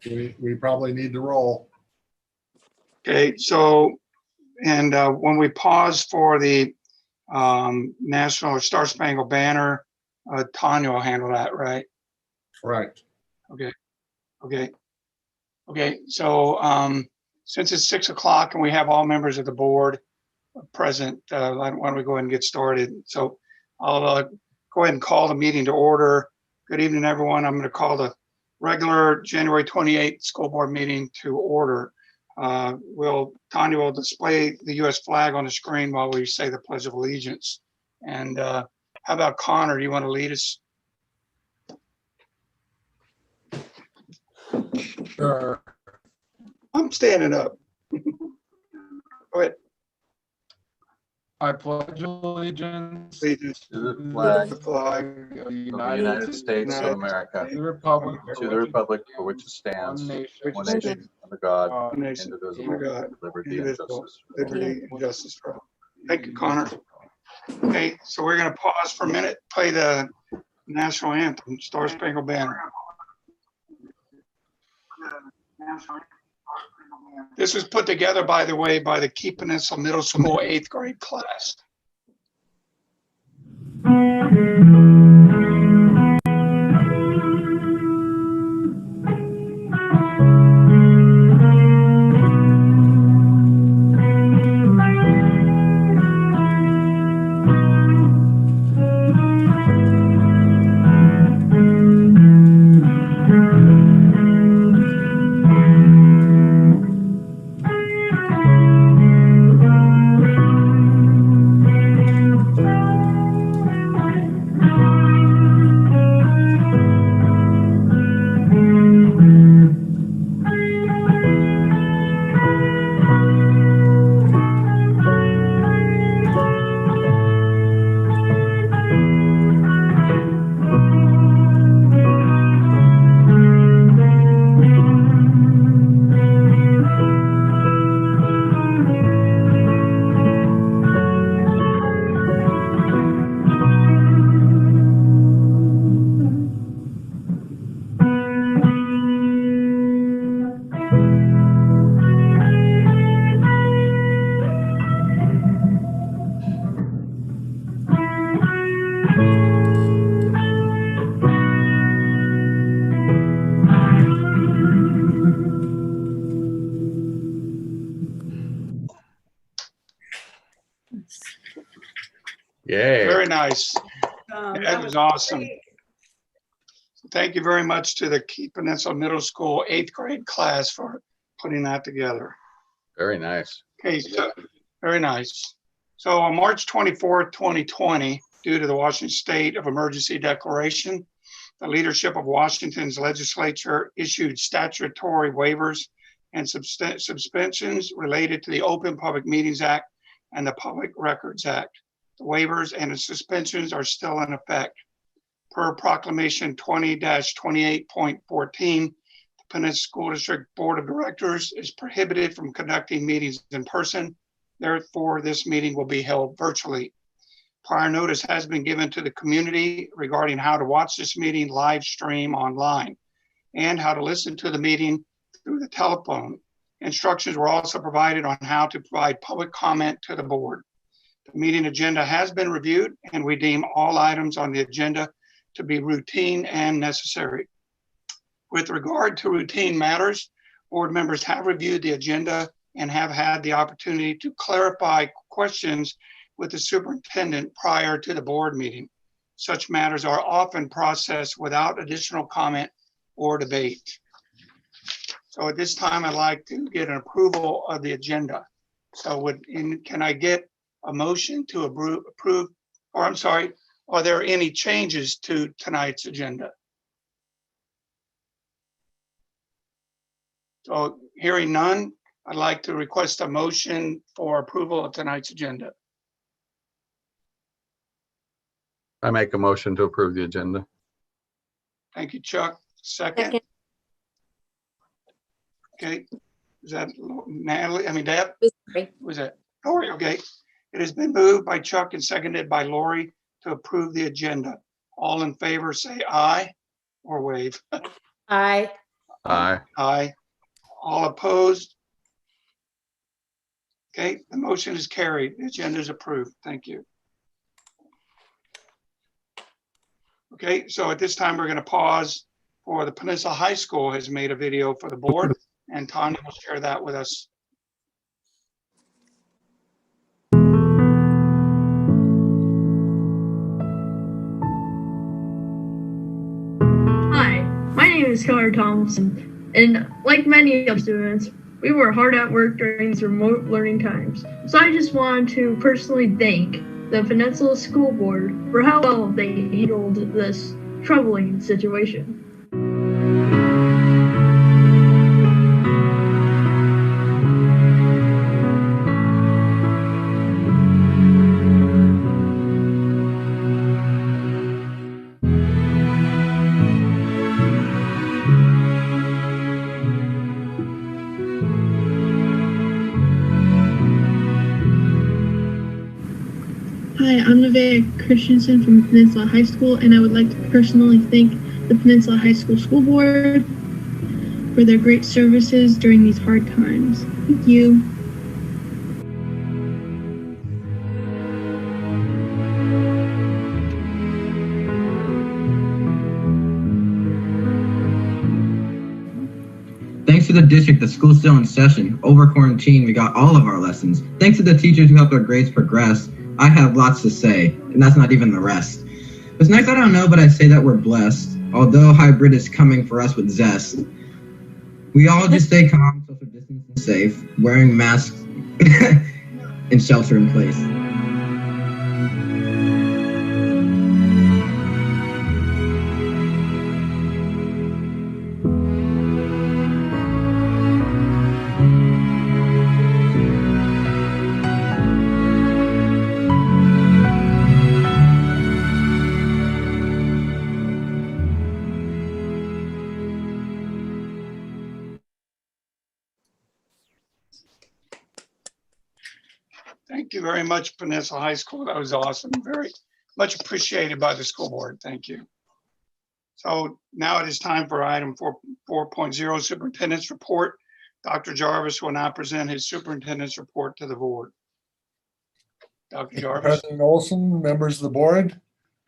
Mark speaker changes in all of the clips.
Speaker 1: We probably need to roll.
Speaker 2: Okay, so, and when we pause for the National Star Spangled Banner, Tanya will handle that, right?
Speaker 1: Correct.
Speaker 2: Okay. So since it's 6 o'clock and we have all members of the board present, why don't we go ahead and get started? So I'll go ahead and call the meeting to order. Good evening, everyone. I'm going to call the regular January 28th school board meeting to order. Tanya will display the U.S. flag on the screen while we say the Pledge of Allegiance. And how about Connor? Do you want to lead us?
Speaker 3: Sure.
Speaker 2: I'm standing up. Go ahead.
Speaker 3: I pledge allegiance
Speaker 2: Please.
Speaker 4: To the flag
Speaker 2: The flag
Speaker 3: of the
Speaker 4: of the
Speaker 3: United
Speaker 4: United States of America,
Speaker 3: to the republic
Speaker 4: to the republic for which it stands, one nation, under God,
Speaker 2: Nation,
Speaker 4: indivisible,
Speaker 2: under God,
Speaker 4: with liberty and
Speaker 2: indivisible,
Speaker 4: justice for all.
Speaker 2: liberty and justice for all. Thank you, Connor. Okay, so we're going to pause for a minute, play the national anthem, Star Spangled Banner. This was put together, by the way, by the Peninsula Middle School 8th grade class.
Speaker 4: Yay.
Speaker 2: Very nice. That was awesome. Thank you very much to the Peninsula Middle School 8th grade class for putting that together.
Speaker 4: Very nice.
Speaker 2: Okay, so very nice. So on March 24th, 2020, due to the Washington State of Emergency Declaration, the leadership of Washington's legislature issued statutory waivers and suspensions related to the Open Public Meetings Act and the Public Records Act. The waivers and the suspensions are still in effect. Per Proclamation 20-28.14, the Peninsula School District Board of Directors is prohibited from conducting meetings in person. Therefore, this meeting will be held virtually. Prior notice has been given to the community regarding how to watch this meeting live stream online and how to listen to the meeting through the telephone. Instructions were also provided on how to provide public comment to the board. The meeting agenda has been reviewed and we deem all items on the agenda to be routine and necessary. With regard to routine matters, board members have reviewed the agenda and have had the opportunity to clarify questions with the superintendent prior to the board meeting. Such matters are often processed without additional comment or debate. So at this time, I'd like to get an approval of the agenda. So can I get a motion to approve, or I'm sorry, are there any changes to tonight's agenda? So hearing none, I'd like to request a motion for approval of tonight's agenda.
Speaker 4: I make a motion to approve the agenda.
Speaker 2: Thank you, Chuck. Second. Okay. Is that Natalie? I mean, Deb? Was that Lori? Okay. It has been moved by Chuck and seconded by Lori to approve the agenda. All in favor, say aye or wave.
Speaker 5: Aye.
Speaker 4: Aye.
Speaker 2: Aye. All opposed? Okay, the motion is carried. The agenda is approved. Thank you. Okay, so at this time, we're going to pause for the Peninsula High School has made a video for the board, and Tanya will share that with us.
Speaker 5: Hi, my name is Keller Thompson, and like many other students, we were hard at work during these remote learning times. So I just wanted to personally thank the Peninsula School Board for how well they handled this troubling situation.
Speaker 6: Hi, I'm Nevaeh Christensen from Peninsula High School, and I would like to personally thank the Peninsula High School School Board for their great services during these hard times. Thank you.
Speaker 7: Thanks to the district, the school's still in session. Over quarantine, we got all of our lessons. Thanks to the teachers who helped our grades progress. I have lots to say, and that's not even the rest. It's nice, I don't know, but I'd say that we're blessed. Although hybrid is coming for us with zest. We all just stay calm, social distance and safe, wearing masks and shelter in place.
Speaker 2: Thank you very much, Peninsula High School. That was awesome. Very much appreciated by the school board. Thank you. So now it is time for item 4.0 Superintendent's Report. Dr. Jarvis will now present his superintendent's report to the board. Dr. Jarvis.
Speaker 1: President Olson, members of the board,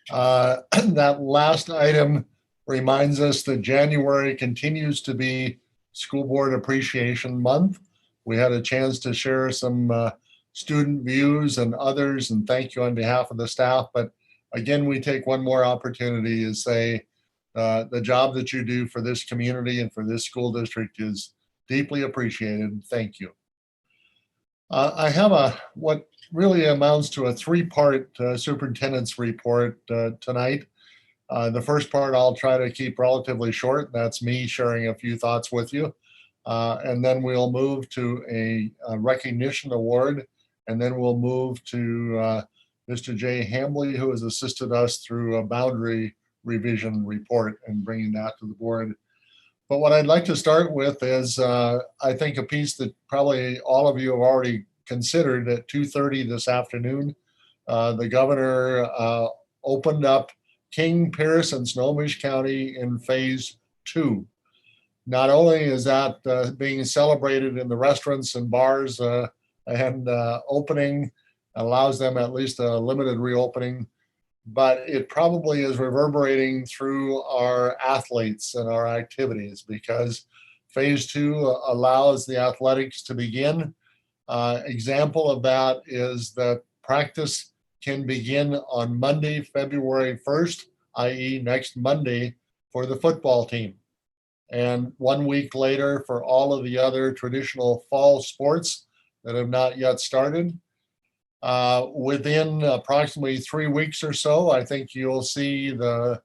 Speaker 1: that last item reminds us that January continues to be School Board Appreciation Month. We had a chance to share some student views and others, and thank you on behalf of the staff. But again, we take one more opportunity to say the job that you do for this community and for this school district is deeply appreciated. Thank you. I have what really amounts to a three-part superintendent's report tonight. The first part I'll try to keep relatively short. That's me sharing a few thoughts with you. And then we'll move to a recognition award. And then we'll move to Mr. Jay Hambley, who has assisted us through a boundary revision report and bringing that to the board. But what I'd like to start with is, I think, a piece that probably all of you have already considered. At 2:30 this afternoon, the governor opened up King, Pierce, and Snohomish County in phase 2. Not only is that being celebrated in the restaurants and bars and opening, allows them at least a limited reopening, but it probably is reverberating through our athletes and our activities, because phase 2 allows the athletics to begin. Example of that is that practice can begin on Monday, February 1st, i.e. next Monday, for the football team. And 1 week later for all of the other traditional fall sports that have not yet started. Within approximately 3 weeks or so, I think you'll see the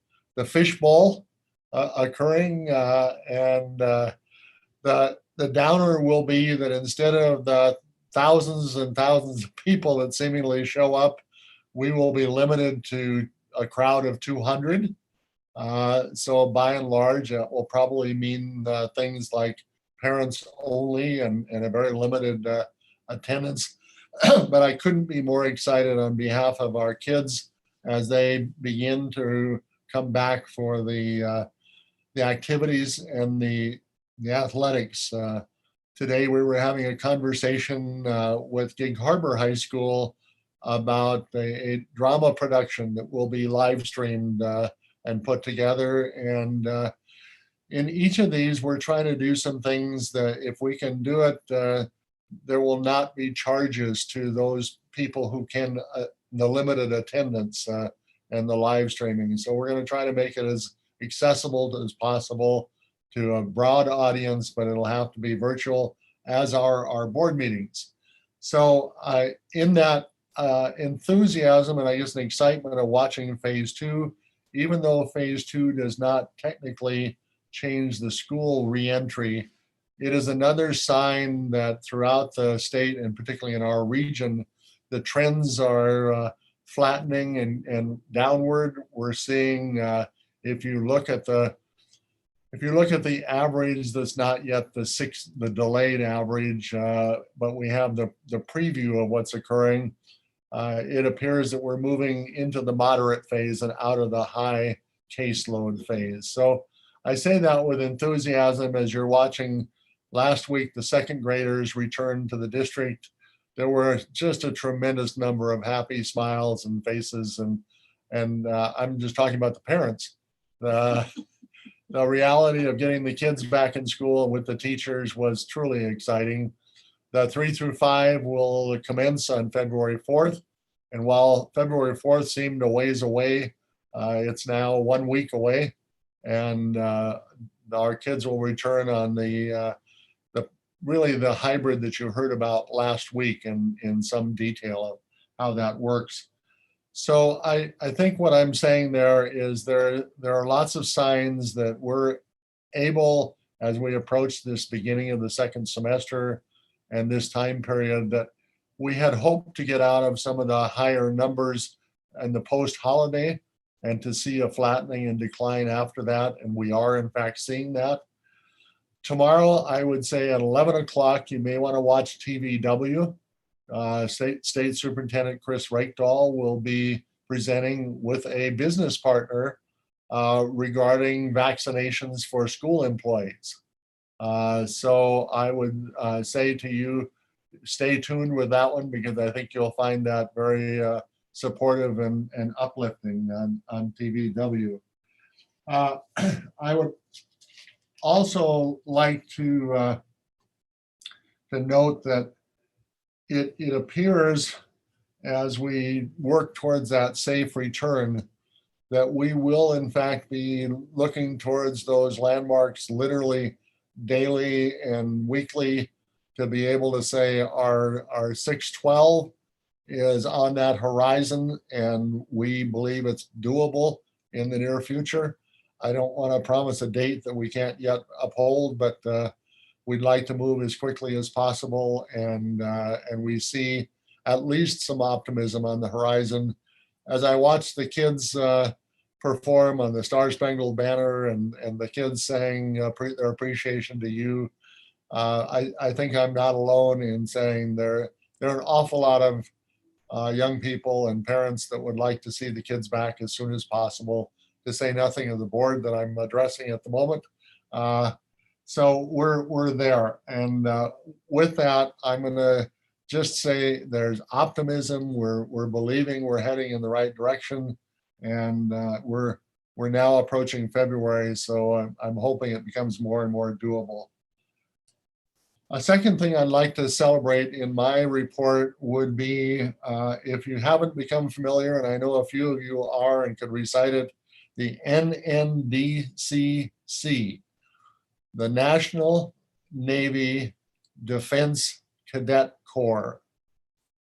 Speaker 1: fish bowl occurring, and the downer will be that instead of the thousands and thousands of people that seemingly show up, we will be limited to a crowd of 200. So by and large, it will probably mean things like parents only and a very limited attendance. But I couldn't be more excited on behalf of our kids as they begin to come back for the activities and the the athletics. Today we were having a conversation with Gig Harbor High School about a drama production that will be live streamed and put together. And in each of these, we're trying to do some things that if we can do it, there will not be charges to those people who can, the limited attendance and the live streaming. So we're going to try to make it as accessible as possible to a broad audience, but it'll have to be virtual, as are our board meetings. So in that enthusiasm and I guess the excitement of watching phase 2, even though phase 2 does not technically change the school reentry, it is another sign that throughout the state and particularly in our region, the trends are flattening and downward. We're seeing, if you look at the average, that's not yet the delayed average, but we have the preview of what's occurring. It appears that we're moving into the moderate phase and out of the high caseload phase. So I say that with enthusiasm as you're watching last week, the second graders return to the district. There were just a tremendous number of happy smiles and faces, and I'm just talking about the parents. The reality of getting the kids back in school with the teachers was truly exciting. The 3 through 5 will commence on February 4th. And while February 4th seemed a ways away, it's now 1 week away. And our kids will return on really the hybrid that you heard about last week in some detail of how that works. So I think what I'm saying there is there are lots of signs that we're able, as we approach this beginning of the second semester and this time period, that we had hoped to get out of some of the higher numbers in the post-holiday and to see a flattening and decline after that. And we are in fact seeing that. Tomorrow, I would say at 11 o'clock, you may want to watch TVW. State Superintendent Chris Reykdal will be presenting with a business partner regarding vaccinations for school employees. So I would say to you, stay tuned with that one because I think you'll find that very supportive and uplifting on TVW. I would also like to note that it appears as we work towards that safe return that we will in fact be looking towards those landmarks literally daily and weekly to be able to say our 612 is on that horizon and we believe it's doable in the near future. I don't want to promise a date that we can't yet uphold, but we'd like to move as quickly as possible, and we see at least some optimism on the horizon. As I watch the kids perform on the Star Spangled Banner and the kids saying their appreciation to you, I think I'm not alone in saying there are an awful lot of young people and parents that would like to see the kids back as soon as possible, to say nothing of the board that I'm addressing at the moment. So we're there. And with that, I'm going to just say there's optimism. We're believing we're heading in the right direction. And we're now approaching February. So I'm hoping it becomes more and more doable. A second thing I'd like to celebrate in my report would be, if you haven't become familiar, and I know a few of you are and could recite it, the NNDCC, the National Navy Defense Cadet Corps.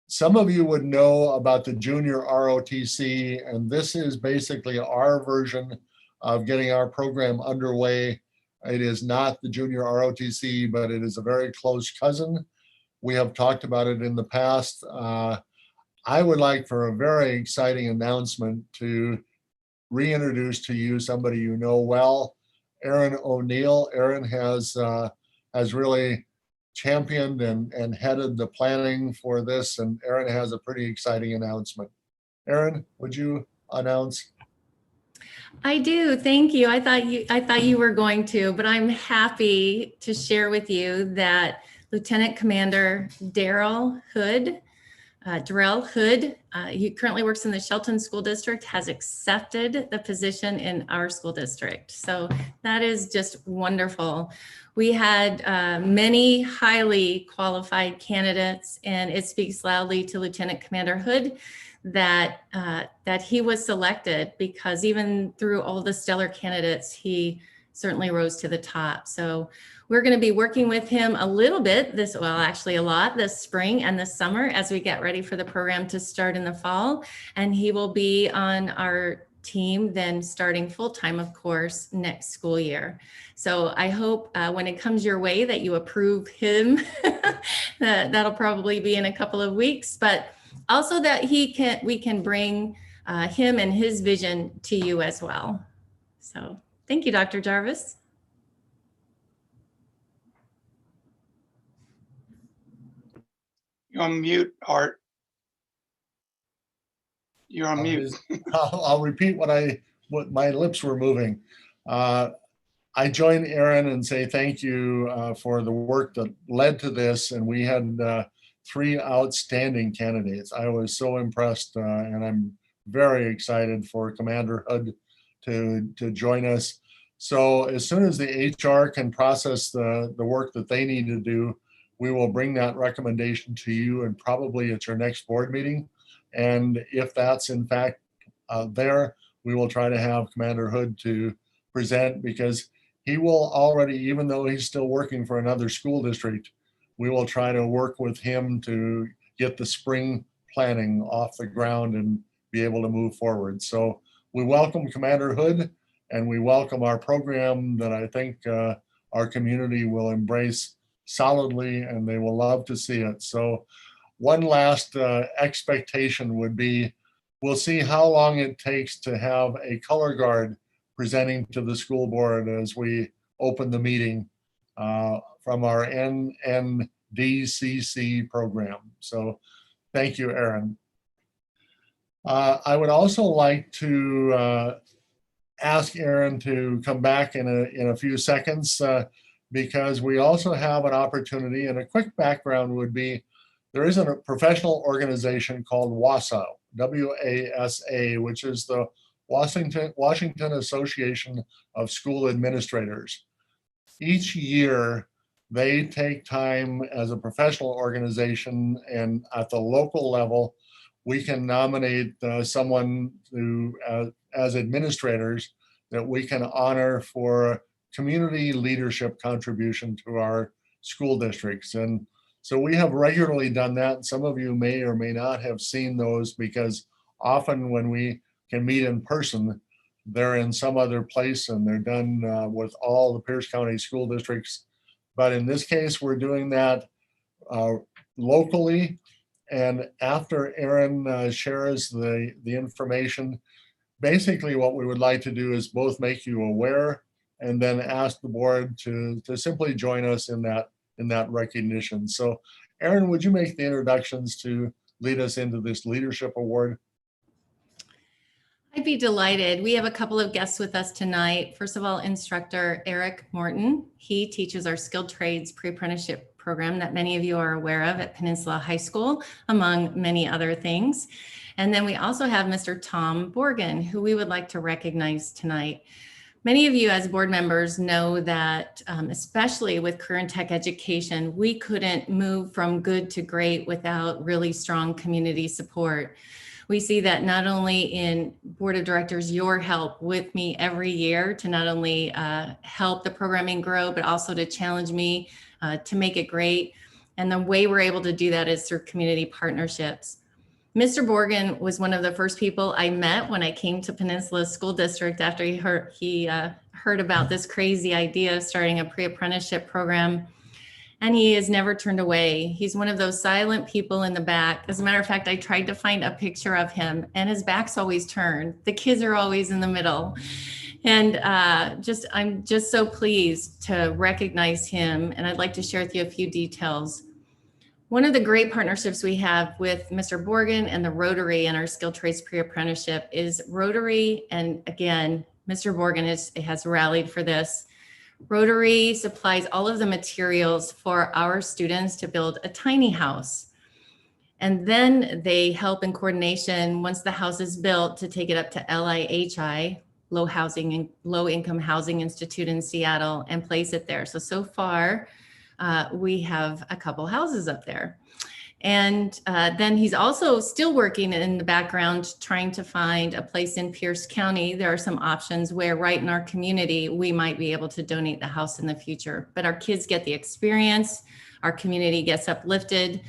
Speaker 1: Some of you would know about the Junior ROTC, and this is basically our version of getting our program underway. It is not the Junior ROTC, but it is a very close cousin. We have talked about it in the past. I would like for a very exciting announcement to reintroduce to you somebody you know well, Aaron O'Neill. Aaron has really championed and headed the planning for this, and Aaron has a pretty exciting announcement. Aaron, would you announce?
Speaker 8: I do. Thank you. I thought you were going to, but I'm happy to share with you that Lieutenant Commander Darrell Hood, he currently works in the Shelton School District, has accepted the position in our school district. So that is just wonderful. We had many highly qualified candidates, and it speaks loudly to Lieutenant Commander Hood that he was selected, because even through all the stellar candidates, he certainly rose to the top. So we're going to be working with him a little bit actually a lot this spring and this summer as we get ready for the program to start in the fall. And he will be on our team then starting full-time, of course, next school year. So I hope when it comes your way that you approve him. That'll probably be in a couple of weeks, but also that we can bring him and his vision to you as well. So thank you, Dr. Jarvis.
Speaker 2: You're on mute, Art. You're on mute.
Speaker 1: I'll repeat what my lips were moving. I join Aaron and say thank you for the work that led to this. And we had 3 outstanding candidates. I was so impressed, and I'm very excited for Commander Hood to join us. So as soon as the HR can process the work that they need to do, we will bring that recommendation to you, and probably at your next board meeting. And if that's in fact there, we will try to have Commander Hood to present, because he will already, even though he's still working for another school district, we will try to work with him to get the spring planning off the ground and be able to move forward. So we welcome Commander Hood, and we welcome our program that I think our community will embrace solidly, and they will love to see it. So one last expectation would be, we'll see how long it takes to have a color guard presenting to the school board as we open the meeting from our NNDCC program. So thank you, Aaron. I would also like to ask Aaron to come back in a few seconds, because we also have an opportunity, and a quick background would be, there is a professional organization called WASA, W-A-S-A, which is the Washington Association of School Administrators. Each year, they take time as a professional organization, and at the local level, we can nominate someone who, as administrators, that we can honor for community leadership contribution to our school districts. And so we have regularly done that. And some of you may or may not have seen those, because often when we can meet in person, they're in some other place, and they're done with all the Pierce County school districts. But in this case, we're doing that locally. And after Aaron shares the information, basically what we would like to do is both make you aware and then ask the board to simply join us in that recognition. So Aaron, would you make the introductions to lead us into this leadership award?
Speaker 8: I'd be delighted. We have a couple of guests with us tonight. First of all, instructor Eric Morton. He teaches our skilled trades pre-apprenticeship program that many of you are aware of at Peninsula High School, among many other things. And then we also have Mr. Tom Borgen, who we would like to recognize tonight. Many of you as board members know that, especially with career and tech education, we couldn't move from good to great without really strong community support. We see that not only in board of directors, your help with me every year to not only help the programming grow, but also to challenge me to make it great. And the way we're able to do that is through community partnerships. Mr. Borgen was one of the first people I met when I came to Peninsula School District after he heard about this crazy idea of starting a pre-apprenticeship program. And he has never turned away. He's one of those silent people in the back. As a matter of fact, I tried to find a picture of him, and his back's always turned. The kids are always in the middle. And I'm just so pleased to recognize him. And I'd like to share with you a few details. One of the great partnerships we have with Mr. Borgen and the Rotary and our skilled trades pre-apprenticeship is Rotary. And again, Mr. Borgen has rallied for this. Rotary supplies all of the materials for our students to build a tiny house. And then they help in coordination, once the house is built, to take it up to LIHI, Low Income Housing Institute in Seattle, and place it there. So far, we have a couple houses up there. And then he's also still working in the background, trying to find a place in Pierce County. There are some options where right in our community, we might be able to donate the house in the future. But our kids get the experience, our community gets uplifted,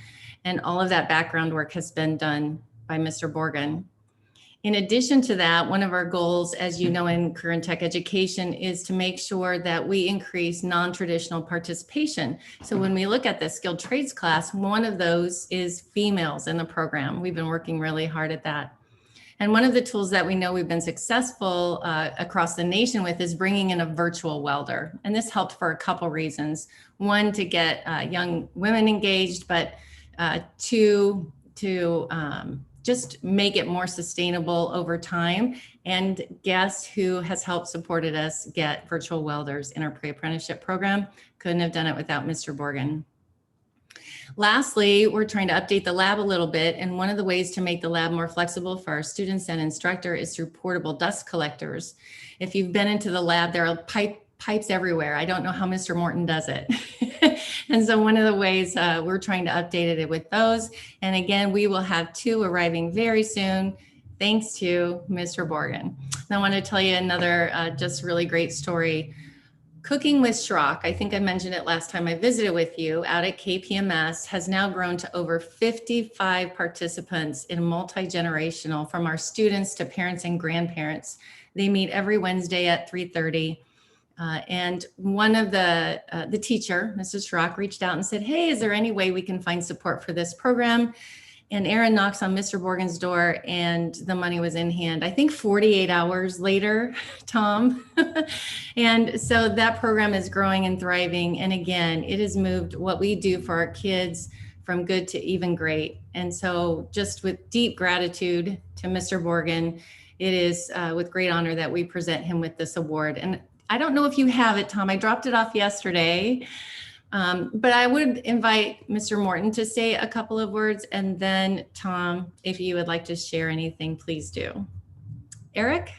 Speaker 8: and all of that background work has been done by Mr. Borgen. In addition to that, one of our goals, as you know, in career and tech education is to make sure that we increase non-traditional participation. So when we look at the skilled trades class, one of those is females in the program. We've been working really hard at that. And one of the tools that we know we've been successful across the nation with is bringing in a virtual welder. And this helped for a couple reasons. One, to get young women engaged, but two, to just make it more sustainable over time. And guess who has helped supported us get virtual welders in our pre-apprenticeship program? Couldn't have done it without Mr. Borgen. Lastly, we're trying to update the lab a little bit. And one of the ways to make the lab more flexible for our students and instructor is through portable dust collectors. If you've been into the lab, there are pipes everywhere. I don't know how Mr. Morton does it. And so one of the ways we're trying to update it with those. And again, we will have 2 arriving very soon, thanks to Mr. Borgen. And I want to tell you another just really great story. Cooking with Schrock, I think I mentioned it last time I visited with you, out at KPMS, has now grown to over 55 participants in multi-generational, from our students to parents and grandparents. They meet every Wednesday at 3:30. And one of the teacher, Mrs. Schrock, reached out and said, hey, is there any way we can find support for this program? And Aaron knocks on Mr. Borgen's door and the money was in hand, I think 48 hours later, Tom. And so that program is growing and thriving. And again, it has moved what we do for our kids from good to even great. And so just with deep gratitude to Mr. Borgen, it is with great honor that we present him with this award. And I don't know if you have it, Tom. I dropped it off yesterday, but I would invite Mr. Morton to say a couple of words, and then Tom, if you would like to share anything, please do. Eric?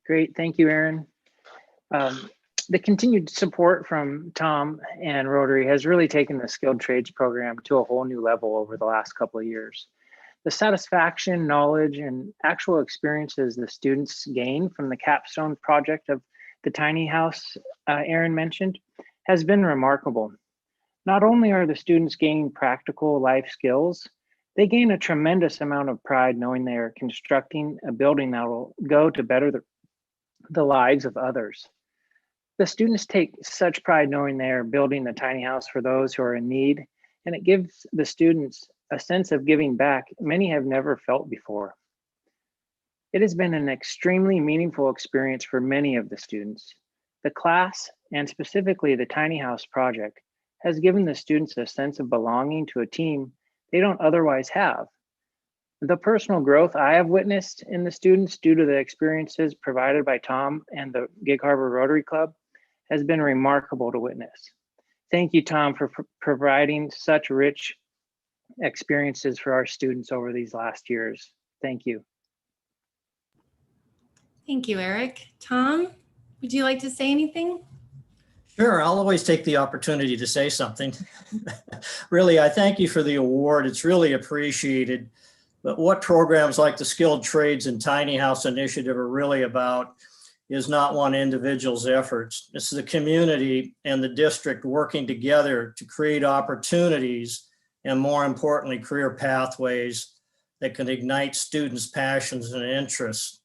Speaker 9: Great, thank you, Erin. The continued support from Tom and Rotary has really taken the skilled trades program to a whole new level over the last couple of years. The satisfaction, knowledge, and actual experiences the students gain from the capstone project of the tiny house Erin mentioned has been remarkable. Not only are the students gaining practical life skills, they gain a tremendous amount of pride knowing they are constructing a building that will go to better the lives of others. The students take such pride knowing they are building the tiny house for those who are in need, and it gives the students a sense of giving back many have never felt before. It has been an extremely meaningful experience for many of the students. The class, and specifically the tiny house project, has given the students a sense of belonging to a team they don't otherwise have. The personal growth I have witnessed in the students due to the experiences provided by Tom and the Gig Harbor Rotary Club has been remarkable to witness. Thank you, Tom, for providing such rich experiences for our students over these last years. Thank you.
Speaker 8: Thank you, Eric. Tom, would you like to say anything?
Speaker 10: Sure, I'll always take the opportunity to say something. Really, I thank you for the award. It's really appreciated. But what programs like the Skilled Trades and Tiny House Initiative are really about is not one individual's efforts. It's the community and the district working together to create opportunities and, more importantly, career pathways that can ignite students' passions and interests.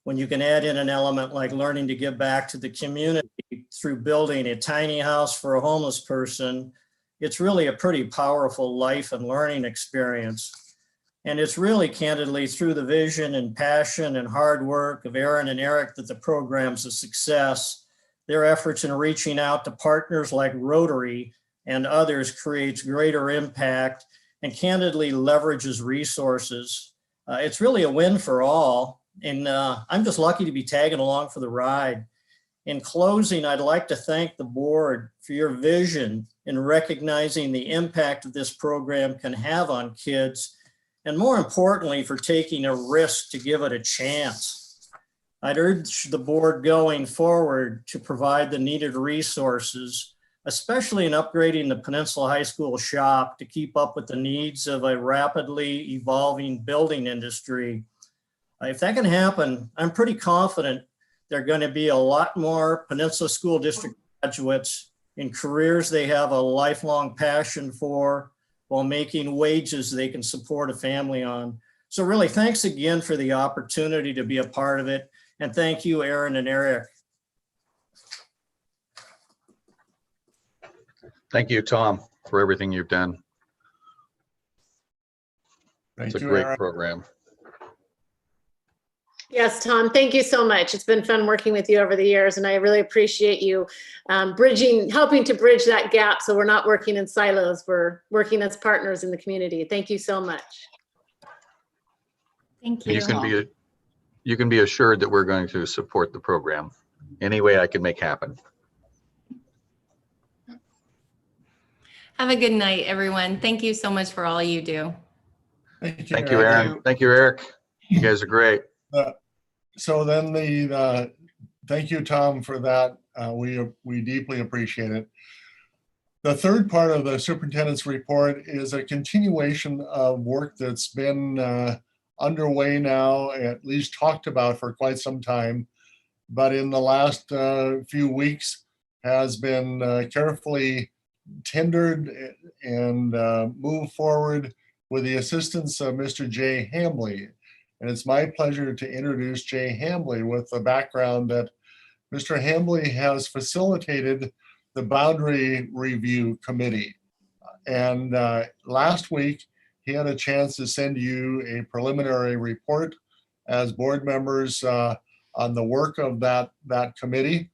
Speaker 10: When you can add in an element like learning to give back to the community through building a tiny house for a homeless person, it's really a pretty powerful life and learning experience. And it's really candidly through the vision and passion and hard work of Aaron and Eric that the program's a success. Their efforts in reaching out to partners like Rotary and others creates greater impact and candidly leverages resources. It's really a win for all. And I'm just lucky to be tagging along for the ride. In closing, I'd like to thank the board for your vision in recognizing the impact that this program can have on kids, and more importantly, for taking a risk to give it a chance. I'd urge the board going forward to provide the needed resources, especially in upgrading the Peninsula High School shop to keep up with the needs of a rapidly evolving building industry. If that can happen, I'm pretty confident there are going to be a lot more Peninsula School District graduates in careers they have a lifelong passion for, while making wages they can support a family on. So really, thanks again for the opportunity to be a part of it. And thank you, Aaron and Eric.
Speaker 4: Thank you, Tom, for everything you've done.
Speaker 1: Thank
Speaker 4: It's a
Speaker 1: you,
Speaker 4: great
Speaker 1: Aaron.
Speaker 4: program.
Speaker 11: Yes, Tom, thank you so much. It's been fun working with you over the years, and I really appreciate you helping to bridge that gap so we're not working in silos, we're working as partners in the community. Thank you so much.
Speaker 8: Thank you.
Speaker 4: You can be assured that we're going to support the program any way I can make happen.
Speaker 8: Have a good night, everyone. Thank you so much for all you do.
Speaker 4: Thank you, Aaron. Thank you, Eric. You guys are great.
Speaker 1: So then thank you, Tom, for that. We deeply appreciate it. The third part of the superintendent's report is a continuation of work that's been underway now, at least talked about for quite some time, but in the last few weeks has been carefully tendered and moved forward with the assistance of Mr. Jay Hambley. And it's my pleasure to introduce Jay Hambley with the background that Mr. Hambley has facilitated the Boundary Review Committee. And last week, he had a chance to send you a preliminary report as board members on the work of that committee.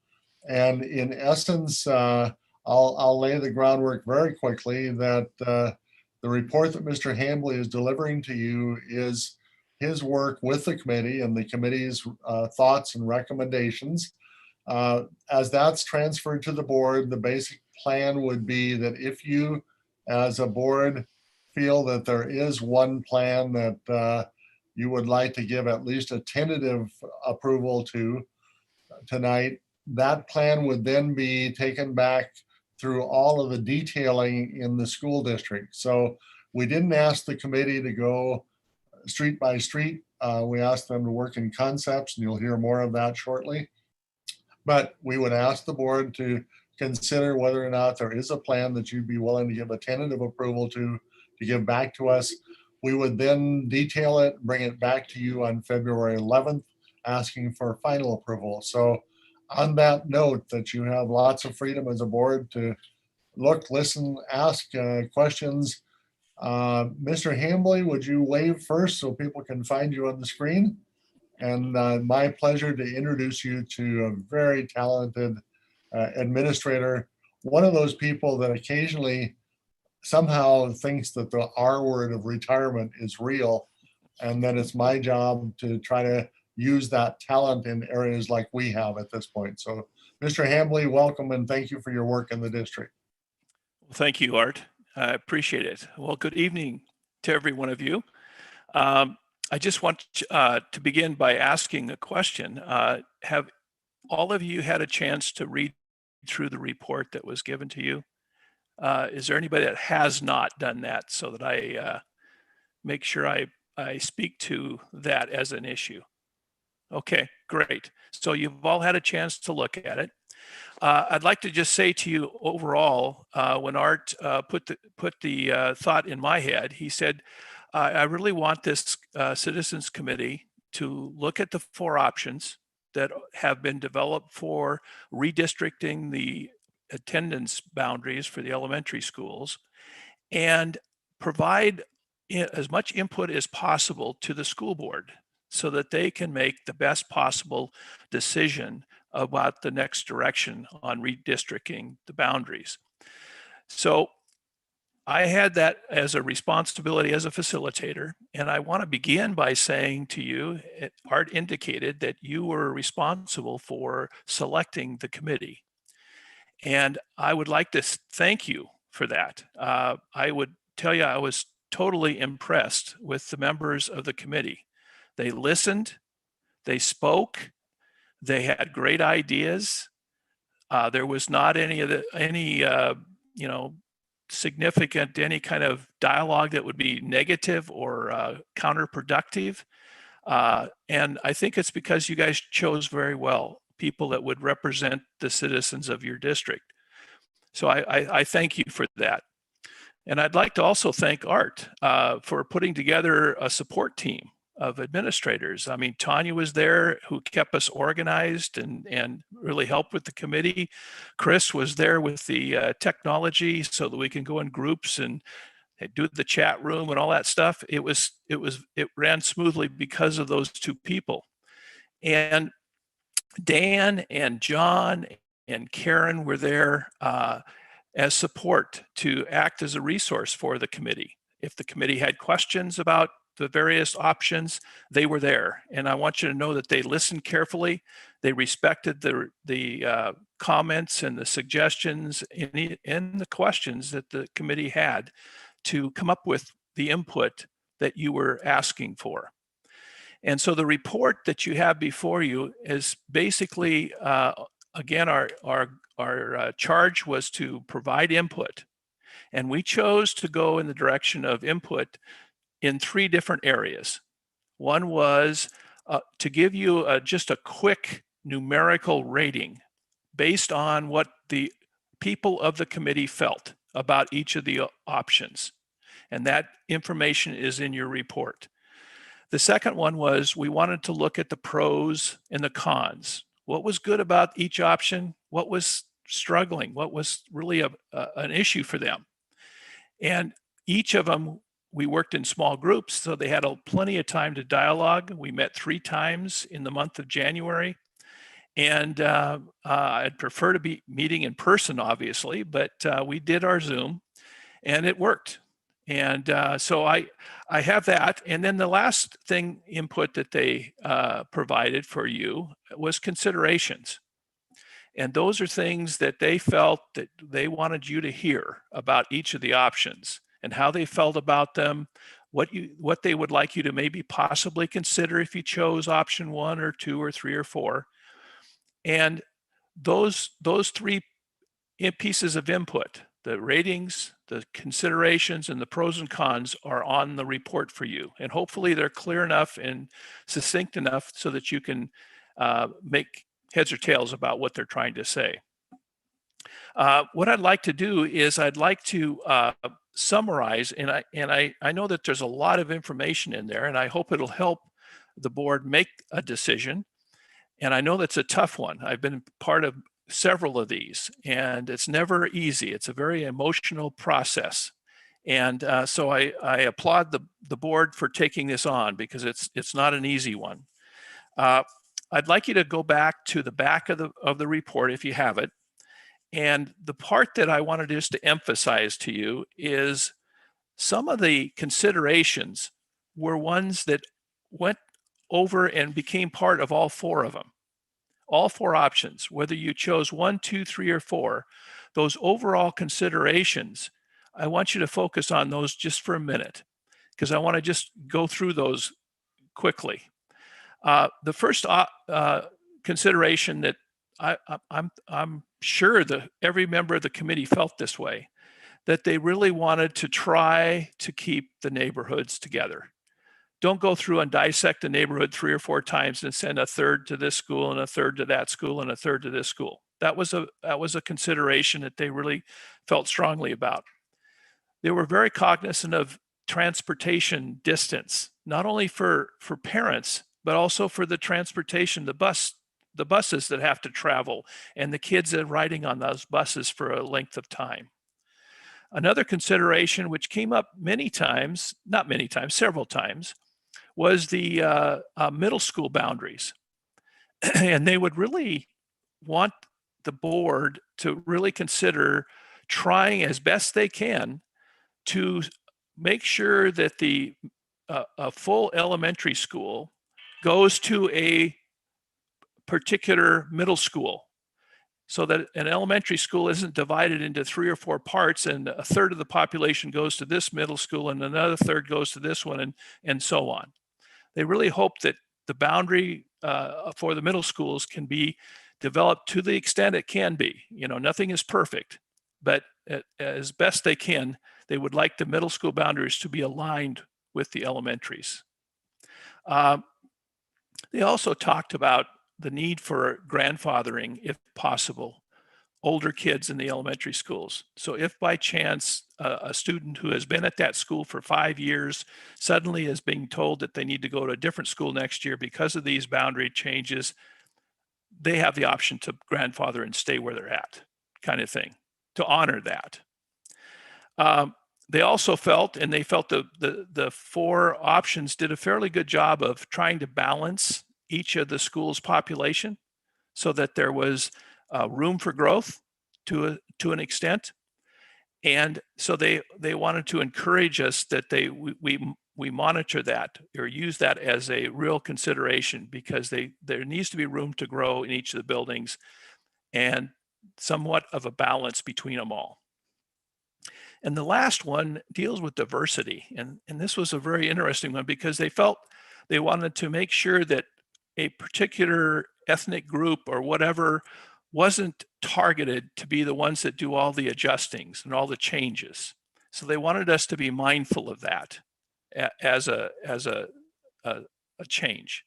Speaker 1: And in essence, I'll lay the groundwork very quickly that the report that Mr. Hambley is delivering to you is his work with the committee and the committee's thoughts and recommendations. As that's transferred to the board, the basic plan would be that if you, as a board, feel that there is one plan that you would like to give at least a tentative approval to tonight, that plan would then be taken back through all of the detailing in the school district. So we didn't ask the committee to go street by street. We asked them to work in concepts, and you'll hear more of that shortly. But we would ask the board to consider whether or not there is a plan that you'd be willing to give a tentative approval to give back to us. We would then detail it, bring it back to you on February 11th, asking for final approval. So on that note, that you have lots of freedom as a board to look, listen, ask questions. Mr. Hambley, would you wave first so people can find you on the screen? And my pleasure to introduce you to a very talented administrator, one of those people that occasionally somehow thinks that the R word of retirement is real, and that it's my job to try to use that talent in areas like we have at this point. So Mr. Hambley, welcome, and thank you for your work in the district.
Speaker 12: Thank you, Art. I appreciate it. Well, good evening to every one of you. I just want to begin by asking a question. Have all of you had a chance to read through the report that was given to you? Is there anybody that has not done that, so that I make sure I speak to that as an issue? Okay, great. So you've all had a chance to look at it. I'd like to just say to you overall, when Art put the thought in my head, he said, I really want this Citizens Committee to look at the 4 options that have been developed for redistricting the attendance boundaries for the elementary schools, and provide as much input as possible to the school board so that they can make the best possible decision about the next direction on redistricting the boundaries. So I had that as a responsibility as a facilitator, and I want to begin by saying to you, Art indicated that you were responsible for selecting the committee. And I would like to thank you for that. I would tell you I was totally impressed with the members of the committee. They listened, they spoke, they had great ideas. There was not any significant, any kind of dialogue that would be negative or counterproductive. And I think it's because you guys chose very well people that would represent the citizens of your district. So I thank you for that. And I'd like to also thank Art for putting together a support team of administrators. I mean, Tanya was there, who kept us organized and really helped with the committee. Chris was there with the technology so that we can go in groups and do the chat room and all that stuff. It ran smoothly because of those two people. And Dan and John and Karen were there as support to act as a resource for the committee. If the committee had questions about the various options, they were there. And I want you to know that they listened carefully. They respected the comments and the suggestions and the questions that the committee had to come up with the input that you were asking for. And so the report that you have before you is basically, again, our charge was to provide input. And we chose to go in the direction of input in 3 different areas. One was to give you just a quick numerical rating based on what the people of the committee felt about each of the options. And that information is in your report. The second one was we wanted to look at the pros and the cons. What was good about each option? What was struggling? What was really an issue for them? And each of them, we worked in small groups, so they had plenty of time to dialogue. We met 3 times in the month of January. And I'd prefer to be meeting in person, obviously, but we did our Zoom and it worked. And so I have that. And then the last input that they provided for you was considerations. And those are things that they felt that they wanted you to hear about each of the options and how they felt about them, what they would like you to maybe possibly consider if you chose option 1 or 2 or 3 or 4. And those 3 pieces of input, the ratings, the considerations, and the pros and cons, are on the report for you. And hopefully they're clear enough and succinct enough so that you can make heads or tails about what they're trying to say. What I'd like to do is I'd like to summarize, and I know that there's a lot of information in there, and I hope it'll help the board make a decision. And I know that's a tough one. I've been part of several of these, and it's never easy. It's a very emotional process. And so I applaud the board for taking this on, because it's not an easy one. I'd like you to go back to the back of the report if you have it. And the part that I wanted just to emphasize to you is some of the considerations were ones that went over and became part of all 4 of them. All 4 options, whether you chose 1, 2, 3, or 4, those overall considerations, I want you to focus on those just for a minute, because I want to just go through those quickly. The first consideration that I'm sure that every member of the committee felt this way, that they really wanted to try to keep the neighborhoods together. Don't go through and dissect the neighborhood 3 or 4 times and send a third to this school and a third to that school and a third to this school. That was a consideration that they really felt strongly about. They were very cognizant of transportation distance, not only for parents, but also for the transportation, the buses that have to travel, and the kids that are riding on those buses for a length of time. Another consideration which came up several times, was the middle school boundaries. And they would really want the board to really consider trying as best they can to make sure that a full elementary school goes to a particular middle school, so that an elementary school isn't divided into 3 or 4 parts and a third of the population goes to this middle school and another third goes to this one, and so on. They really hope that the boundary for the middle schools can be developed to the extent it can be. You know, nothing is perfect, but as best they can, they would like the middle school boundaries to be aligned with the elementaries. They also talked about the need for grandfathering, if possible, older kids in the elementary schools. So if by chance a student who has been at that school for 5 years suddenly is being told that they need to go to a different school next year because of these boundary changes, they have the option to grandfather and stay where they're at, kind of thing, to honor that. They also felt, and they felt the 4 options did a fairly good job of trying to balance each of the school's population so that there was room for growth to an extent. And so they wanted to encourage us that we monitor that or use that as a real consideration, because there needs to be room to grow in each of the buildings and somewhat of a balance between them all. And the last one deals with diversity. And this was a very interesting one because they felt they wanted to make sure that a particular ethnic group or whatever wasn't targeted to be the ones that do all the adjustings and all the changes. So they wanted us to be mindful of that as a change.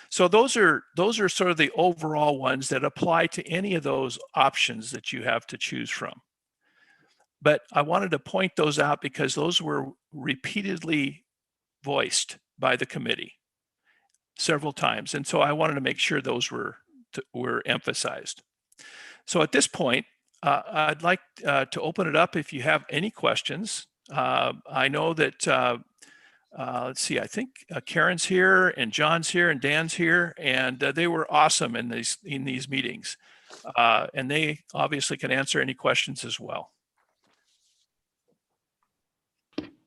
Speaker 12: So those are sort of the overall ones that apply to any of those options that you have to choose from. But I wanted to point those out because those were repeatedly voiced by the committee several times. And so I wanted to make sure those were emphasized. So at this point, I'd like to open it up if you have any questions. I know that, let's see, I think Karen's here and John's here and Dan's here, and they were awesome in these meetings. And they obviously can answer any questions as well.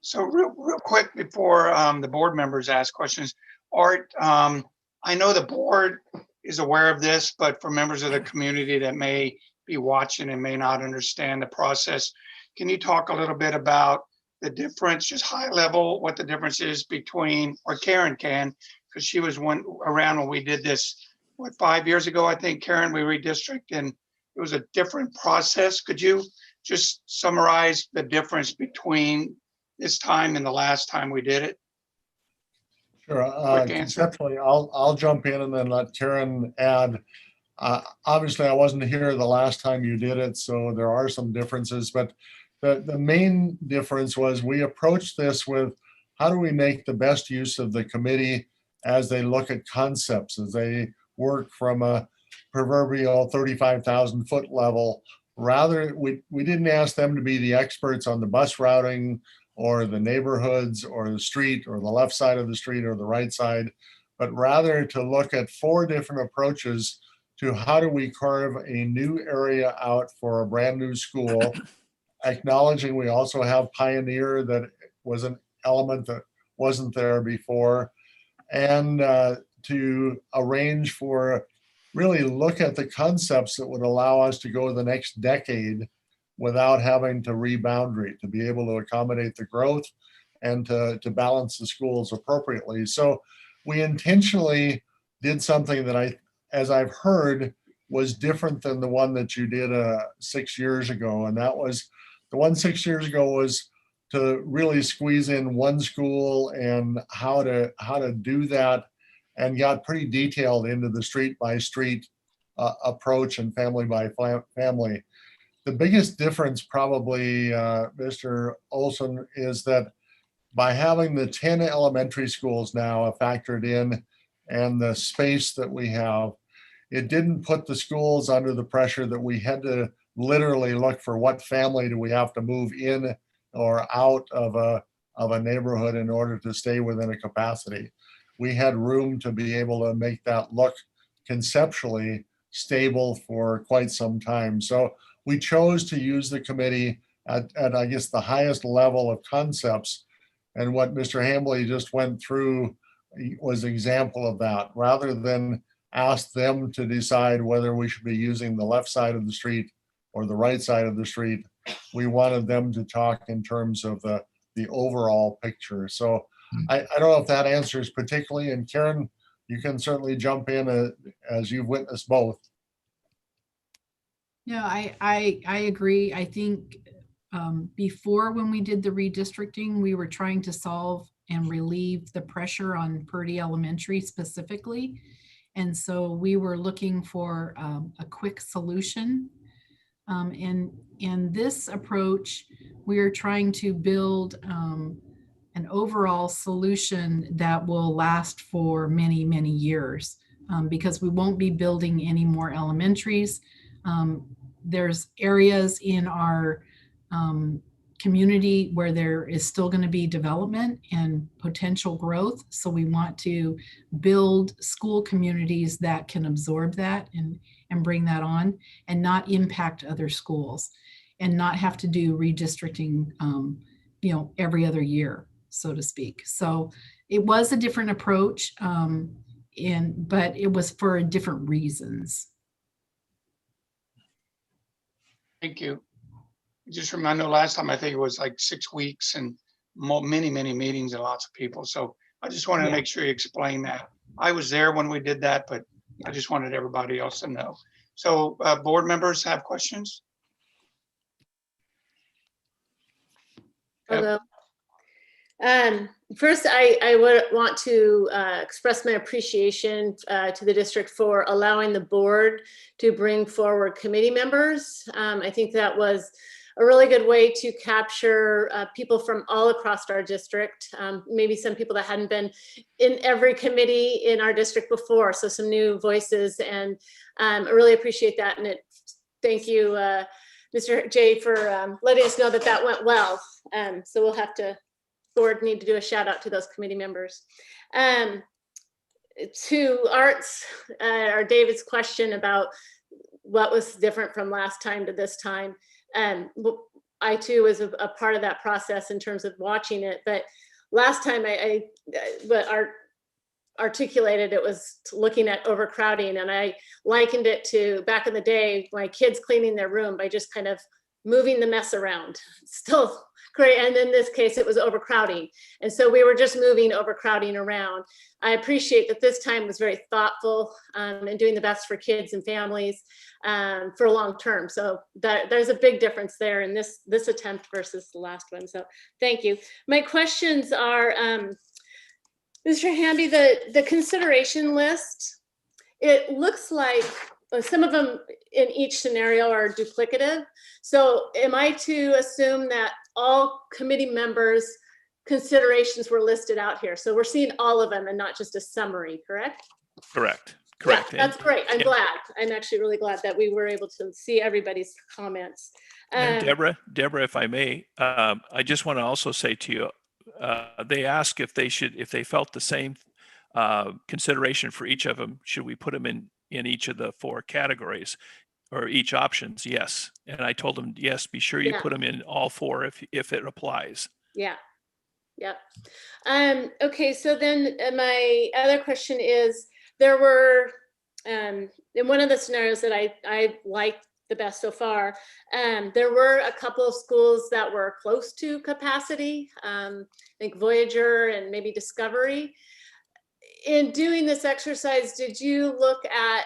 Speaker 2: So real quick before the board members ask questions, Art, I know the board is aware of this, but for members of the community that may be watching and may not understand the process, can you talk a little bit about the difference, just high level, what the difference is between, or Karen can, because she was around when we did this, 5 years ago, I think, Karen, we redistricted and it was a different process. Could you just summarize the difference between this time and the last time we did it?
Speaker 1: Sure. Conceptually, I'll jump in and then let Karen add. Obviously, I wasn't here the last time you did it, so there are some differences. But the main difference was we approached this with how do we make the best use of the committee as they look at concepts, as they work from a proverbial 35,000 foot level. Rather, we didn't ask them to be the experts on the bus routing or the neighborhoods or the street or the left side of the street or the right side, but rather to look at 4 different approaches to how do we carve a new area out for a brand new school, acknowledging we also have Pioneer that was an element that wasn't there before, and to arrange for really look at the concepts that would allow us to go the next decade without having to reboundary, to be able to accommodate the growth and to balance the schools appropriately. So we intentionally did something that as I've heard, was different than the one that you did 6 years ago. And that was, the one 6 years ago was to really squeeze in one school and how to do that, and got pretty detailed into the street by street approach and family by family. The biggest difference probably, Mr. Olson, is that by having the 10 elementary schools now factored in and the space that we have, it didn't put the schools under the pressure that we had to literally look for what family do we have to move in or out of a neighborhood in order to stay within a capacity. We had room to be able to make that look conceptually stable for quite some time. So we chose to use the committee at I guess, the highest level of concepts. And what Mr. Hambley just went through was an example of that. Rather than ask them to decide whether we should be using the left side of the street or the right side of the street, we wanted them to talk in terms of the overall picture. So I don't know if that answers particularly, and Karen, you can certainly jump in as you've witnessed both.
Speaker 13: No, I agree. I think before, when we did the redistricting, we were trying to solve and relieve the pressure on Purdy Elementary specifically. And so we were looking for a quick solution. In this approach, we are trying to build an overall solution that will last for many, many years, because we won't be building any more elementaries. There's areas in our community where there is still going to be development and potential growth. So we want to build school communities that can absorb that and bring that on and not impact other schools and not have to do redistricting, every other year, so to speak. So it was a different approach, but it was for different reasons.
Speaker 2: Thank you. Just remember, I know last time, I think it was like 6 weeks and many, many meetings and lots of people. So I just wanted to make sure you explain that. I was there when we did that, but I just wanted everybody else to know. So board members have questions?
Speaker 11: Hello. First, I would want to express my appreciation to the district for allowing the board to bring forward committee members. I think that was a really good way to capture people from all across our district, maybe some people that hadn't been in every committee in our district before, so some new voices, and I really appreciate that. And thank you, Mr. J, for letting us know that that went well. So we'll have to, board need to do a shout out to those committee members. To Art's or David's question about what was different from last time to this time. I too was a part of that process in terms of watching it, but last time but Art articulated it was looking at overcrowding, and I likened it to back in the day, my kids cleaning their room by just kind of moving the mess around. Still great. And in this case, it was overcrowding. And so we were just moving overcrowding around. I appreciate that this time was very thoughtful and doing the best for kids and families for long term. So there's a big difference there in this attempt versus the last one. So thank you. My questions are, Mr. Hamby, the consideration list, it looks like some of them in each scenario are duplicative. So am I to assume that all committee members' considerations were listed out here? So we're seeing all of them and not just a summary, correct?
Speaker 12: Correct.
Speaker 11: Yeah, that's great. I'm glad. I'm actually really glad that we were able to see everybody's comments.
Speaker 12: And Deborah, if I may, I just want to also say to you, they ask if they felt the same consideration for each of them. Should we put them in each of the 4 categories or each options? Yes. And I told them, yes, be sure you put them in all 4 if it applies.
Speaker 11: Yeah. Yep. Okay. So then my other question is, there were, in one of the scenarios that I liked the best so far, there were a couple of schools that were close to capacity. I think Voyager and maybe Discovery. In doing this exercise, did you look at,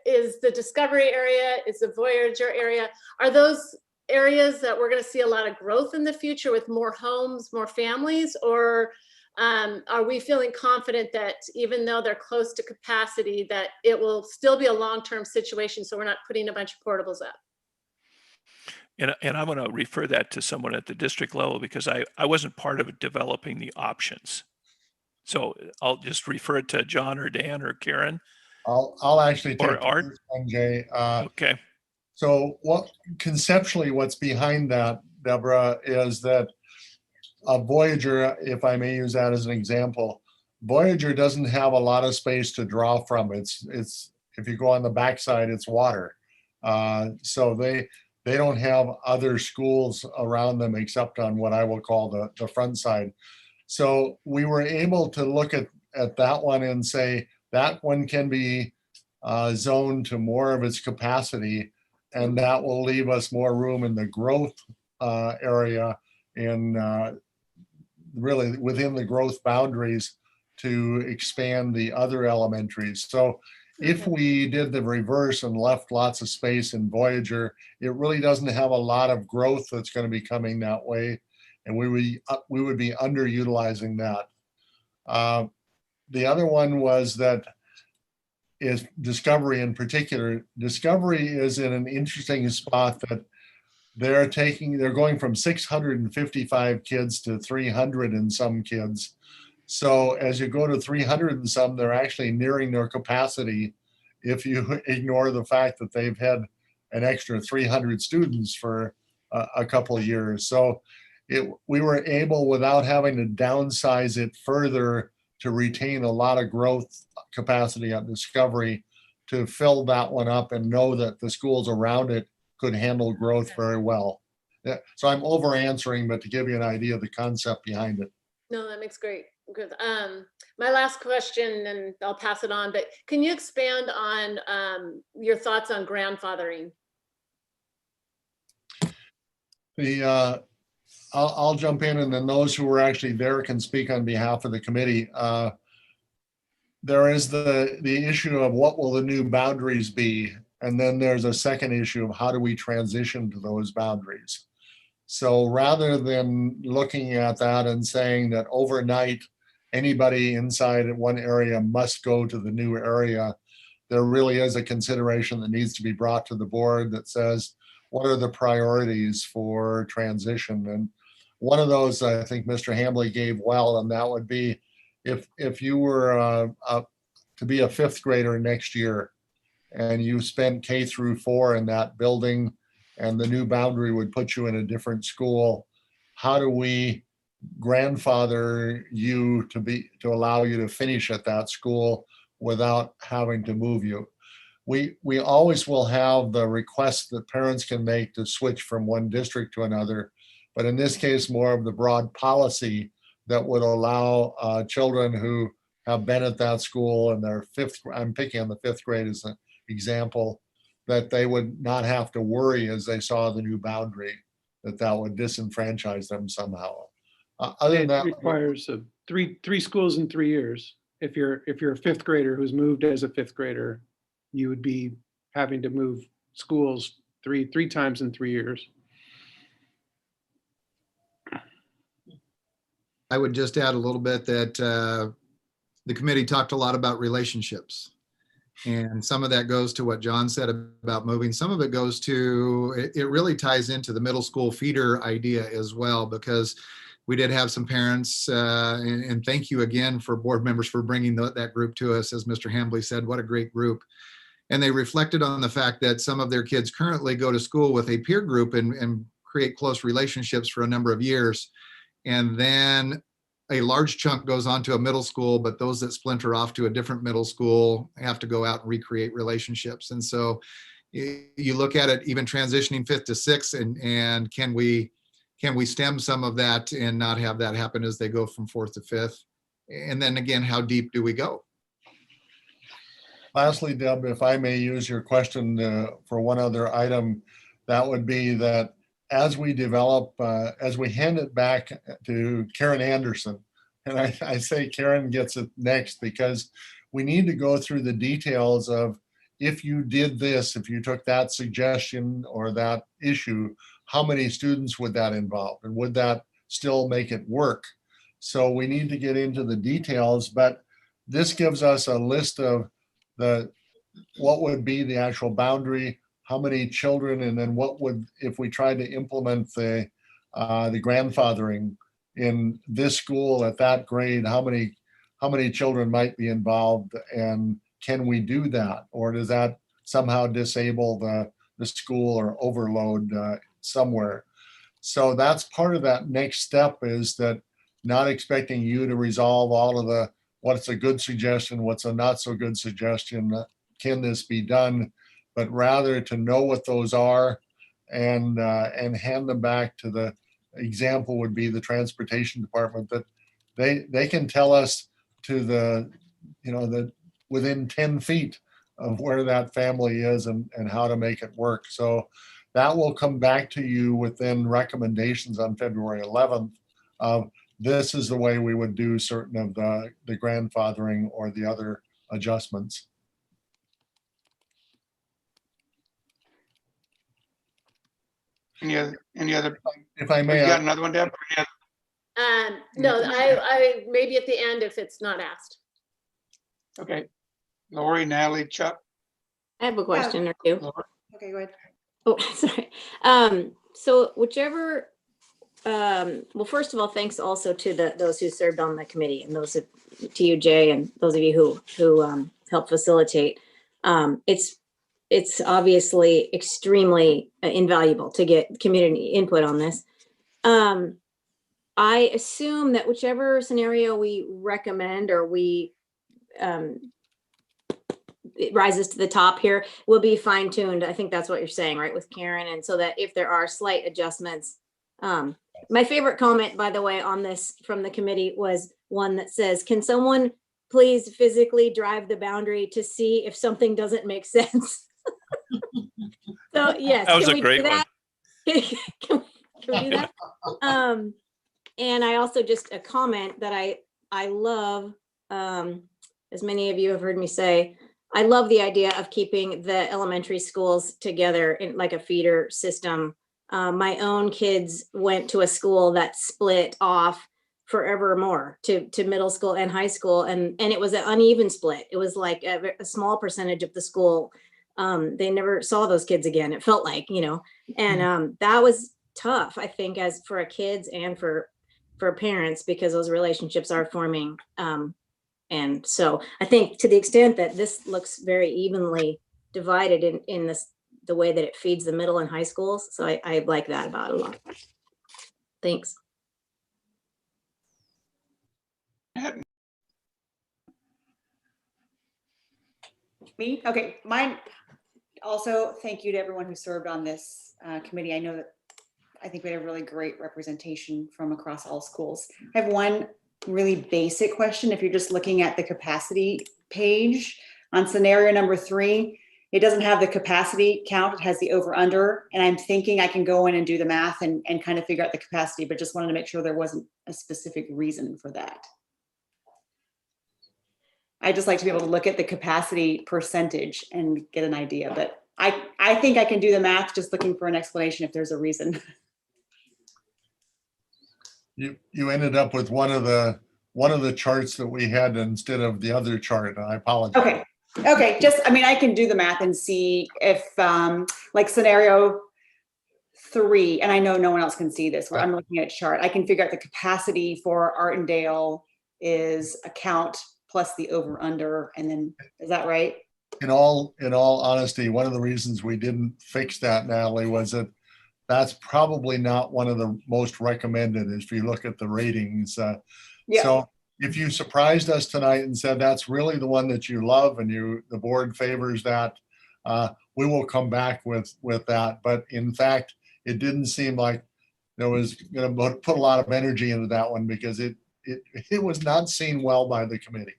Speaker 11: is the Discovery area, is the Voyager area, are those areas that we're going to see a lot of growth in the future with more homes, more families, or are we feeling confident that even though they're close to capacity, that it will still be a long-term situation, so we're not putting a bunch of portables up?
Speaker 12: And I'm going to refer that to someone at the district level, because I wasn't part of developing the options. So I'll just refer it to John or Dan or Karen.
Speaker 1: I'll actually take
Speaker 12: Art.
Speaker 1: this one, Jay.
Speaker 12: Okay.
Speaker 1: So conceptually what's behind that, Deborah, is that Voyager, if I may use that as an example, Voyager doesn't have a lot of space to draw from. It's if you go on the backside, it's water. So they don't have other schools around them except on what I will call the front side. So we were able to look at that one and say that one can be zoned to more of its capacity, and that will leave us more room in the growth area in really within the growth boundaries to expand the other elementaries. So if we did the reverse and left lots of space in Voyager, it really doesn't have a lot of growth that's going to be coming that way, and we would be underutilizing that. The other one was that is Discovery in particular. Discovery is in an interesting spot that they're going from 655 kids to 300 and some kids. So as you go to 300 and some, they're actually nearing their capacity if you ignore the fact that they've had an extra 300 students for a couple of years. So we were able, without having to downsize it further, to retain a lot of growth capacity at Discovery, to fill that one up and know that the schools around it could handle growth very well. Yeah, so I'm over answering, but to give you an idea of the concept behind it.
Speaker 11: No, that makes great. Good. My last question, and I'll pass it on, but can you expand on your thoughts on grandfathering?
Speaker 1: I'll jump in, and then those who were actually there can speak on behalf of the committee. There is the issue of what will the new boundaries be, and then there's a second issue of how do we transition to those boundaries. So rather than looking at that and saying that overnight anybody inside one area must go to the new area, there really is a consideration that needs to be brought to the board that says, what are the priorities for transition? And one of those I think Mr. Hambley gave well, and that would be if you were to be a fifth grader next year and you spent K through 4 in that building, and the new boundary would put you in a different school, how do we grandfather you to allow you to finish at that school without having to move you? We always will have the request that parents can make to switch from one district to another, but in this case, more of the broad policy that would allow children who have been at that school and they're I'm picking on the fifth grade as an example, that they would not have to worry as they saw the new boundary, that would disenfranchise them somehow. Other than that,
Speaker 14: it requires three schools in 3 years. If you're a fifth grader who's moved as a fifth grader, you would be having to move schools three times in 3 years.
Speaker 15: I would just add a little bit that the committee talked a lot about relationships. And some of that goes to what John said about moving. Some of it goes to, it really ties into the middle school feeder idea as well, because we did have some parents, and thank you again for board members for bringing that group to us. As Mr. Hambley said, what a great group. And they reflected on the fact that some of their kids currently go to school with a peer group and create close relationships for a number of years. And then a large chunk goes on to a middle school, but those that splinter off to a different middle school have to go out and recreate relationships. And so you look at it, even transitioning fifth to sixth, and can we stem some of that and not have that happen as they go from fourth to fifth? And then again, how deep do we go?
Speaker 1: Lastly, Deb, if I may use your question for one other item, that would be that as we develop, as we hand it back to Karen Anderson, and I say Karen gets it next because we need to go through the details of, if you did this, if you took that suggestion or that issue, how many students would that involve? And would that still make it work? So we need to get into the details, but this gives us a list of what would be the actual boundary, how many children, and then what would, if we tried to implement the grandfathering in this school at that grade, how many children might be involved, and can we do that? Or does that somehow disable the school or overload somewhere? So that's part of that next step, is that not expecting you to resolve all of what's a good suggestion, what's a not so good suggestion, can this be done? but rather to know what those are and hand them back to the example would be the transportation department, that they can tell us to the, the within 10 feet of where that family is and how to make it work. So that will come back to you within recommendations on February 11th of this is the way we would do certain of the grandfathering or the other adjustments.
Speaker 2: Any other?
Speaker 1: If I may,
Speaker 2: You got another one, Deb?
Speaker 11: No, I maybe at the end if it's not asked.
Speaker 2: Okay. Lori, Natalie, Chuck.
Speaker 16: I have a question or two.
Speaker 17: Okay, go ahead.
Speaker 16: Oh, sorry. So whichever, well, first of all, thanks also to those who served on the committee and those to you, Jay, and those of you who helped facilitate. It's obviously extremely invaluable to get community input on this. I assume that whichever scenario we recommend or it rises to the top here will be fine tuned. I think that's what you're saying, right, with Karen, and so that if there are slight adjustments. My favorite comment, by the way, on this from the committee was one that says, "Can someone please physically drive the boundary to see if something doesn't make sense?" So yes,
Speaker 12: that was a great one.
Speaker 16: Can we do that? And I also just a comment that I love, as many of you have heard me say, I love the idea of keeping the elementary schools together in like a feeder system. My own kids went to a school that split off forevermore to middle school and high school, and it was an uneven split. It was like a small percentage of the school. They never saw those kids again. It felt like, and that was tough, I think, as for kids and for parents, because those relationships are forming. And so I think to the extent that this looks very evenly divided in the way that it feeds the middle and high schools. So I like that about it a lot. Thanks.
Speaker 17: Me? Okay, mine also, thank you to everyone who served on this committee. I think we had a really great representation from across all schools. I have one really basic question. If you're just looking at the capacity page on scenario number 3, it doesn't have the capacity count, it has the over under. And I'm thinking I can go in and do the math and kind of figure out the capacity, but just wanted to make sure there wasn't a specific reason for that. I just like to be able to look at the capacity percentage and get an idea, but I think I can do the math, just looking for an explanation if there's a reason.
Speaker 1: You ended up with one of the charts that we had instead of the other chart, and I apologize.
Speaker 17: Okay, just, I can do the math and see if like scenario 3, and I know no one else can see this, where I'm looking at a chart, I can figure out the capacity for Artendale is a count plus the over under, and then, is that right?
Speaker 1: In all honesty, one of the reasons we didn't fix that, Natalie, was that that's probably not one of the most recommended if you look at the ratings. So if you surprised us tonight and said that's really the one that you love and the board favors that, we will come back with that. But in fact, it didn't seem like there was going to put a lot of energy into that one because it was not seen well by the committee.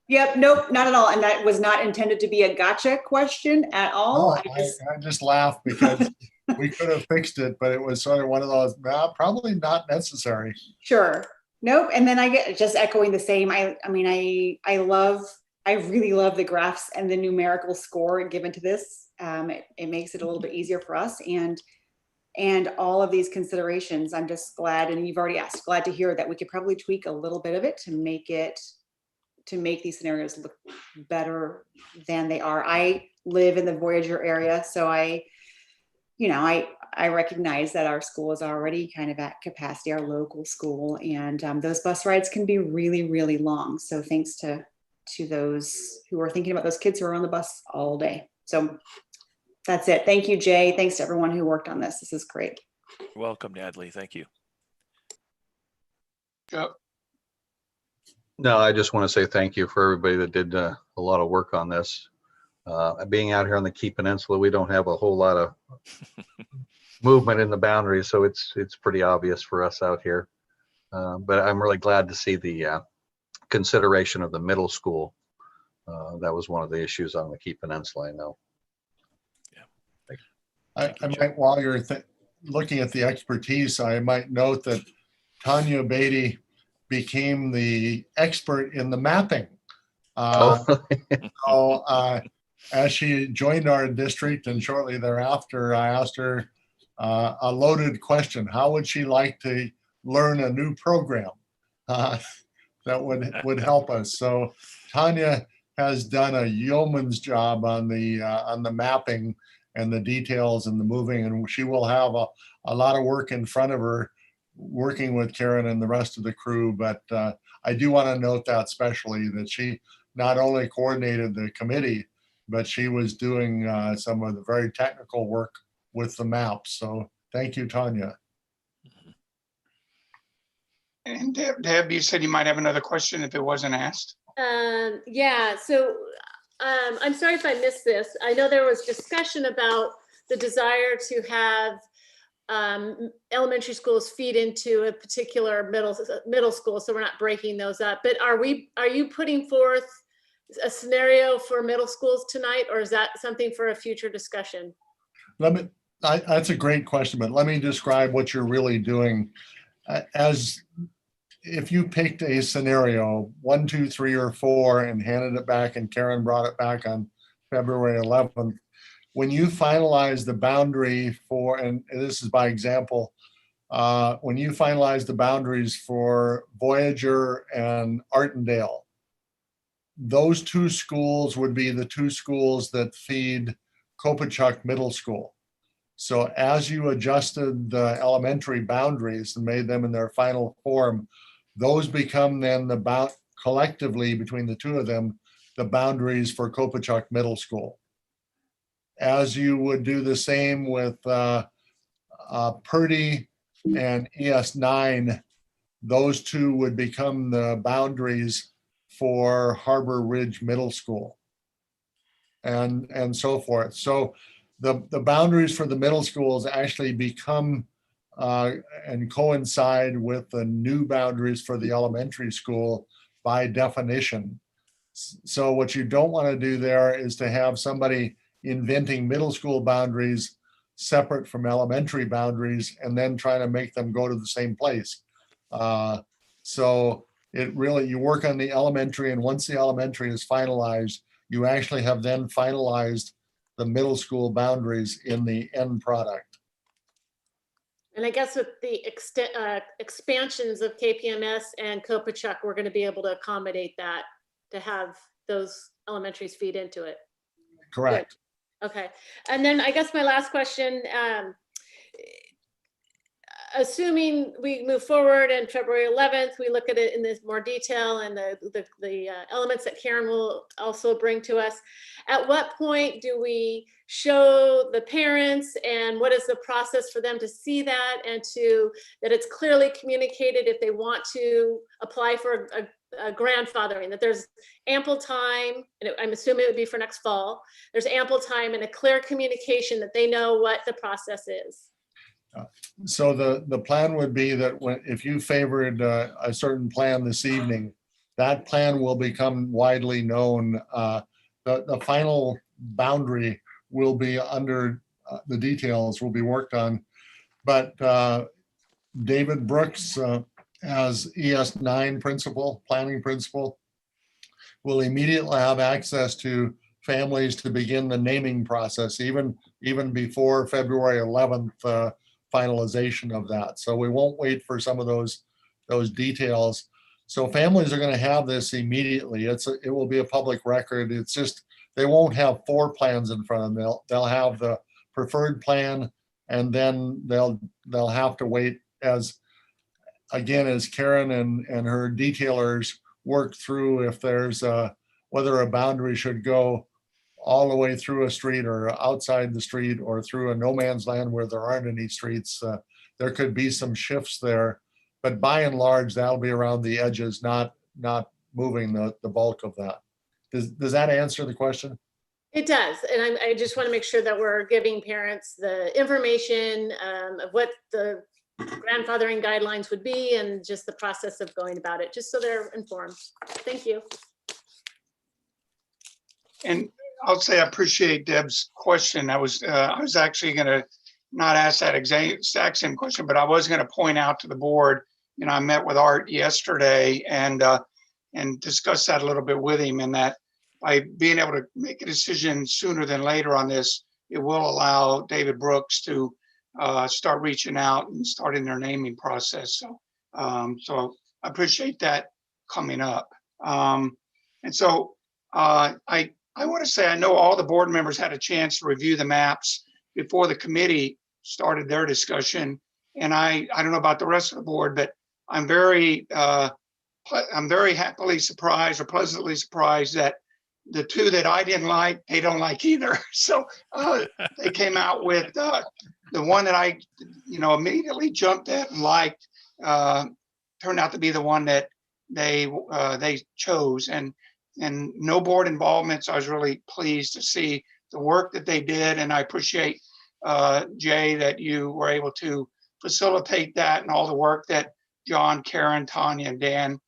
Speaker 17: Yep, nope, not at all. And that was not intended to be a gotcha question at all.
Speaker 1: No, I just laughed because we could have fixed it, but it was sort of one of those, probably not necessary.
Speaker 17: Sure. Nope. And then I get just echoing the same. I really love the graphs and the numerical score given to this. It makes it a little bit easier for us and all of these considerations. I'm just glad, and you've already asked, glad to hear that we could probably tweak a little bit of it to make these scenarios look better than they are. I live in the Voyager area, so I recognize that our school is already kind of at capacity, our local school, and those bus rides can be really, really long. So thanks to those who are thinking about those kids who are on the bus all day. So that's it. Thank you, Jay. Thanks to everyone who worked on this. This is great.
Speaker 12: You're welcome, Natalie. Thank you.
Speaker 2: Yep.
Speaker 4: No, I just want to say thank you for everybody that did a lot of work on this. Being out here on the Key Peninsula, we don't have a whole lot of movement in the boundaries, so it's pretty obvious for us out here. But I'm really glad to see the consideration of the middle school. That was one of the issues on the Key Peninsula, I know.
Speaker 1: I might, while you're looking at the expertise, I might note that Tanya Beatty became the expert in the mapping. As she joined our district and shortly thereafter, I asked her a loaded question. How would she like to learn a new program that would help us? So Tanya has done a yeoman's job on the mapping and the details and the moving, and she will have a lot of work in front of her working with Karen and the rest of the crew. But I do want to note that especially that she not only coordinated the committee, but she was doing some of the very technical work with the maps. So thank you, Tanya.
Speaker 2: And Deb, you said you might have another question if it wasn't asked.
Speaker 11: Yeah, so I'm sorry if I missed this. I know there was discussion about the desire to have elementary schools feed into a particular middle school, so we're not breaking those up. But are you putting forth a scenario for middle schools tonight, or is that something for a future discussion?
Speaker 1: That's a great question, but let me describe what you're really doing. As if you picked a scenario 1, 2, 3, or 4 and handed it back, and Karen brought it back on February 11th, when you finalize the boundary for, and this is by example, when you finalize the boundaries for Voyager and Artendale, those 2 schools would be the 2 schools that feed Kopachuk Middle School. So as you adjusted the elementary boundaries and made them in their final form, those become then collectively between the 2 of them, the boundaries for Kopachuk Middle School. As you would do the same with Purdy and ES9, those 2 would become the boundaries for Harbor Ridge Middle School, and so forth. So the boundaries for the middle schools actually become and coincide with the new boundaries for the elementary school by definition. So what you don't want to do there is to have somebody inventing middle school boundaries separate from elementary boundaries and then trying to make them go to the same place. So it really, you work on the elementary, and once the elementary is finalized, you actually have then finalized the middle school boundaries in the end product.
Speaker 11: And I guess with the expansions of KPMS and Kopachuk, we're going to be able to accommodate that, to have those elementaries feed into it.
Speaker 1: Correct.
Speaker 11: Good. Okay. And then I guess my last question, assuming we move forward and February 11th, we look at it in this more detail and the elements that Karen will also bring to us, at what point do we show the parents, and what is the process for them to see that and that it's clearly communicated if they want to apply for a grandfathering, that there's ample time, and I'm assuming it would be for next fall, there's ample time and a clear communication that they know what the process is?
Speaker 1: So the plan would be that if you favored a certain plan this evening, that plan will become widely known. The final boundary will be under the details will be worked on, but David Brooks, as ES9 principal, planning principal, will immediately have access to families to begin the naming process, even before February 11th finalization of that. So we won't wait for some of those details. So families are going to have this immediately. It will be a public record. It's just they won't have 4 plans in front of them. They'll have the preferred plan, and then they'll have to wait as Karen and her detailers work through if there's whether a boundary should go all the way through a street or outside the street or through a no man's land where there aren't any streets. There could be some shifts there, but by and large, that'll be around the edges, not moving the bulk of that. Does that answer the question?
Speaker 11: It does. And I just want to make sure that we're giving parents the information of what the grandfathering guidelines would be and just the process of going about it, just so they're informed. Thank you.
Speaker 2: And I'll say I appreciate Deb's question. I was actually going to not ask that exact same question, but I was going to point out to the board, you know, I met with Art yesterday and discussed that a little bit with him, and that by being able to make a decision sooner than later on this, it will allow David Brooks to start reaching out and starting their naming process. So, so I appreciate that coming up. And so I want to say, I know all the board members had a chance to review the maps before the committee started their discussion. And I don't know about the rest of the board, but I'm very happily surprised or pleasantly surprised that the two that I didn't like, they don't like either. So they came out with the one that I, you know, immediately jumped at and liked, turned out to be the one that they chose, and no board involvement. So I was really pleased to see the work that they did. And I appreciate, Jay, that you were able to facilitate that and all the work that John, Karen, Tanya, and Dan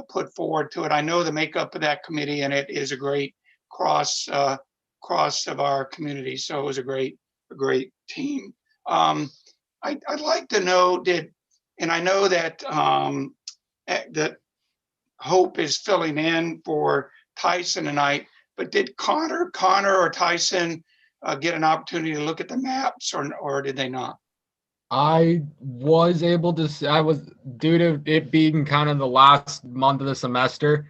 Speaker 2: put forward to it. I know the makeup of that committee, and it is a great cross of our community. So it was a great team. I'd like to know, and I know that that Hope is filling in for Tyson tonight, but did Connor or Tyson get an opportunity to look at the maps, or did they not?
Speaker 3: I was able to, I was, due to it being kind of the last month of the semester,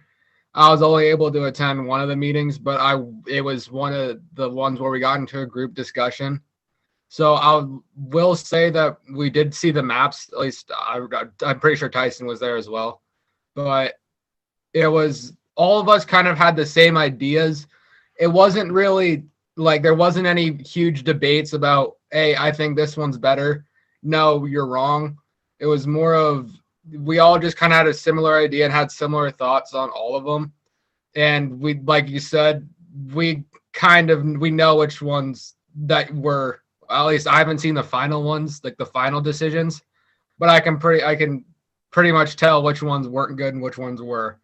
Speaker 3: I was only able to attend one of the meetings, but it was one of the ones where we got into a group discussion. So I will say that we did see the maps, at least I'm pretty sure Tyson was there as well. But it was, all of us kind of had the same ideas. It wasn't really like, there wasn't any huge debates about, hey, I think this one's better. No, you're wrong. It was more of, we all just kind of had a similar idea and had similar thoughts on all of them. And we, like you said, we know which ones that were, at least I haven't seen the final ones, like the final decisions, but I can pretty much tell which ones weren't good and which ones were,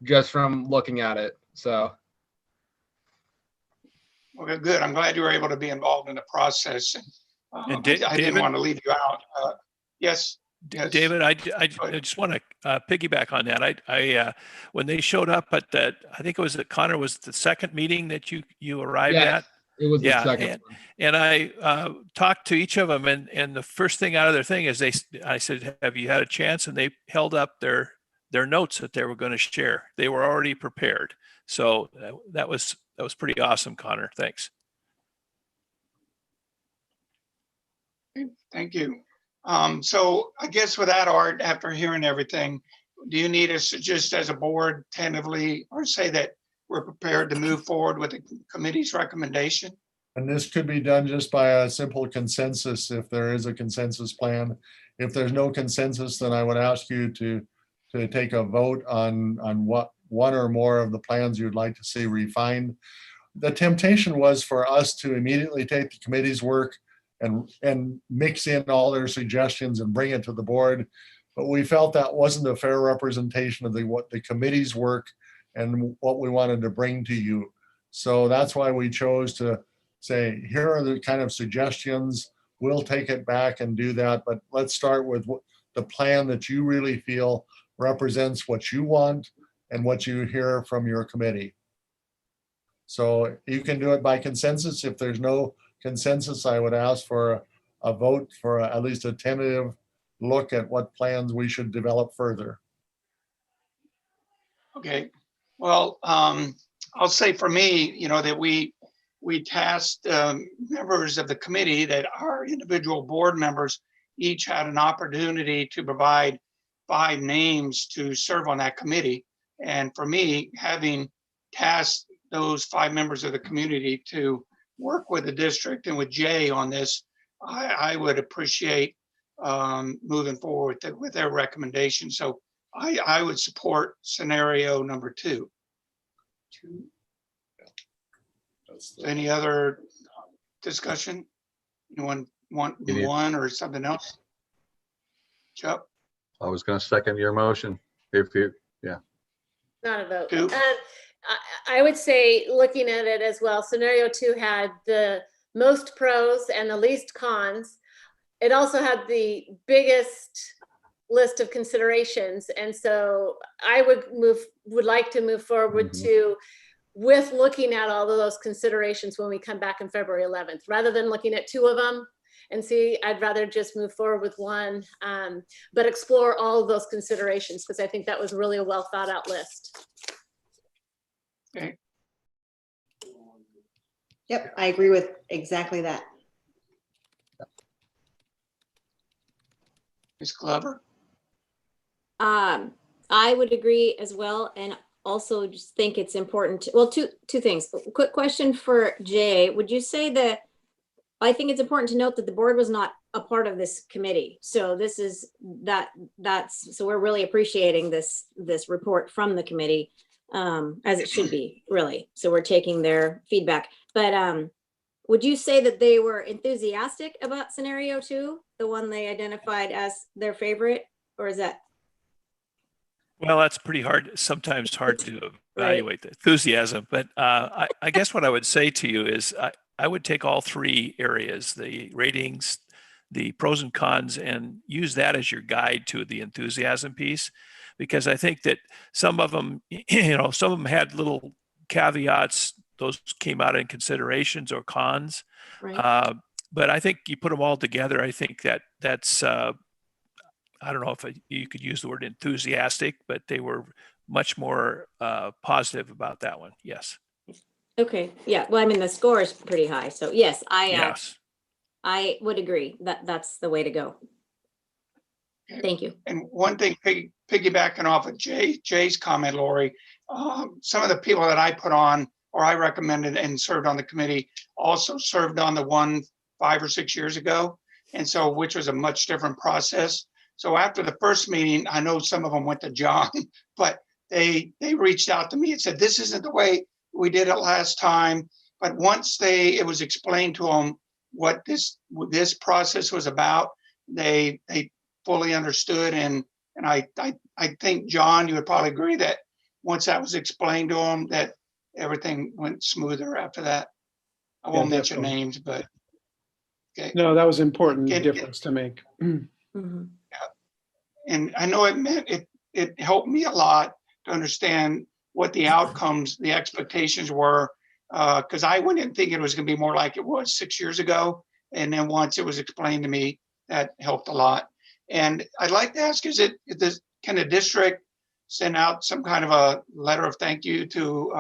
Speaker 3: just from looking at it. So.
Speaker 2: Okay, good. I'm glad you were able to be involved in the process. And I didn't
Speaker 12: David?
Speaker 2: want to leave you out. Yes. Yes.
Speaker 12: David, I just want to piggyback on that. I when they showed up at that, I think it was that Connor was the second meeting that you arrived at.
Speaker 3: It was the second one.
Speaker 12: And I talked to each of them, and the first thing out of their thing is I said, have you had a chance? And they held up their notes that they were going to share. They were already prepared. So that was pretty awesome, Connor. Thanks.
Speaker 2: Thank you. So I guess with that, Art, after hearing everything, do you need us to just as a board tentatively or say that we're prepared to move forward with the committee's recommendation?
Speaker 1: And this could be done just by a simple consensus if there is a consensus plan. If there's no consensus, then I would ask you to take a vote on what one or more of the plans you'd like to see refined. The temptation was for us to immediately take the committee's work and mix in all their suggestions and bring it to the board. But we felt that wasn't a fair representation of what the committee's work and what we wanted to bring to you. So that's why we chose to say, here are the kind of suggestions. We'll take it back and do that. But let's start with the plan that you really feel represents what you want and what you hear from your committee. So you can do it by consensus. If there's no consensus, I would ask for a vote for at least a tentative look at what plans we should develop further.
Speaker 2: Okay. Well, I'll say for me, you know, that we tasked members of the committee that our individual board members each had an opportunity to provide 5 names to serve on that committee. And for me, having tasked those 5 members of the community to work with the district and with Jay on this, I would appreciate moving forward with their recommendation. So I would support scenario number 2. Any other discussion? Anyone want
Speaker 4: Idiot.
Speaker 2: one or something else? Chuck?
Speaker 4: I was going to second your motion. If you, yeah.
Speaker 11: Not a vote.
Speaker 2: Two.
Speaker 11: I would say, looking at it as well, scenario 2 had the most pros and the least cons. It also had the biggest list of considerations. And so I would like to move forward with looking at all of those considerations when we come back on February 11th, rather than looking at 2 of them and see. I'd rather just move forward with one, but explore all of those considerations, because I think that was really a well thought out list.
Speaker 2: Okay.
Speaker 17: Yep, I agree with exactly that.
Speaker 2: Ms. Glover?
Speaker 16: I would agree as well, and also just think it's important to, well, two things. Quick question for Jay. Would you say that, I think it's important to note that the board was not a part of this committee. So this is so we're really appreciating this report from the committee, as it should be, really. So we're taking their feedback. But would you say that they were enthusiastic about scenario 2, the one they identified as their favorite, or is that?
Speaker 12: Well, that's pretty hard, sometimes hard to evaluate the enthusiasm. But I guess what I would say to you is I would take all 3 areas, the ratings, the pros and cons, and use that as your guide to the enthusiasm piece. Because I think that some of them, some of them had little caveats. Those came out in considerations or cons.
Speaker 16: Right.
Speaker 12: But I think you put them all together. I think that's, I don't know if you could use the word enthusiastic, but they were much more positive about that one. Yes.
Speaker 16: Okay. Yeah. Well, I mean, the score is pretty high. So yes,
Speaker 12: Yes.
Speaker 16: I would agree that that's the way to go. Thank you.
Speaker 2: And one thing, piggybacking off of Jay's comment, Lori, some of the people that I put on, or I recommended and served on the committee, also served on the one 5 or 6 years ago. And so, which was a much different process. So after the first meeting, I know some of them went to John, but they reached out to me and said, this isn't the way we did it last time. But once it was explained to them what this process was about, they fully understood. And I think, John, you would probably agree that once that was explained to them, that everything went smoother after that. I won't mention names, but okay.
Speaker 14: No, that was important difference to make.
Speaker 16: Mm-hmm.
Speaker 2: And I know it helped me a lot to understand what the outcomes, the expectations were, because I went in thinking it was going to be more like it was 6 years ago. And then once it was explained to me, that helped a lot. And I'd like to ask, can the district send out some kind of a letter of thank you to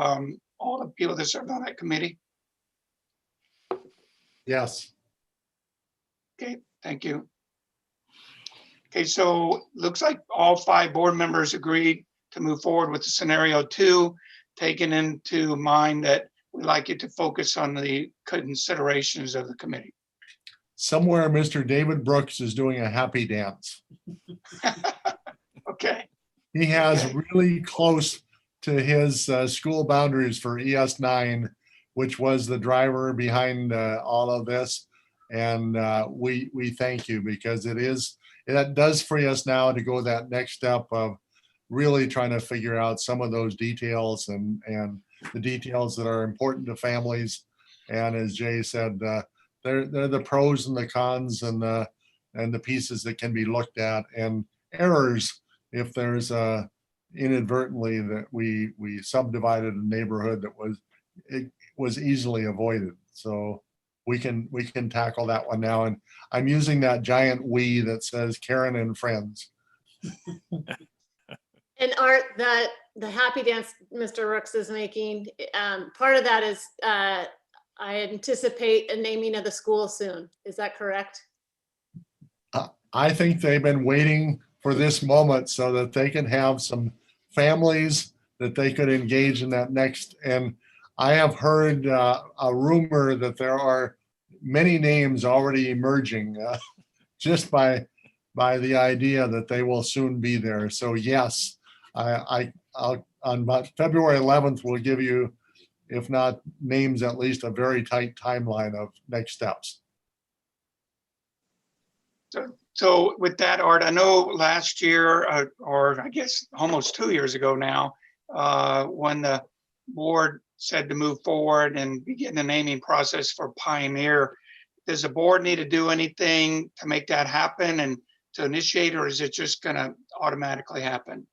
Speaker 2: all the people that served on that committee?
Speaker 1: Yes.
Speaker 2: Okay, thank you. Okay, so looks like all 5 board members agreed to move forward with the scenario 2, taking into mind that we'd like you to focus on the considerations of the committee.
Speaker 1: Somewhere Mr. David Brooks is doing a happy dance.
Speaker 2: Okay.
Speaker 1: He has really close to his school boundaries for ES9, which was the driver behind all of this. And we thank you, because that does free us now to go that next step of really trying to figure out some of those details and the details that are important to families. And as Jay said, they're the pros and the cons and the pieces that can be looked at, and errors if there's inadvertently that we subdivided a neighborhood that was easily avoided. So we can tackle that one now. And I'm using that giant we that says Karen and friends.
Speaker 11: And Art, the happy dance Mr. Rooks is making, part of that is I anticipate a naming of the school soon. Is that correct?
Speaker 1: I think they've been waiting for this moment so that they can have some families that they could engage in that next. And I have heard a rumor that there are many names already emerging just by the idea that they will soon be there. So yes, I'll on February 11th, we'll give you if not names, at least a very tight timeline of next steps.
Speaker 2: So with that, Art, I know last year, or I guess almost 2 years ago now, when the board said to move forward and begin the naming process for Pioneer, does the board need to do anything to make that happen and to initiate, or is it just going to automatically happen?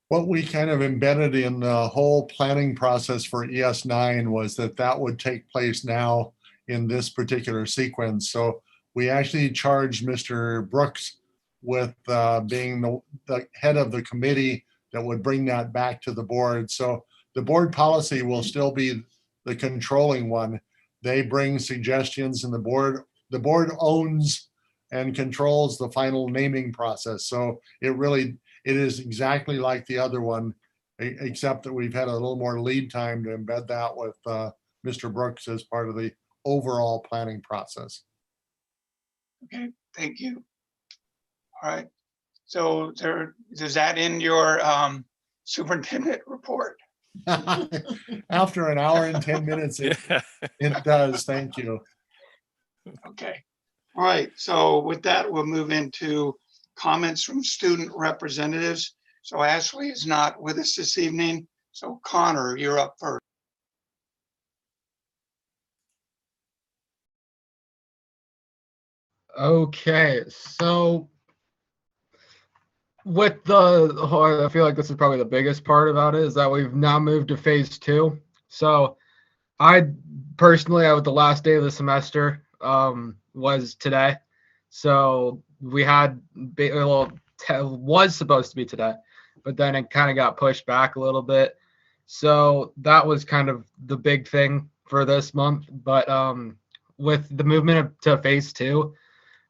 Speaker 1: What we kind of embedded in the whole planning process for ES9 was that that would take place now in this particular sequence. So we actually charged Mr. Brooks with being the head of the committee that would bring that back to the board. So the board policy will still be the controlling one. They bring suggestions, and the board owns and controls the final naming process. So it is exactly like the other one, except that we've had a little more lead time to embed that with Mr. Brooks as part of the overall planning process.
Speaker 2: Okay, thank you. All right. So is that in your superintendent report?
Speaker 1: After an hour and 10 minutes, it does. Thank you.
Speaker 2: Okay. All right. So with that, we'll move into comments from student representatives. So Ashley is not with us this evening. So Connor, you're up first.
Speaker 3: Okay, so with I feel like this is probably the biggest part about it, is that we've now moved to phase 2. So I personally, with the last day of the semester was today. So we had, was supposed to be today, but then it kind of got pushed back a little bit. So that was kind of the big thing for this month. But with the movement to phase 2,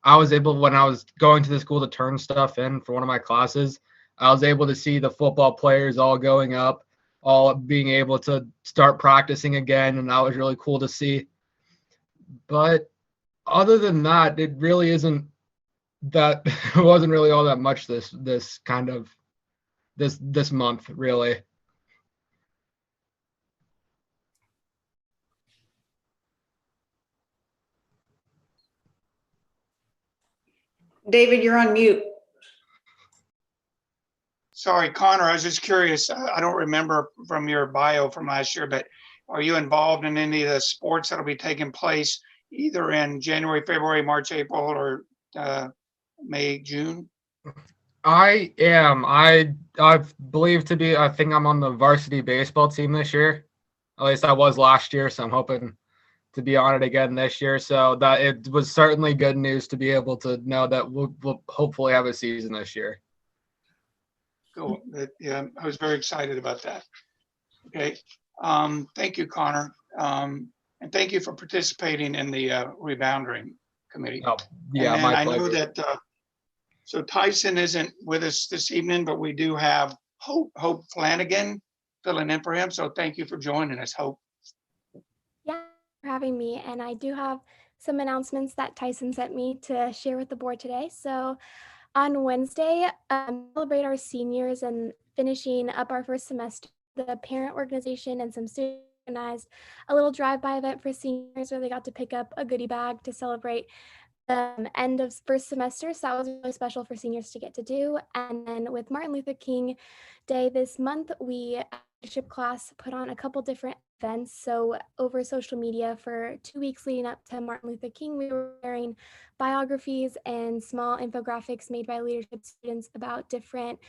Speaker 3: I was able, when I was going to the school to turn stuff in for one of my classes, I was able to see the football players all going up, all being able to start practicing again, and that was really cool to see. But other than that, it really isn't that, it wasn't really all that much this month, really.
Speaker 17: David, you're on mute.
Speaker 2: Sorry, Connor, I was just curious. I don't remember from your bio from last year, but are you involved in any of the sports that'll be taking place either in January, February, March, April, or May, June?
Speaker 3: I am. I believe to be, I think I'm on the varsity baseball team this year. At least I was last year, so I'm hoping to be on it again this year. So that it was certainly good news to be able to know that we'll hopefully have a season this year.
Speaker 2: Cool. Yeah, I was very excited about that. Okay. Thank you, Connor. And thank you for participating in the rebounding committee.
Speaker 3: Oh, yeah,
Speaker 2: and
Speaker 3: my
Speaker 2: I
Speaker 3: pleasure.
Speaker 2: know that, so Tyson isn't with us this evening, but we do have Hope Flanagan filling in for him. So thank you for joining us, Hope.
Speaker 18: Yeah, for having me. And I do have some announcements that Tyson sent me to share with the board today. So on Wednesday, celebrate our seniors and finishing up our first semester. The parent organization and some students organized a little drive-by event for seniors where they got to pick up a goodie bag to celebrate the end of first semester. So that was really special for seniors to get to do. And then with Martin Luther King Day this month, we leadership class put on a couple different events. So over social media for 2 weeks leading up to Martin Luther King, we were sharing biographies and small infographics made by leadership students about different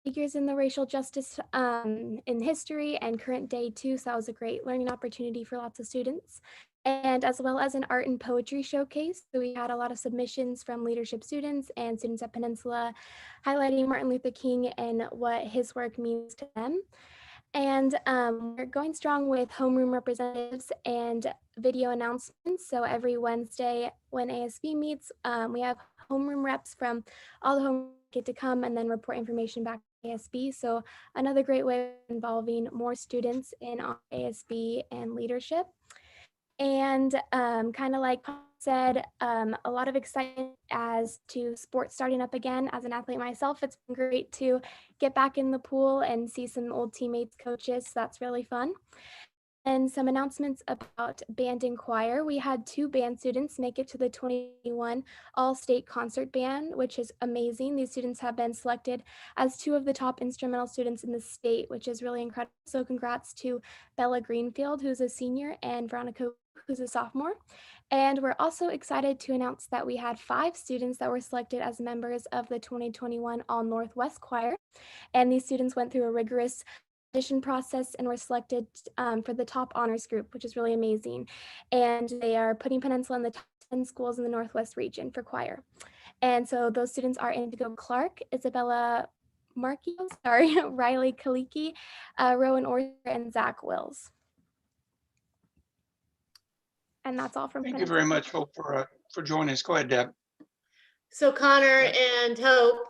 Speaker 18: figures in the racial justice in history and current day too. So that was a great learning opportunity for lots of students. And as well as an art and poetry showcase. So we had a lot of submissions from leadership students and students at Peninsula highlighting Martin Luther King and what his work means to them. And we're going strong with homeroom representatives and video announcements. So every Wednesday when ASB meets, we have homeroom reps from all the homeroom get to come and then report information back to ASB. So another great way of involving more students in ASB and leadership. And kind of like Paul said, a lot of excitement as to sports starting up again. As an athlete myself, it's been great to get back in the pool and see some old teammates, coaches. So that's really fun. And some announcements about band and choir. We had 2 band students make it to the 2021 All-State Concert Band, which is amazing. These students have been selected as 2 of the top instrumental students in the state, which is really incredible. So congrats to Bella Greenfield, who's a senior, and Veronica, who's a sophomore. And we're also excited to announce that we had 5 students that were selected as members of the 2021 All Northwest Choir. And these students went through a rigorous audition process and were selected for the top honors group, which is really amazing. And they are putting Peninsula in the top 10 schools in the Northwest region for choir. And so those students are Indigo Clark, Isabella Markio, Riley Kaliki, Rowan Orser, and Zach Wills. And that's all from
Speaker 2: Thank
Speaker 18: Peninsula.
Speaker 2: you very much, Hope, for joining us. Go ahead, Deb.
Speaker 11: So Connor and Hope,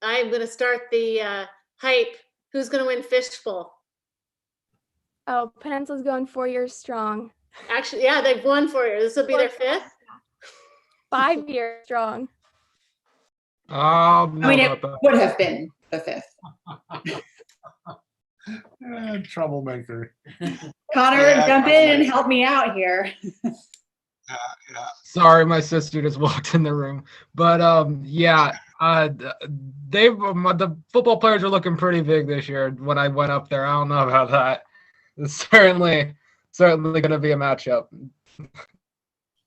Speaker 11: I'm going to start the hype. Who's going to win Fishbowl?
Speaker 18: Oh, Peninsula's going 4 years strong.
Speaker 11: Actually, yeah, they've won 4 years. This will be their 5th?
Speaker 18: 5 years strong.
Speaker 3: I
Speaker 17: mean, it would have been the 5th.
Speaker 1: Troublemaker.
Speaker 17: Connor, jump in and help me out here.
Speaker 3: Sorry, my sister just walked in the room. But the football players are looking pretty big this year. When I went up there, I don't know about that. It's certainly going to be a matchup.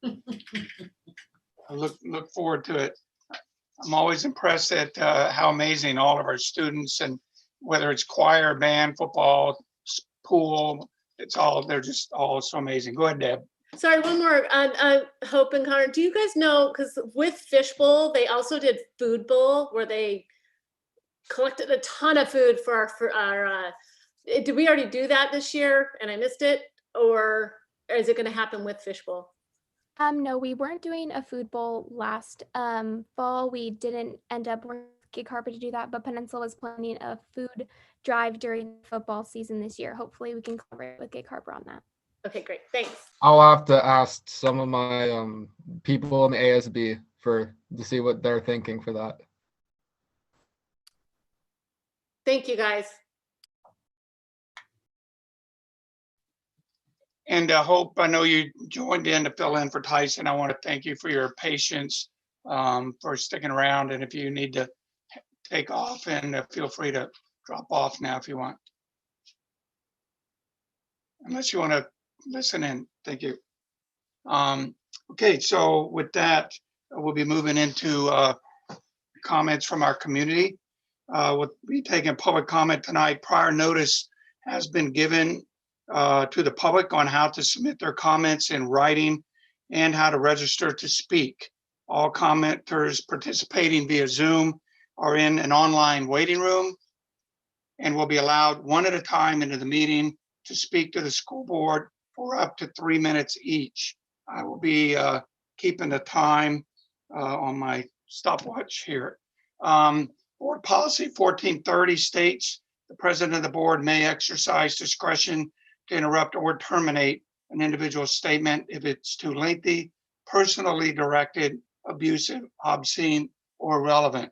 Speaker 2: I look forward to it. I'm always impressed at how amazing all of our students, and whether it's choir, band, football, pool, they're just all so amazing. Go ahead, Deb.
Speaker 11: Sorry, one more. Hope and Connor, do you guys know, because with Fishbowl, they also did Food Bowl, where they collected a ton of food for our did we already do that this year and I missed it? Or is it going to happen with Fishbowl?
Speaker 18: No, we weren't doing a food bowl last fall. We didn't end up working with Gig Harbor to do that, but Peninsula was planning a food drive during football season this year. Hopefully we can collaborate with Gig Harbor on that.
Speaker 11: Okay, great. Thanks.
Speaker 3: I'll have to ask some of my people in the ASB to see what they're thinking for that.
Speaker 11: Thank you, guys.
Speaker 2: And Hope, I know you joined in to fill in for Tyson. I want to thank you for your patience, for sticking around. And if you need to take off, and feel free to drop off now if you want. Unless you want to listen in. Thank you. Okay, so with that, we'll be moving into comments from our community. We'll be taking public comment tonight. Prior notice has been given to the public on how to submit their comments in writing and how to register to speak. All commenters participating via Zoom are in an online waiting room and will be allowed one at a time into the meeting to speak to the school board for up to 3 minutes each. I will be keeping the time on my stopwatch here. Board policy 1430 states the president of the board may exercise discretion to interrupt or terminate an individual statement if it's too lengthy, personally directed, abusive, obscene, or irrelevant.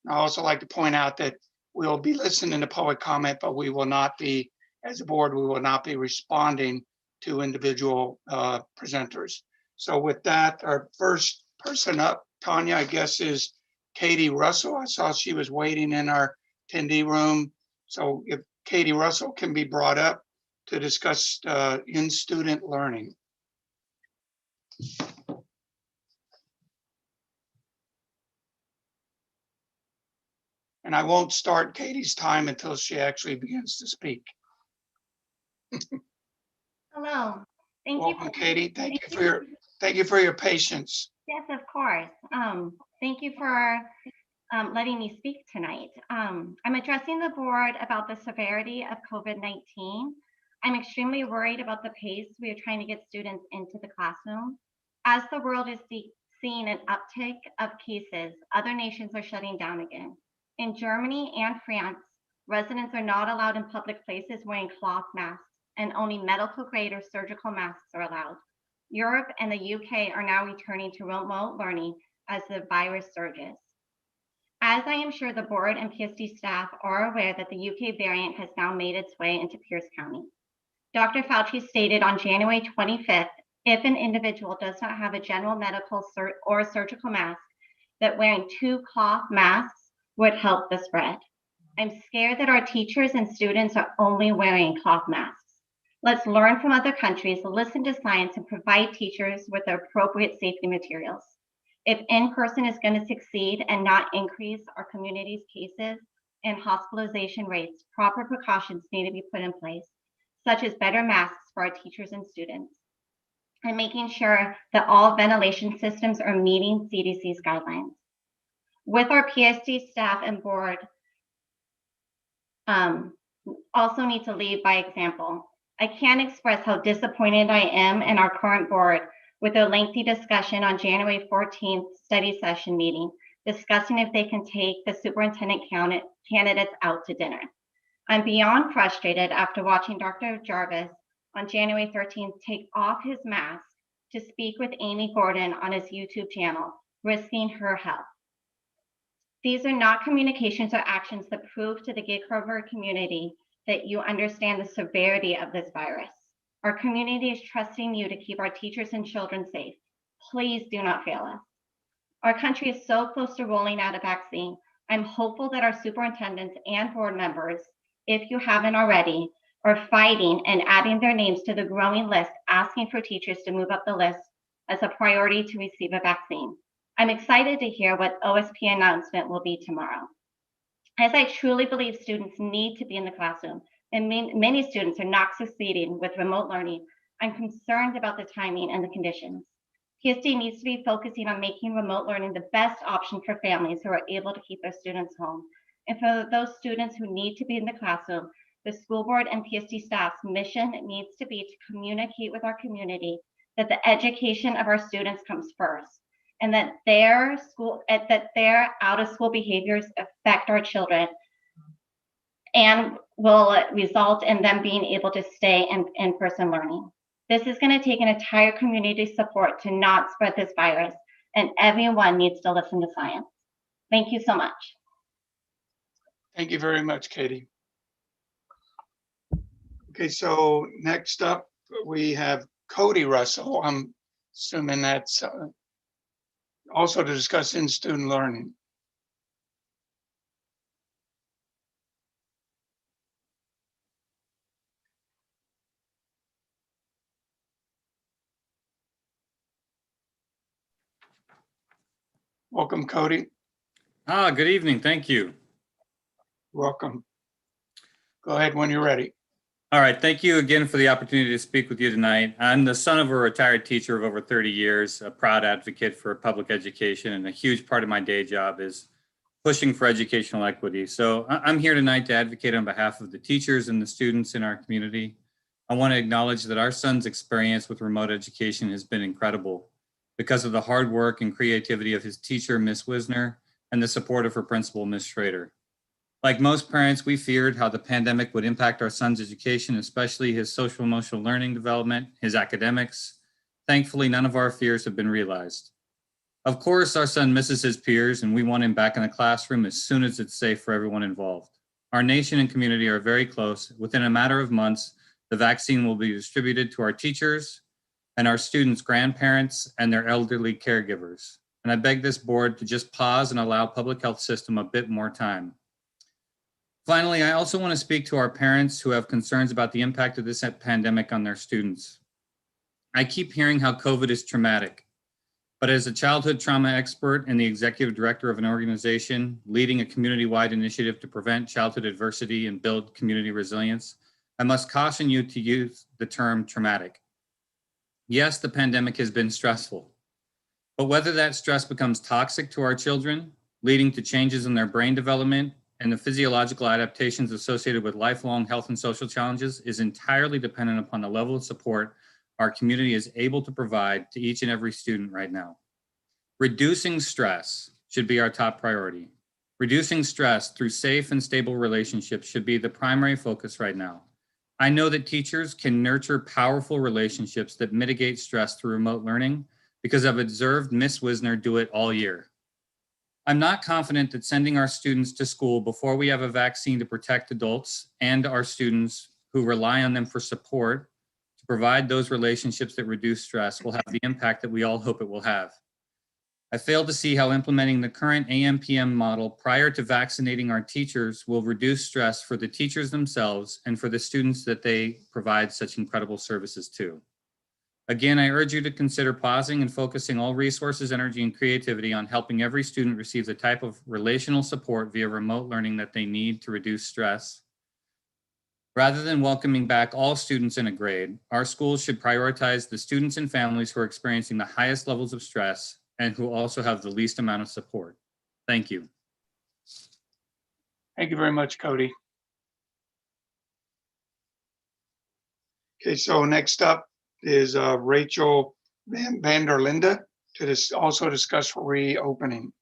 Speaker 2: I also like to point out that we'll be listening to public comment, but we will not be, as a board, we will not be responding to individual presenters. So with that, our first person up, Tanya, I guess, is Katie Russell. I saw she was waiting in our attendee room. So if Katie Russell can be brought up to discuss in-student learning. And I won't start Katie's time until she actually begins to speak.
Speaker 19: Hello.
Speaker 2: Welcome, Katie. Thank you for your patience.
Speaker 19: Yes, of course. Thank you for letting me speak tonight. I'm addressing the board about the severity of COVID-19. I'm extremely worried about the pace we are trying to get students into the classroom. As the world is seeing an uptick of cases, other nations are shutting down again. In Germany and France, residents are not allowed in public places wearing cloth masks, and only medical grade or surgical masks are allowed. Europe and the UK are now returning to remote learning as the virus surges. As I am sure the board and PSD staff are aware that the UK variant has now made its way into Pierce County. Dr. Fauci stated on January 25th, if an individual does not have a general medical or surgical mask, that wearing 2 cloth masks would help the spread. I'm scared that our teachers and students are only wearing cloth masks. Let's learn from other countries, listen to science, and provide teachers with the appropriate safety materials. If in-person is going to succeed and not increase our community's cases and hospitalization rates, proper precautions need to be put in place, such as better masks for our teachers and students, and making sure that all ventilation systems are meeting CDC's guidelines. With our PSD staff and board, also need to lead by example. I can't express how disappointed I am in our current board with a lengthy discussion on January 14th study session meeting, discussing if they can take the superintendent candidates out to dinner. I'm beyond frustrated after watching Dr. Jarvis on January 13th take off his mask to speak with Amy Gordon on his YouTube channel, risking her health. These are not communications or actions that prove to the gig cover community that you understand the severity of this virus. Our community is trusting you to keep our teachers and children safe. Please do not fail us. Our country is so close to rolling out a vaccine. I'm hopeful that our superintendents and board members, if you haven't already, are fighting and adding their names to the growing list, asking for teachers to move up the list as a priority to receive a vaccine. I'm excited to hear what OSP announcement will be tomorrow. As I truly believe students need to be in the classroom, and many students are not succeeding with remote learning, I'm concerned about the timing and the conditions. PSD needs to be focusing on making remote learning the best option for families who are able to keep their students home. And for those students who need to be in the classroom, the school board and PSD staff's mission needs to be to communicate with our community that the education of our students comes first, and that their out of school behaviors affect our children and will result in them being able to stay in person learning. This is going to take an entire community support to not spread this virus, and everyone needs to listen to science. Thank you so much.
Speaker 2: Thank you very much, Katie. Okay, so next up we have Cody Russell. I'm assuming that's also to discuss in-student learning. Welcome, Cody.
Speaker 20: Good evening. Thank you.
Speaker 2: Welcome. Go ahead when you're ready.
Speaker 20: All right. Thank you again for the opportunity to speak with you tonight. I'm the son of a retired teacher of over 30 years, a proud advocate for public education, and a huge part of my day job is pushing for educational equity. So I'm here tonight to advocate on behalf of the teachers and the students in our community. I want to acknowledge that our son's experience with remote education has been incredible because of the hard work and creativity of his teacher, Miss Wisner, and the support of her principal, Miss Schrader. Like most parents, we feared how the pandemic would impact our son's education, especially his social emotional learning development, his academics. Thankfully, none of our fears have been realized. Of course, our son misses his peers, and we want him back in the classroom as soon as it's safe for everyone involved. Our nation and community are very close. Within a matter of months, the vaccine will be distributed to our teachers and our students' grandparents and their elderly caregivers. And I beg this board to just pause and allow public health system a bit more time. Finally, I also want to speak to our parents who have concerns about the impact of this pandemic on their students. I keep hearing how COVID is traumatic, but as a childhood trauma expert and the executive director of an organization leading a community-wide initiative to prevent childhood adversity and build community resilience, I must caution you to use the term traumatic. Yes, the pandemic has been stressful, but whether that stress becomes toxic to our children, leading to changes in their brain development and the physiological adaptations associated with lifelong health and social challenges is entirely dependent upon the level of support our community is able to provide to each and every student right now. Reducing stress should be our top priority. Reducing stress through safe and stable relationships should be the primary focus right now. I know that teachers can nurture powerful relationships that mitigate stress through remote learning because I've observed Miss Wisner do it all year. I'm not confident that sending our students to school before we have a vaccine to protect adults and our students who rely on them for support to provide those relationships that reduce stress will have the impact that we all hope it will have. I fail to see how implementing the current AM/PM model prior to vaccinating our teachers will reduce stress for the teachers themselves and for the students that they provide such incredible services to. Again, I urge you to consider pausing and focusing all resources, energy, and creativity on helping every student receive the type of relational support via remote learning that they need to reduce stress. Rather than welcoming back all students in a grade, our schools should prioritize the students and families who are experiencing the highest levels of stress and who also have the least amount of support. Thank you.
Speaker 2: Thank you very much, Cody. Okay, so next up is Rachel van der Linde to also discuss reopening.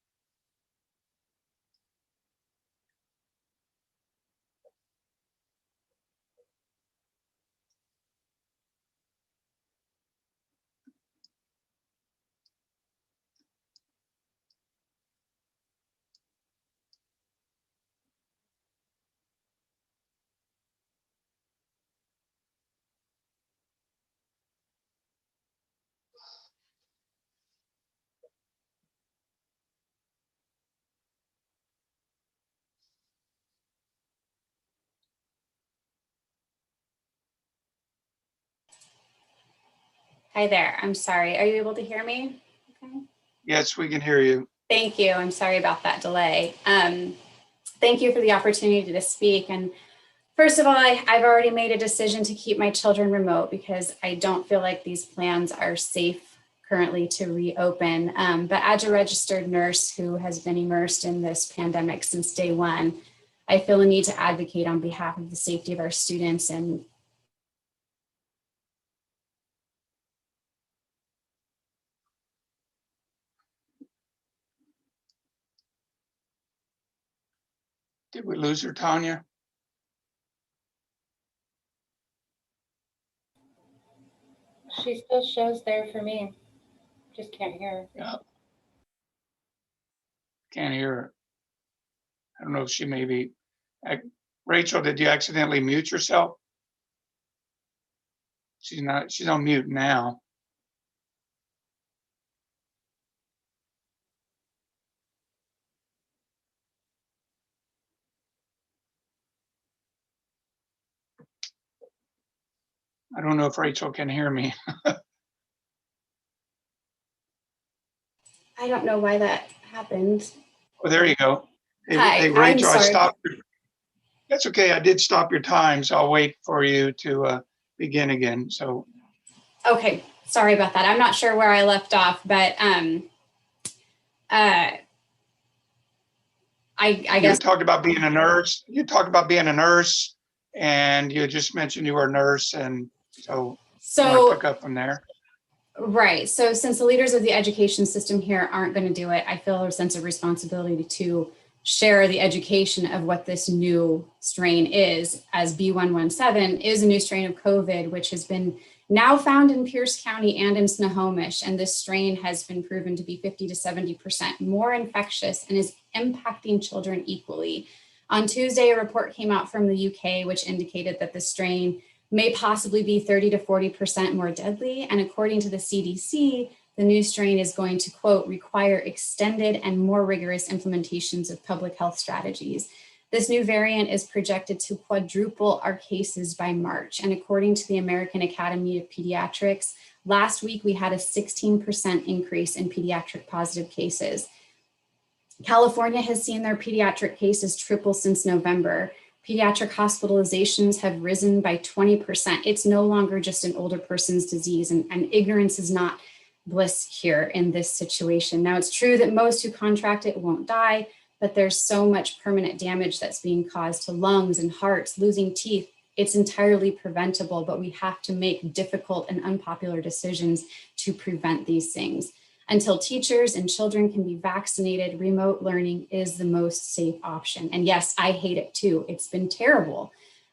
Speaker 21: Hi there. I'm sorry. Are you able to hear me? Okay.
Speaker 2: Yes, we can hear you.
Speaker 21: Thank you. I'm sorry about that delay. Thank you for the opportunity to speak. And first of all, I've already made a decision to keep my children remote because I don't feel like these plans are safe currently to reopen. But as a registered nurse who has been immersed in this pandemic since day one, I feel a need to advocate on behalf of the safety of our students and
Speaker 2: Did we lose her, Tanya?
Speaker 21: she still shows there for me. Just can't hear her.
Speaker 2: Yeah. Can't hear her. I don't know if she may be. Rachel, did you accidentally mute yourself? She's not, she's on mute now. I don't know if Rachel can hear me.
Speaker 21: I don't know why that happened.
Speaker 2: Oh, there you go. Hey,
Speaker 21: Hi,
Speaker 2: hey
Speaker 21: I'm
Speaker 2: Rachel, I
Speaker 21: sorry.
Speaker 2: stopped. That's okay. I did stop your time, so I'll wait for you to begin again. So,
Speaker 21: Okay, sorry about that. I'm not sure where I left off, but I
Speaker 2: you
Speaker 21: guess
Speaker 2: talked about being a nurse. You talked about being a nurse, and you just mentioned you were a nurse, and so you want to pick up from there.
Speaker 21: right. So since the leaders of the education system here aren't going to do it, I feel a sense of responsibility to share the education of what this new strain is, as B117 is a new strain of COVID, which has been now found in Pierce County and in Snohomish. And this strain has been proven to be 50 to 70% more infectious and is impacting children equally. On Tuesday, a report came out from the UK, which indicated that the strain may possibly be 30 to 40% more deadly. And according to the CDC, the new strain is going to, quote, require extended and more rigorous implementations of public health strategies. This new variant is projected to quadruple our cases by March. And according to the American Academy of Pediatrics, last week we had a 16% increase in pediatric positive cases. California has seen their pediatric cases triple since November. Pediatric hospitalizations have risen by 20%. It's no longer just an older person's disease, and ignorance is not bliss here in this situation. Now, it's true that most who contract it won't die, but there's so much permanent damage that's being caused to lungs and hearts, losing teeth. It's entirely preventable, but we have to make difficult and unpopular decisions to prevent these things. Until teachers and children can be vaccinated, remote learning is the most safe option. And yes, I hate it too. It's been terrible,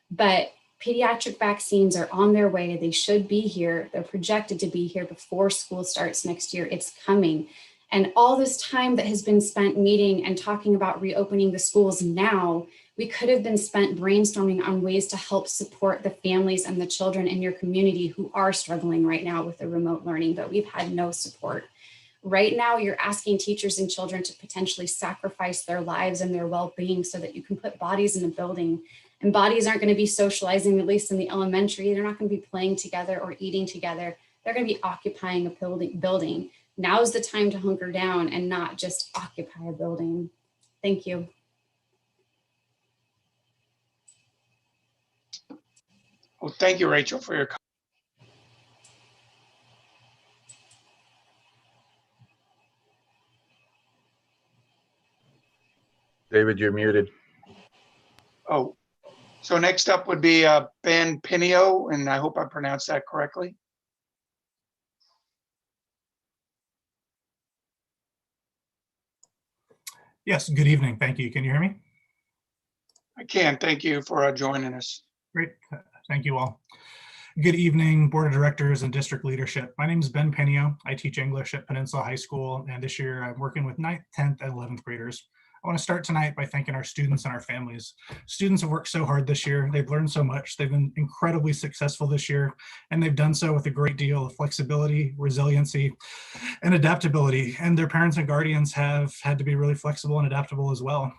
Speaker 21: but pediatric vaccines are on their way. They should be here. They're projected to be here before school starts next year. It's coming. And all this time that has been spent meeting and talking about reopening the schools now, we could have been spent brainstorming on ways to help support the families and the children in your community who are struggling right now with the remote learning, but we've had no support. Right now, you're asking teachers and children to potentially sacrifice their lives and their well-being so that you can put bodies in a building. And bodies aren't going to be socializing, at least in the elementary. They're not going to be playing together or eating together. They're going to be occupying a building. Now's the time to hunker down and not just occupy a building. Thank you.
Speaker 2: Well, thank you, Rachel, for your comment.
Speaker 4: David, you're muted.
Speaker 2: Oh, so next up would be Ben Pinio, and I hope I pronounced that correctly.
Speaker 5: Yes, good evening. Thank you. Can you hear me?
Speaker 2: I can. Thank you for joining us.
Speaker 5: Great. Thank you all. Good evening, Board of Directors and District Leadership. My name is Ben Pinio. I teach English at Peninsula High School, and this year I'm working with 9th, 10th, and 11th graders. I want to start tonight by thanking our students and our families. Students have worked so hard this year. They've learned so much. They've been incredibly successful this year, and they've done so with a great deal of flexibility, resiliency, and adaptability. And their parents and guardians have had to be really flexible and adaptable as well.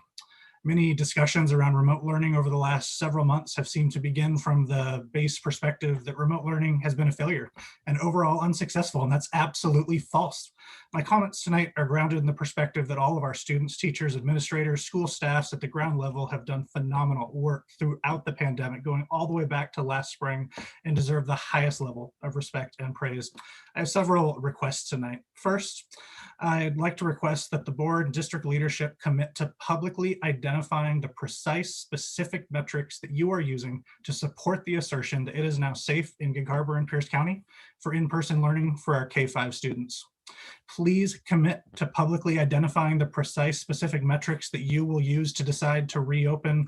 Speaker 5: Many discussions around remote learning over the last several months have seemed to begin from the base perspective that remote learning has been a failure and overall unsuccessful, and that's absolutely false. My comments tonight are grounded in the perspective that all of our students, teachers, administrators, school staffs at the ground level have done phenomenal work throughout the pandemic, going all the way back to last spring, and deserve the highest level of respect and praise. I have several requests tonight. First, I'd like to request that the board and district leadership commit to publicly identifying the precise, specific metrics that you are using to support the assertion that it is now safe in Gig Harbor and Pierce County for in-person learning for our K-5 students. Please commit to publicly identifying the precise, specific metrics that you will use to decide to reopen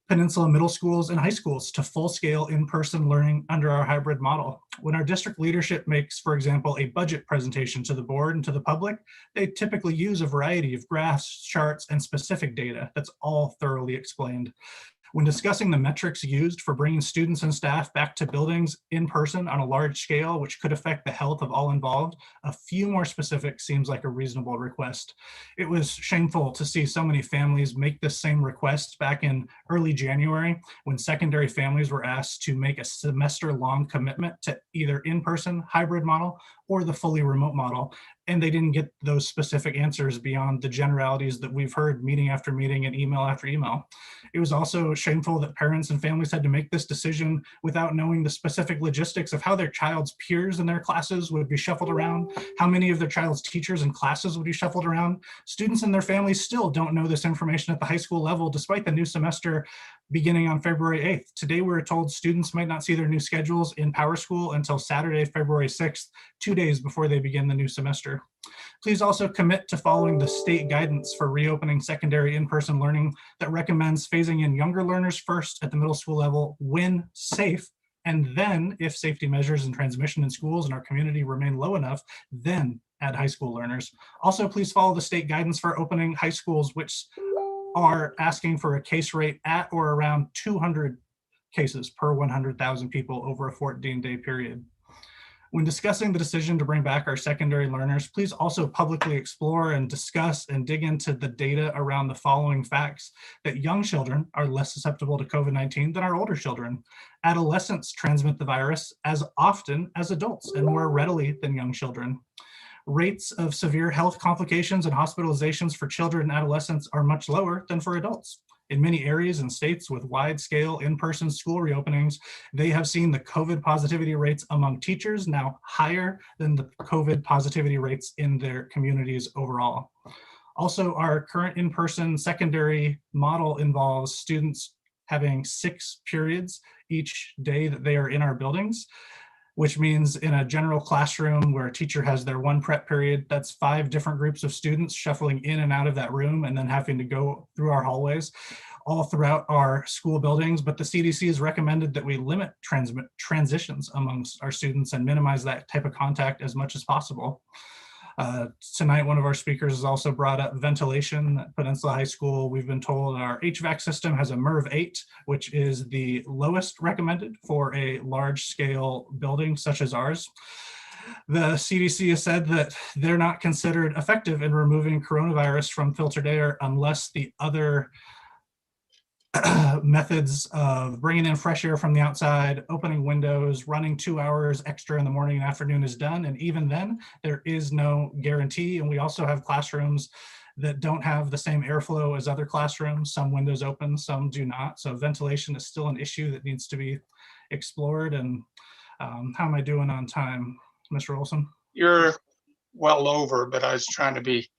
Speaker 5: Peninsula middle schools and high schools to full-scale in-person learning under our hybrid model. When our district leadership makes, for example, a budget presentation to the board and to the public, they typically use a variety of graphs, charts, and specific data that's all thoroughly explained. When discussing the metrics used for bringing students and staff back to buildings in person on a large scale, which could affect the health of all involved, a few more specifics seems like a reasonable request. It was shameful to see so many families make this same request back in early January when secondary families were asked to make a semester-long commitment to either in-person hybrid model or the fully remote model, and they didn't get those specific answers beyond the generalities that we've heard meeting after meeting and email after email. It was also shameful that parents and families had to make this decision without knowing the specific logistics of how their child's peers in their classes would be shuffled around, how many of their child's teachers and classes would be shuffled around. Students and their families still don't know this information at the high school level, despite the new semester beginning on February 8th. Today, we're told students might not see their new schedules in Power School until Saturday, February 6th, 2 days before they begin the new semester. Please also commit to following the state guidance for reopening secondary in-person learning that recommends phasing in younger learners first at the middle school level when safe, and then if safety measures and transmission in schools and our community remain low enough, then add high school learners. Also, please follow the state guidance for opening high schools, which are asking for a case rate at or around 200 cases per 100,000 people over a 14-day period. When discussing the decision to bring back our secondary learners, please also publicly explore and discuss and dig into the data around the following facts: that young children are less susceptible to COVID-19 than our older children. Adolescents transmit the virus as often as adults and more readily than young children. Rates of severe health complications and hospitalizations for children and adolescents are much lower than for adults. In many areas and states with wide-scale in-person school reopenings, they have seen the COVID positivity rates among teachers now higher than the COVID positivity rates in their communities overall. Also, our current in-person secondary model involves students having 6 periods each day that they are in our buildings, which means in a general classroom where a teacher has their 1 prep period, that's 5 different groups of students shuffling in and out of that room and then having to go through our hallways all throughout our school buildings. But the CDC has recommended that we limit transitions amongst our students and minimize that type of contact as much as possible. Tonight, one of our speakers has also brought up ventilation at Peninsula High School. We've been told our HVAC system has a MERV 8, which is the lowest recommended for a large scale building such as ours. The CDC has said that they're not considered effective in removing coronavirus from filtered air unless the other methods of bringing in fresh air from the outside, opening windows, running 2 hours extra in the morning and afternoon is done. And even then, there is no guarantee. And we also have classrooms that don't have the same airflow as other classrooms. Some windows open, some do not. So ventilation is still an issue that needs to be explored. And how am I doing on time, Mr. Olson?
Speaker 2: You're well over, but I was trying to be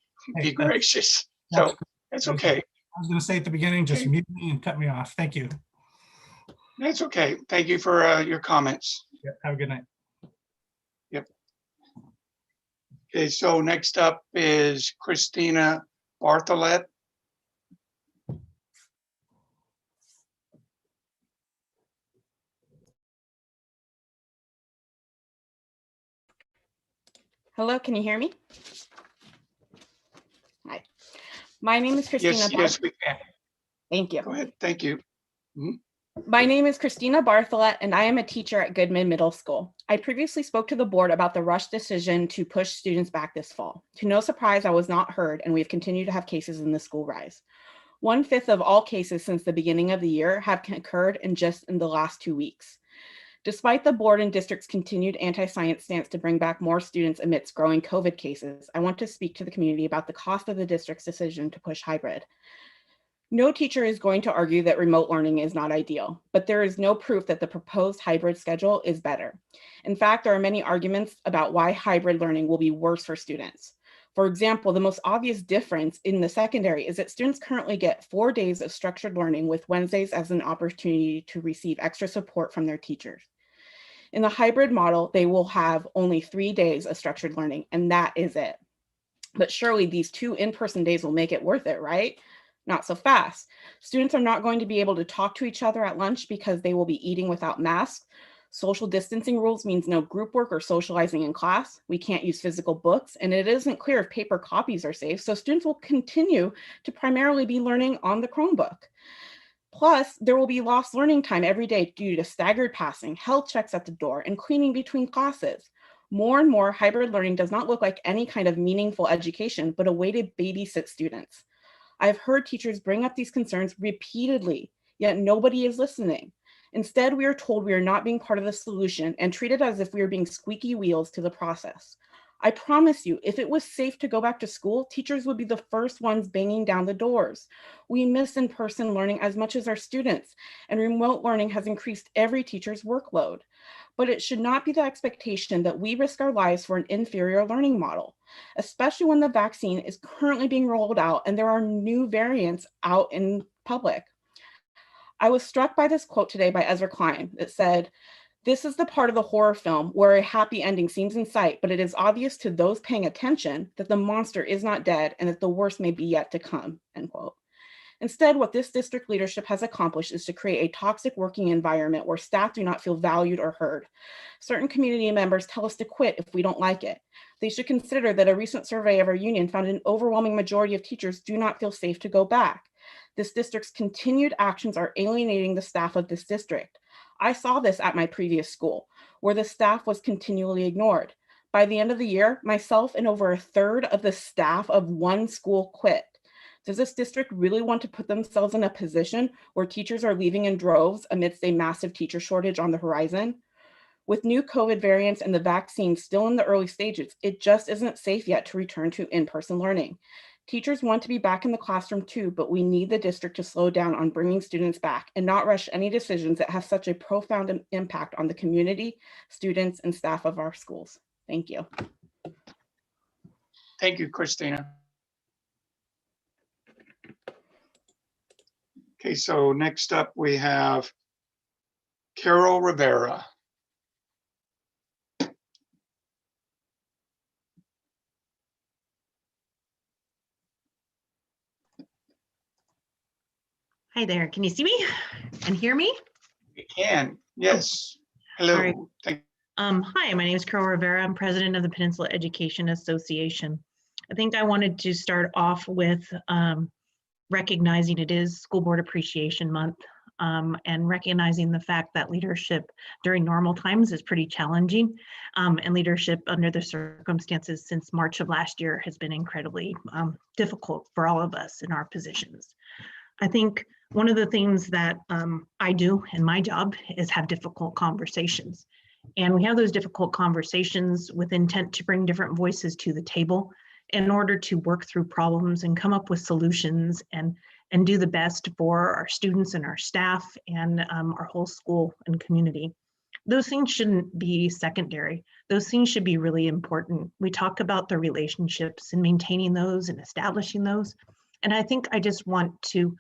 Speaker 2: gracious. So it's okay.
Speaker 5: I was going to say at the beginning, just mute me and cut me off. Thank you.
Speaker 2: That's okay. Thank you for your comments.
Speaker 5: Yep. Have a good night.
Speaker 2: Yep. Okay, so next up is Christina Bartholet.
Speaker 6: Hello, can you hear me? Hi, my name is Christina.
Speaker 2: Yes, we can.
Speaker 6: Thank you.
Speaker 2: Go ahead. Thank you.
Speaker 6: My name is Christina Bartholet, and I am a teacher at Goodman Middle School. I previously spoke to the board about the rush decision to push students back this fall. To no surprise, I was not heard, and we've continued to have cases in the school rise. 1/5 of all cases since the beginning of the year have occurred in the last 2 weeks. Despite the board and district's continued anti-science stance to bring back more students amidst growing COVID cases, I want to speak to the community about the cost of the district's decision to push hybrid. No teacher is going to argue that remote learning is not ideal, but there is no proof that the proposed hybrid schedule is better. In fact, there are many arguments about why hybrid learning will be worse for students. For example, the most obvious difference in the secondary is that students currently get 4 days of structured learning with Wednesdays as an opportunity to receive extra support from their teachers. In the hybrid model, they will have only 3 days of structured learning, and that is it. But surely these 2 in-person days will make it worth it, right? Not so fast. Students are not going to be able to talk to each other at lunch because they will be eating without masks. Social distancing rules means no group work or socializing in class. We can't use physical books, and it isn't clear if paper copies are safe, so students will continue to primarily be learning on the Chromebook. Plus, there will be lost learning time every day due to staggered passing, health checks at the door, and cleaning between classes. More and more, hybrid learning does not look like any kind of meaningful education, but a way to babysit students. I've heard teachers bring up these concerns repeatedly, yet nobody is listening. Instead, we are told we are not being part of the solution and treated as if we are being squeaky wheels to the process. I promise you, if it was safe to go back to school, teachers would be the first ones banging down the doors. We miss in-person learning as much as our students, and remote learning has increased every teacher's workload. But it should not be the expectation that we risk our lives for an inferior learning model, especially when the vaccine is currently being rolled out and there are new variants out in public. I was struck by this quote today by Ezra Klein that said, "This is the part of the horror film where a happy ending seems in sight, but it is obvious to those paying attention that the monster is not dead and that the worst may be yet to come," end quote. Instead, what this district leadership has accomplished is to create a toxic working environment where staff do not feel valued or heard. Certain community members tell us to quit if we don't like it. They should consider that a recent survey of our union found an overwhelming majority of teachers do not feel safe to go back. This district's continued actions are alienating the staff of this district. I saw this at my previous school, where the staff was continually ignored. By the end of the year, myself and over 1/3 of the staff of one school quit. Does this district really want to put themselves in a position where teachers are leaving in droves amidst a massive teacher shortage on the horizon? With new COVID variants and the vaccine still in the early stages, it just isn't safe yet to return to in-person learning. Teachers want to be back in the classroom too, but we need the district to slow down on bringing students back and not rush any decisions that have such a profound impact on the community, students, and staff of our schools. Thank you.
Speaker 2: Thank you, Christina. Okay, so next up we have Carol Rivera.
Speaker 22: Hi there. Can you see me and hear me?
Speaker 2: We can. Yes. Hello.
Speaker 22: All right.
Speaker 2: Thank
Speaker 7: Hi, my name is Carol Rivera. I'm president of the Peninsula Education Association. I think I wanted to start off with recognizing it is School Board Appreciation Month, and recognizing the fact that leadership during normal times is pretty challenging, and leadership under the circumstances since March of last year has been incredibly difficult for all of us in our positions. I think one of the things that I do in my job is have difficult conversations. And we have those difficult conversations with intent to bring different voices to the table in order to work through problems and come up with solutions and do the best for our students and our staff and our whole school and community. Those things shouldn't be secondary. Those things should be really important. We talk about the relationships and maintaining those and establishing those. And I think I just want to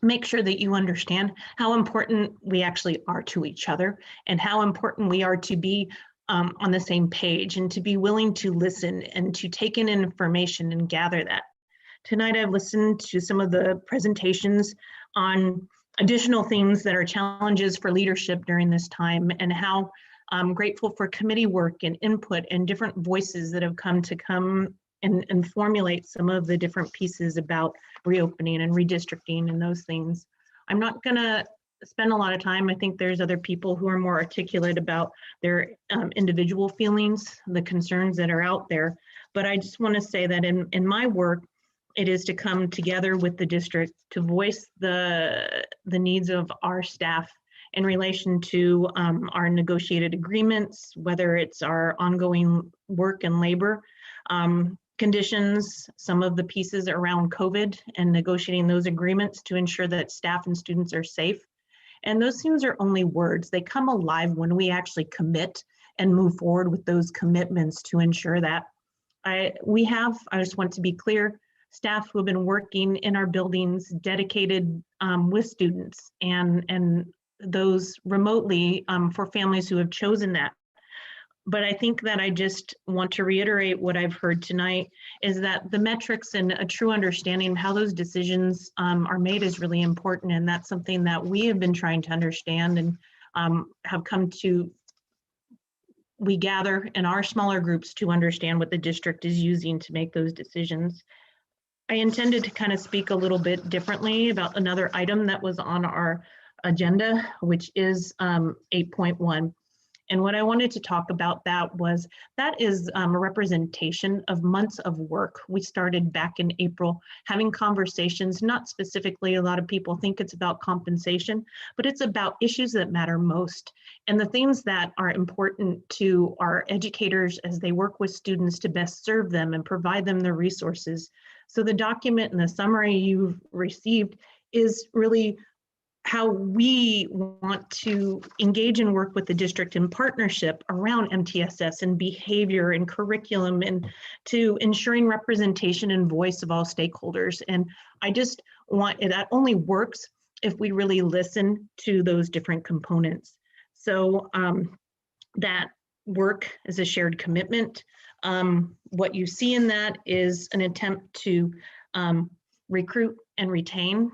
Speaker 7: make sure that you understand how important we actually are to each other and how important we are to be on the same page and to be willing to listen and to take in information and gather that. Tonight, I've listened to some of the presentations on additional things that are challenges for leadership during this time, and how I'm grateful for committee work and input and different voices that have come and formulate some of the different pieces about reopening and redistricting and those things. I'm not gonna spend a lot of time. I think there's other people who are more articulate about their individual feelings, the concerns that are out there. But I just wanna say that in my work, it is to come together with the district to voice the needs of our staff in relation to our negotiated agreements, whether it's our ongoing work and labor conditions, some of the pieces around COVID and negotiating those agreements to ensure that staff and students are safe. And those things are only words. They come alive when we actually commit and move forward with those commitments to ensure that. I just want to be clear, staff who have been working in our buildings dedicated with students and those remotely for families who have chosen that. But I think that I just want to reiterate what I've heard tonight is that the metrics and a true understanding of how those decisions are made is really important. And that's something that we have been trying to understand and have come to, we gather in our smaller groups to understand what the district is using to make those decisions. I intended to kind of speak a little bit differently about another item that was on our agenda, which is 8.1. And what I wanted to talk about that is a representation of months of work. We started back in April having conversations, not specifically, a lot of people think it's about compensation, but it's about issues that matter most and the things that are important to our educators as they work with students to best serve them and provide them the resources. So the document and the summary you've received is really how we want to engage and work with the district in partnership around MTSS and behavior and curriculum and to ensuring representation and voice of all stakeholders. And I just want, that only works if we really listen to those different components. So that work is a shared commitment. What you see in that is an attempt to recruit and retain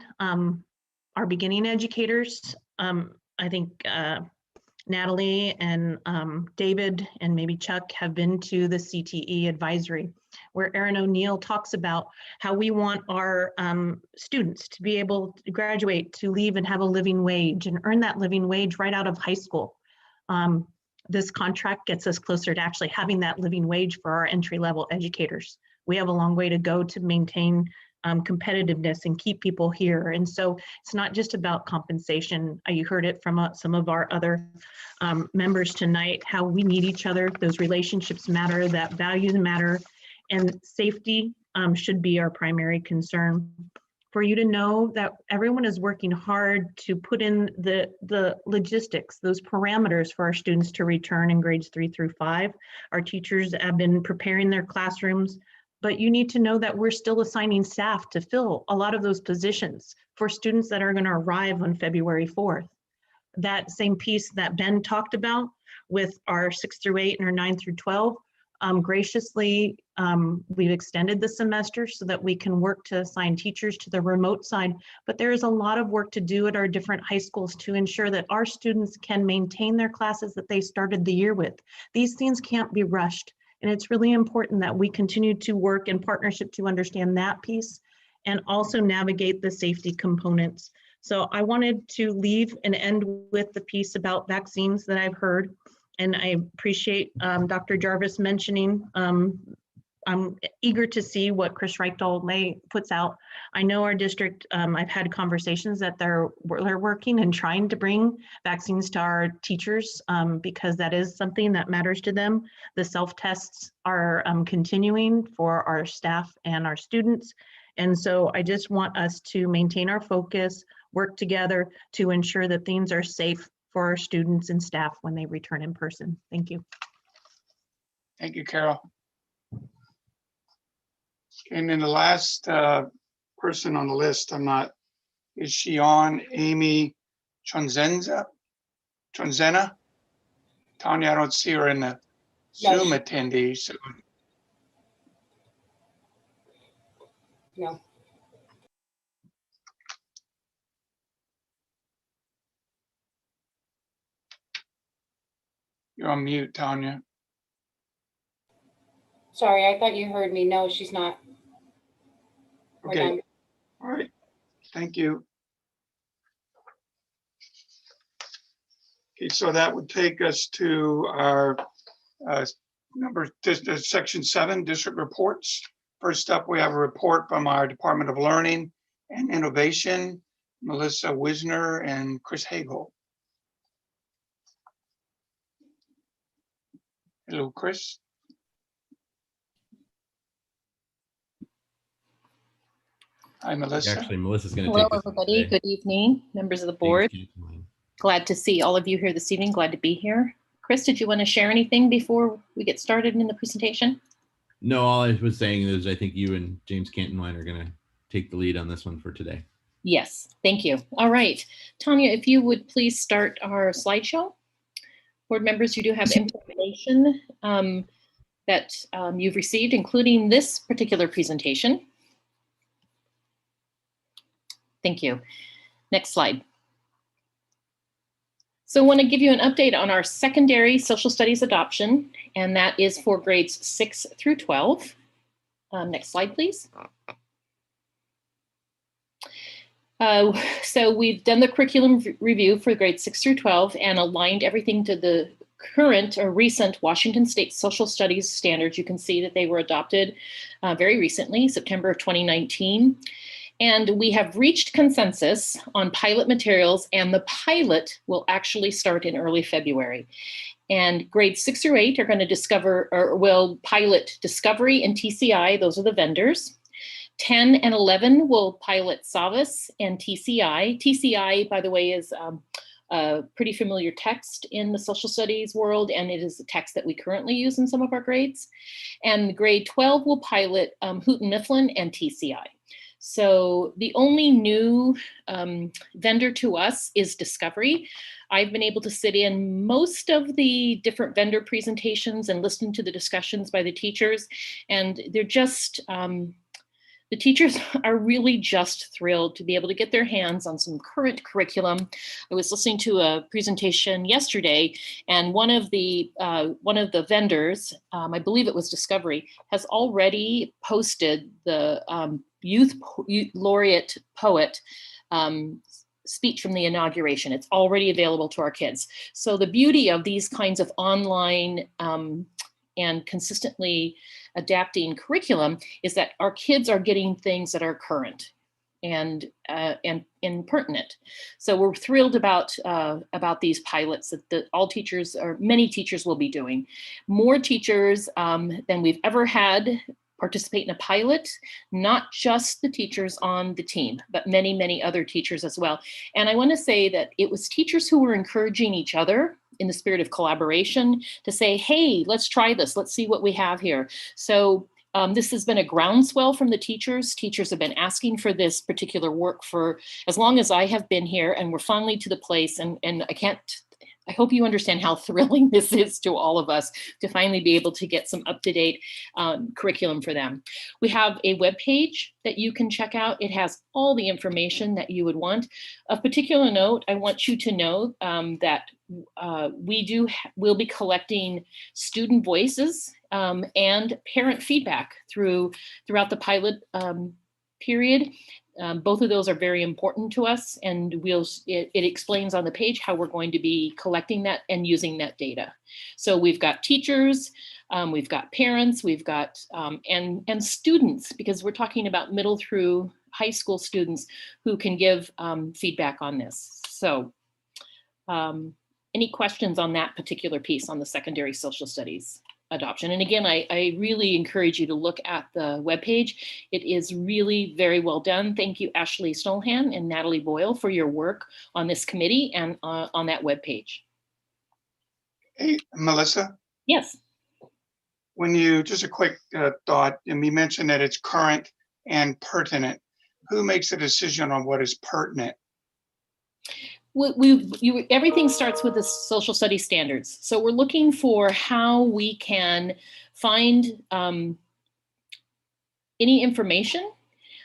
Speaker 7: our beginning educators. I think Natalie and David and maybe Chuck have been to the CTE advisory, where Erin O'Neill talks about how we want our students to be able to graduate, to leave and have a living wage and earn that living wage right out of high school. This contract gets us closer to actually having that living wage for our entry-level educators. We have a long way to go to maintain competitiveness and keep people here. And so it's not just about compensation. You heard it from some of our other members tonight, how we need each other, those relationships matter, that values matter, and safety should be our primary concern. For you to know that everyone is working hard to put in the logistics, those parameters for our students to return in grades 3 through 5. Our teachers have been preparing their classrooms, but you need to know that we're still assigning staff to fill a lot of those positions for students that are going to arrive on February 4th. That same piece that Ben talked about with our 6 through 8 and our 9 through 12, Graciously, we've extended the semester so that we can work to assign teachers to the remote side, but there is a lot of work to do at our different high schools to ensure that our students can maintain their classes that they started the year with. These things can't be rushed, and it's really important that we continue to work in partnership to understand that piece and also navigate the safety components. So I wanted to leave and end with the piece about vaccines that I've heard. And I appreciate Dr. Jarvis mentioning, I'm eager to see what Chris Reichdahl puts out. I know our district, I've had conversations that they're working and trying to bring vaccines to our teachers because that is something that matters to them. The self-tests are continuing for our staff and our students. And so I just want us to maintain our focus, work together to ensure that things are safe for our students and staff when they return in person. Thank you.
Speaker 2: Thank you, Carol. And then the last person on the list, is she on? Amy Tronzena? Tanya, I don't see her in the Zoom attendees.
Speaker 9: No.
Speaker 2: You're on mute, Tanya.
Speaker 9: Sorry, I thought you heard me. No, she's not. We're
Speaker 2: Okay.
Speaker 9: done.
Speaker 2: All right. Thank you. Okay, so that would take us to our section 7, district reports. First up, we have a report from our Department of Learning and Innovation, Melissa Wisner and Chris Hagel. Hello, Chris. Hi, Melissa.
Speaker 22: Actually, Melissa's going to
Speaker 23: Hello,
Speaker 22: take this.
Speaker 23: everybody. Good evening, members of the board. Glad to see all of you here this evening. Glad to be here. Chris, did you want to share anything before we get started in the presentation?
Speaker 22: No, all I was saying is I think you and James Cantonwine are going to take the lead on this one for today.
Speaker 23: Yes, thank you. All right, Tanya, if you would please start our slideshow. Board members, you do have information that you've received, including this particular presentation. Thank you. Next slide. So I want to give you an update on our secondary social studies adoption, and that is for grades 6 through 12. Next slide, please. So we've done the curriculum review for grades 6 through 12 and aligned everything to the current or recent Washington State social studies standards. You can see that they were adopted very recently, September of 2019. And we have reached consensus on pilot materials, and the pilot will actually start in early February. And grades 6 through 8 are going to will pilot Discovery and TCI. Those are the vendors. 10 and 11 will pilot Savvis and TCI. TCI, by the way, is a pretty familiar text in the social studies world, and it is a text that we currently use in some of our grades. And grade 12 will pilot Houghton Mifflin and TCI. So the only new vendor to us is Discovery. I've been able to sit in most of the different vendor presentations and listen to the discussions by the teachers, and they're just, the teachers are really just thrilled to be able to get their hands on some current curriculum. I was listening to a presentation yesterday, and one of the vendors, I believe it was Discovery, has already posted the Youth Laureate Poet speech from the inauguration. It's already available to our kids. So the beauty of these kinds of online and consistently adapting curriculum is that our kids are getting things that are current and pertinent. So we're thrilled about these pilots that all teachers or many teachers will be doing. More teachers than we've ever had participate in a pilot, not just the teachers on the team, but many, many other teachers as well. And I want to say that it was teachers who were encouraging each other in the spirit of collaboration to say, hey, let's try this. Let's see what we have here. So this has been a groundswell from the teachers. Teachers have been asking for this particular work for as long as I have been here, and we're finally to the place, and I hope you understand how thrilling this is to all of us to finally be able to get some up-to-date curriculum for them. We have a web page that you can check out. It has all the information that you would want. Of particular note, I want you to know that we'll be collecting student voices and parent feedback throughout the pilot period. Both of those are very important to us, and it explains on the page how we're going to be collecting that and using that data. So we've got teachers, we've got parents, we've got and students, because we're talking about middle through high school students who can give feedback on this. So any questions on that particular piece on the secondary social studies adoption? And again, I really encourage you to look at the webpage. It is really very well done. Thank you, Ashley Stolhan and Natalie Boyle, for your work on this committee and on that webpage.
Speaker 2: Hey, Melissa?
Speaker 23: Yes.
Speaker 2: Just a quick thought, and we mentioned that it's current and pertinent. Who makes the decision on what is pertinent?
Speaker 23: Everything starts with the social studies standards. So we're looking for how we can find any information,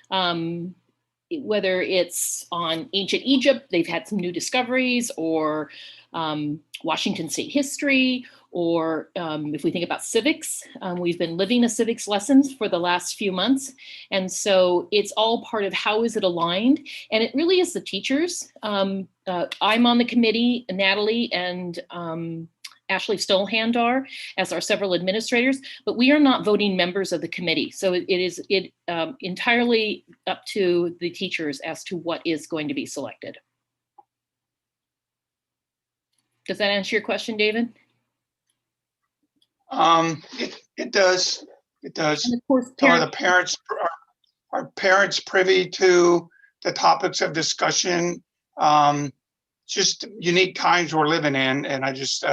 Speaker 23: whether it's on ancient Egypt, they've had some new discoveries, or Washington state history, or if we think about civics, we've been living a civics lessons for the last few months. And so it's all part of how is it aligned? And it really is the teachers. I'm on the committee, Natalie and Ashley Stolhan are, as are several administrators, but we are not voting members of the committee. So it is entirely up to the teachers as to what is going to be selected. Does that answer your question, David?
Speaker 2: It does. It does.
Speaker 23: And of course,
Speaker 2: so are parents privy to the topics of discussion? Just unique times we're living in, and I just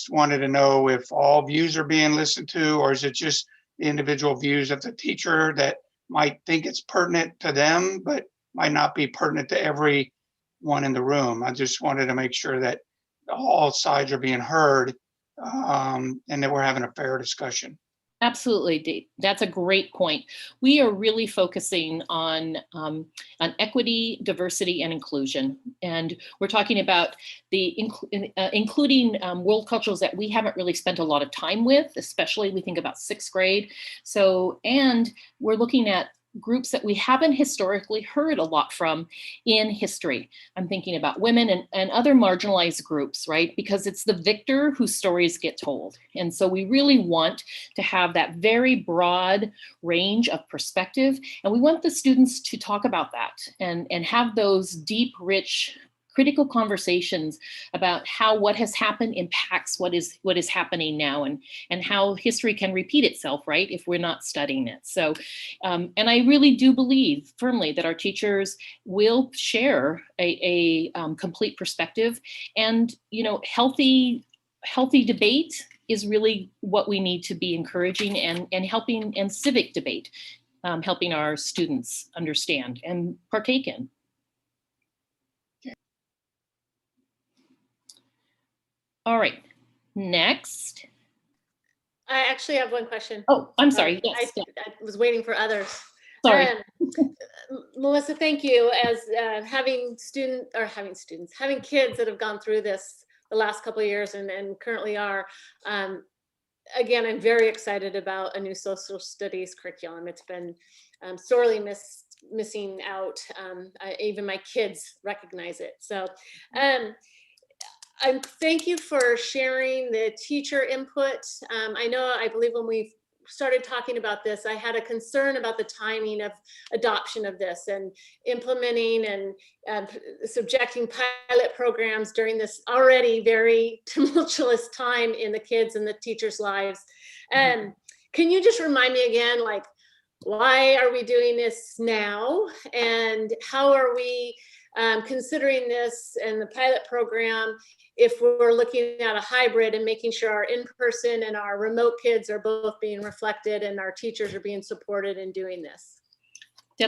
Speaker 2: wanted to know if all views are being listened to, or is it just the individual views of the teacher that might think it's pertinent to them, but might not be pertinent to everyone in the room. I just wanted to make sure that all sides are being heard and that we're having a fair discussion.
Speaker 23: Absolutely, Dave. That's a great point. We are really focusing on equity, diversity, and inclusion. And we're talking about including world cultures that we haven't really spent a lot of time with, especially we think about 6th grade. So, and we're looking at groups that we haven't historically heard a lot from in history. I'm thinking about women and other marginalized groups, right? Because it's the victor whose stories get told. And so we really want to have that very broad range of perspective. And we want the students to talk about that and have those deep, rich, critical conversations about how what has happened impacts what is happening now, and how history can repeat itself, right, if we're not studying it. So, and I really do believe firmly that our teachers will share a complete perspective, and healthy debate is really what we need to be encouraging and helping, and civic debate, helping our students understand and partake in. All right, next.
Speaker 11: I actually have one question.
Speaker 23: Oh, I'm sorry. Yes.
Speaker 11: I was waiting for others.
Speaker 23: Sorry.
Speaker 11: Melissa, thank you. As having kids that have gone through this the last couple of years and currently are, again, I'm very excited about a new social studies curriculum. It's been sorely missing out. Even my kids recognize it. So. Thank you for sharing the teacher input. I believe when we started talking about this, I had a concern about the timing of adoption of this and implementing and subjecting pilot programs during this already very tumultuous time in the kids and the teachers' lives. Can you just remind me again, like, why are we doing this now? And how are we considering this and the pilot program if we're looking at a hybrid and making sure our in-person and our remote kids are both being reflected and our teachers are being supported in doing this?
Speaker 23: Yeah,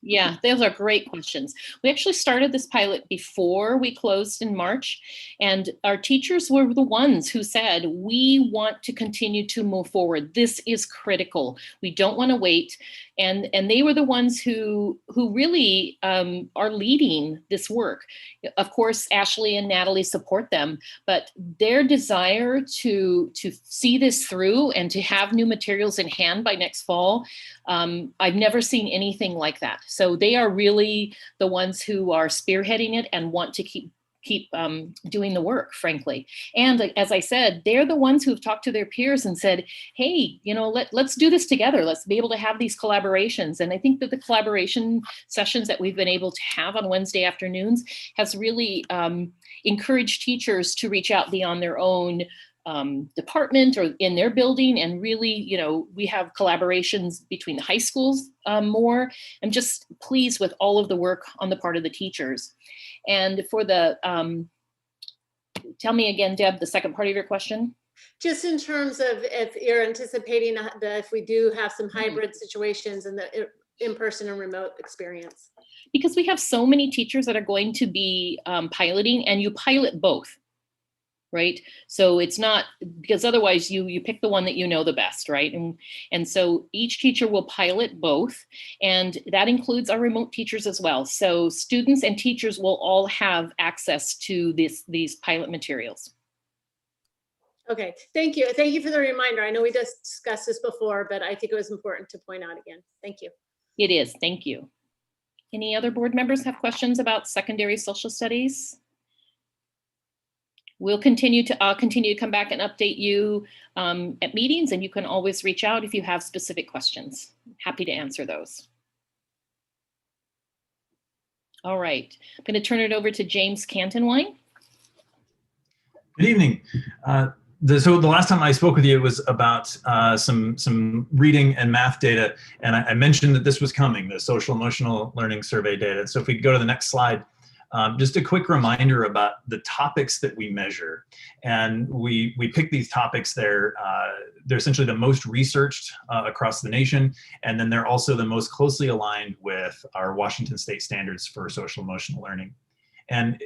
Speaker 23: Yeah, those are great questions. We actually started this pilot before we closed in March, and our teachers were the ones who said, we want to continue to move forward. This is critical. We don't want to wait. And they were the ones who really are leading this work. Of course, Ashley and Natalie support them, but their desire to see this through and to have new materials in hand by next fall, I've never seen anything like that. So they are really the ones who are spearheading it and want to keep doing the work, frankly. And as I said, they're the ones who have talked to their peers and said, hey, let's do this together. Let's be able to have these collaborations. And I think that the collaboration sessions that we've been able to have on Wednesday afternoons has really encouraged teachers to reach out beyond their own department or in their building. And really, we have collaborations between the high schools more. I'm just pleased with all of the work on the part of the teachers. And for the, tell me again, Deb, the second part of your question.
Speaker 11: Just in terms of if you're anticipating that if we do have some hybrid situations and the in-person and remote experience.
Speaker 23: Because we have so many teachers that are going to be piloting, and you pilot both. Right? So it's not, because otherwise you pick the one that you know the best, right? And so each teacher will pilot both, and that includes our remote teachers as well. So students and teachers will all have access to these pilot materials.
Speaker 11: Okay, thank you. Thank you for the reminder. I know we just discussed this before, but I think it was important to point out again. Thank you.
Speaker 23: It is, thank you. Any other board members have questions about secondary social studies? I'll continue to come back and update you at meetings, and you can always reach out if you have specific questions. Happy to answer those. All right, I'm going to turn it over to James Cantonwine.
Speaker 8: Good evening. So the last time I spoke with you was about some reading and math data, and I mentioned that this was coming, the social emotional learning survey data. So if we could go to the next slide. Just a quick reminder about the topics that we measure. And we pick these topics, they're essentially the most researched across the nation, and then they're also the most closely aligned with our Washington State standards for social emotional learning. And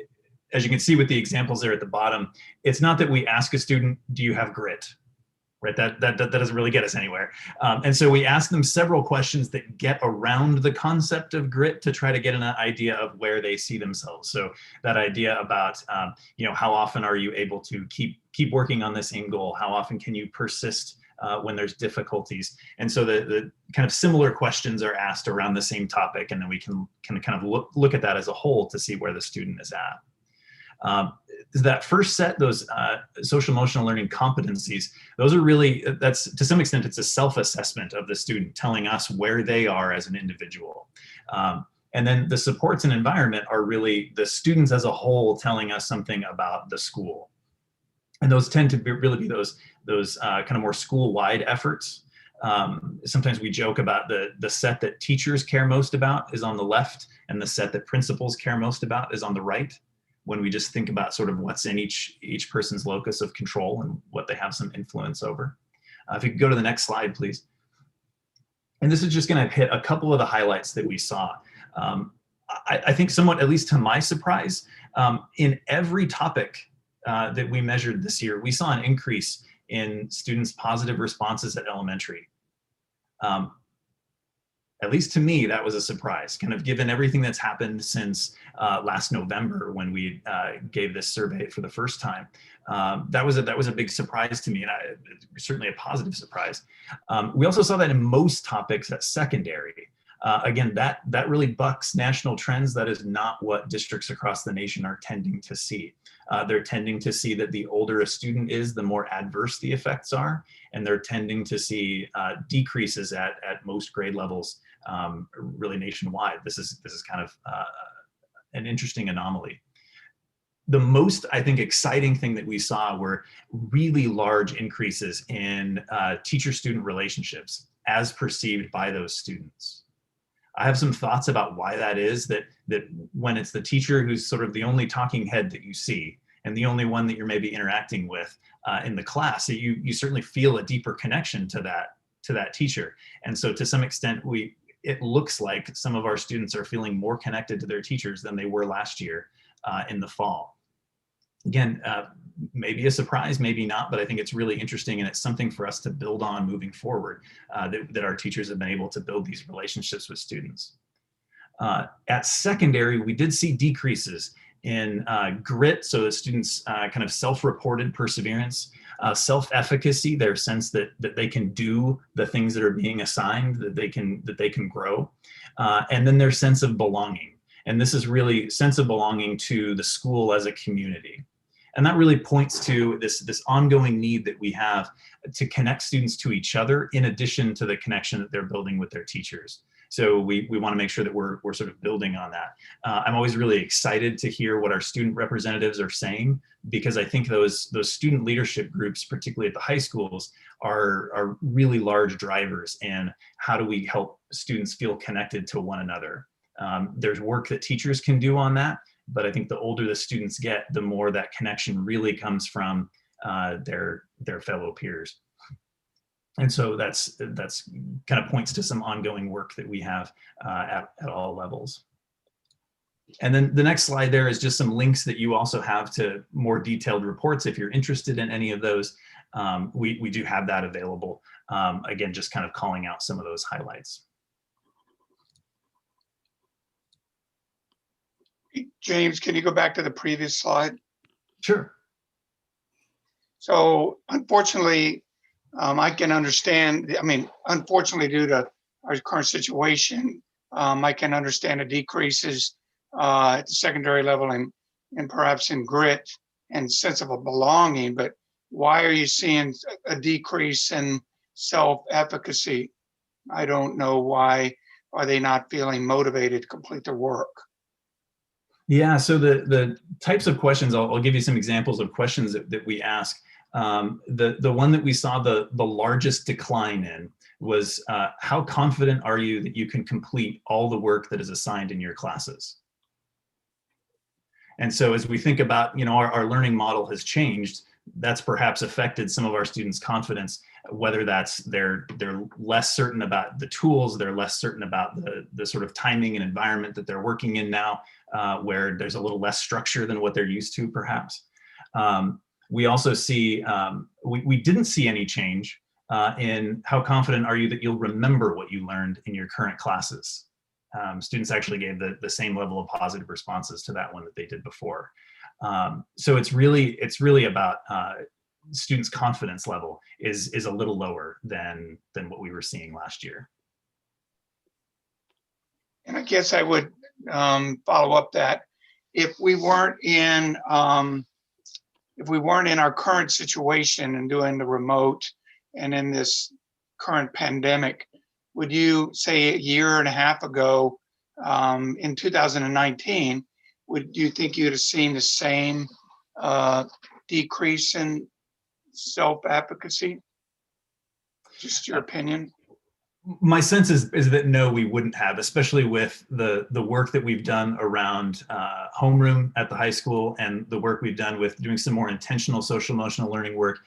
Speaker 8: as you can see with the examples there at the bottom, it's not that we ask a student, do you have grit? Right, that doesn't really get us anywhere. And so we ask them several questions that get around the concept of grit to try to get an idea of where they see themselves. So that idea about, how often are you able to keep working on this end goal? How often can you persist when there's difficulties? And so the kind of similar questions are asked around the same topic, and then we can kind of look at that as a whole to see where the student is at. That first set, those social emotional learning competencies, those are really, that's to some extent, it's a self-assessment of the student telling us where they are as an individual. And then the supports and environment are really the students as a whole telling us something about the school. And those tend to really be those kind of more school-wide efforts. Sometimes we joke about the set that teachers care most about is on the left, and the set that principals care most about is on the right, when we just think about sort of what's in each person's locus of control and what they have some influence over. If you could go to the next slide, please. And this is just going to hit a couple of the highlights that we saw. I think somewhat, at least to my surprise, in every topic that we measured this year, we saw an increase in students' positive responses at elementary. At least to me, that was a surprise, kind of given everything that's happened since last November when we gave this survey for the first time. That was a big surprise to me, and certainly a positive surprise. We also saw that in most topics at secondary. Again, that really bucks national trends. That is not what districts across the nation are tending to see. They're tending to see that the older a student is, the more adverse the effects are, and they're tending to see decreases at most grade levels, really nationwide. This is kind of an interesting anomaly. The most, I think, exciting thing that we saw were really large increases in teacher-student relationships as perceived by those students. I have some thoughts about why that is, that when it's the teacher who's sort of the only talking head that you see and the only one that you're maybe interacting with in the class, you certainly feel a deeper connection to that teacher. And so to some extent, it looks like some of our students are feeling more connected to their teachers than they were last year in the fall. Again, maybe a surprise, maybe not, but I think it's really interesting, and it's something for us to build on moving forward, that our teachers have been able to build these relationships with students. At secondary, we did see decreases in grit, so the students kind of self-reported perseverance, self-efficacy, their sense that they can do the things that are being assigned, that they can grow, and then their sense of belonging. And this is really sense of belonging to the school as a community. And that really points to this ongoing need that we have to connect students to each other, in addition to the connection that they're building with their teachers. So we want to make sure that we're sort of building on that. I'm always really excited to hear what our student representatives are saying, because I think those student leadership groups, particularly at the high schools, are really large drivers in how do we help students feel connected to one another. There's work that teachers can do on that, but I think the older the students get, the more that connection really comes from their fellow peers. And so that's kind of points to some ongoing work that we have at all levels. And then the next slide there is just some links that you also have to more detailed reports. If you're interested in any of those, we do have that available. Again, just kind of calling out some of those highlights.
Speaker 2: James, can you go back to the previous slide?
Speaker 8: Sure.
Speaker 2: So unfortunately, I can understand, unfortunately, due to our current situation, I can understand the decreases at the secondary level and perhaps in grit and sense of a belonging, but why are you seeing a decrease in self-efficacy? I don't know why are they not feeling motivated to complete their work.
Speaker 8: Yeah, so the types of questions, I'll give you some examples of questions that we ask. The one that we saw the largest decline in was how confident are you that you can complete all the work that is assigned in your classes? And so as we think about, our learning model has changed, that's perhaps affected some of our students' confidence, whether that's they're less certain about the tools, they're less certain about the sort of timing and environment that they're working in now, where there's a little less structure than what they're used to, perhaps. We also see, we didn't see any change in how confident are you that you'll remember what you learned in your current classes. Students actually gave the same level of positive responses to that one that they did before. So it's really about students' confidence level is a little lower than what we were seeing last year.
Speaker 2: And I guess I would follow up that if we weren't in our current situation and doing the remote and in this current pandemic, would you say a year and a half ago, in 2019, would you think you'd have seen the same decrease in self-efficacy? Just your opinion.
Speaker 8: My sense is that no, we wouldn't have, especially with the work that we've done around homeroom at the high school and the work we've done with doing some more intentional social emotional learning work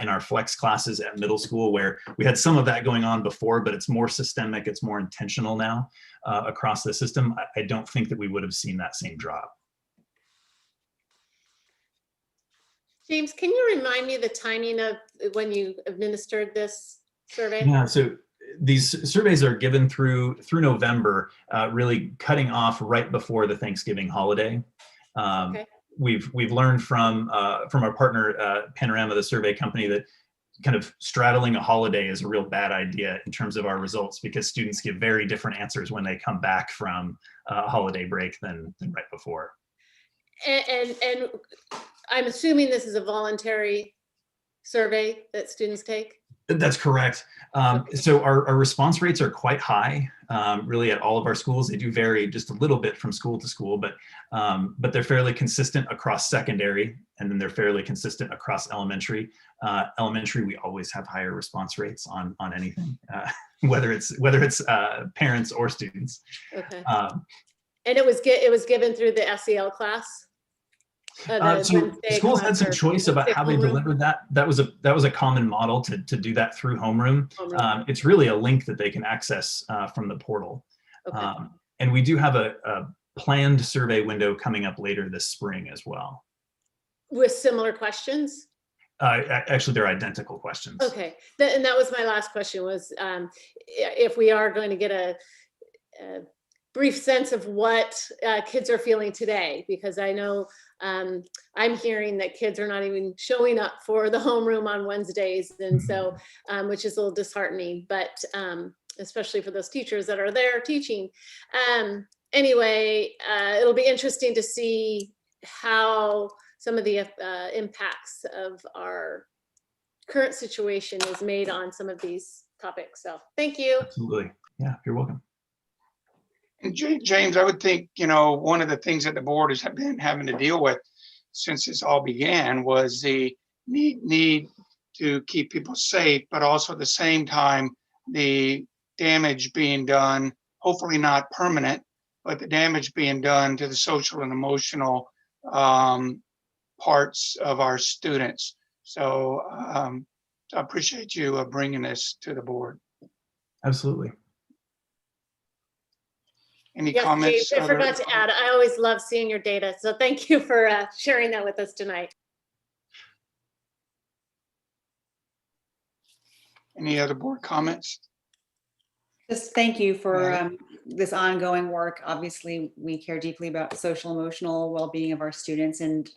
Speaker 8: in our flex classes at middle school, where we had some of that going on before, but it's more systemic, it's more intentional now across the system. I don't think that we would have seen that same drop.
Speaker 11: James, can you remind me the timing of when you administered this survey?
Speaker 8: Yeah, so these surveys are given through November, really cutting off right before the Thanksgiving holiday. Okay. We've learned from our partner Panorama, the survey company, that kind of straddling a holiday is a real bad idea in terms of our results, because students give very different answers when they come back from a holiday break than right before.
Speaker 11: And I'm assuming this is a voluntary survey that students take?
Speaker 8: That's correct. So our response rates are quite high, really at all of our schools. They do vary just a little bit from school to school, but they're fairly consistent across secondary, and then they're fairly consistent across elementary. Elementary, we always have higher response rates on anything, whether it's parents or students.
Speaker 11: Okay. And it was given through the SEL class?
Speaker 8: So
Speaker 11: Wednesday
Speaker 8: schools had some
Speaker 11: class or
Speaker 8: choice about
Speaker 11: Wednesday
Speaker 8: how they
Speaker 11: homeroom?
Speaker 8: delivered that. That was a common model to do that through homeroom.
Speaker 11: Homeroom.
Speaker 8: It's really a link that they can access from the portal.
Speaker 11: Okay.
Speaker 8: And we do have a planned survey window coming up later this spring as well.
Speaker 11: With similar questions?
Speaker 8: Actually, they're identical questions.
Speaker 11: Okay, and that was my last question was if we are going to get a brief sense of what kids are feeling today, because I know I'm hearing that kids are not even showing up for the homeroom on Wednesdays, and so which is a little disheartening, but especially for those teachers that are there teaching. Anyway, it'll be interesting to see how some of the impacts of our current situation is made on some of these topics. So thank you.
Speaker 8: Absolutely. Yeah, you're welcome.
Speaker 2: And James, I would think, one of the things that the board has been having to deal with since this all began was the need to keep people safe, but also at the same time, the damage being done, hopefully not permanent, but the damage being done to the social and emotional parts of our students. So I appreciate you bringing this to the board.
Speaker 8: Absolutely.
Speaker 2: Any
Speaker 11: Yes,
Speaker 2: comments?
Speaker 11: James, I forgot to add, I always love seeing your data. So thank you for sharing that with us tonight.
Speaker 2: Any other board comments?
Speaker 17: Just thank you for this ongoing work. Obviously, we care deeply about the social emotional well-being of our students. And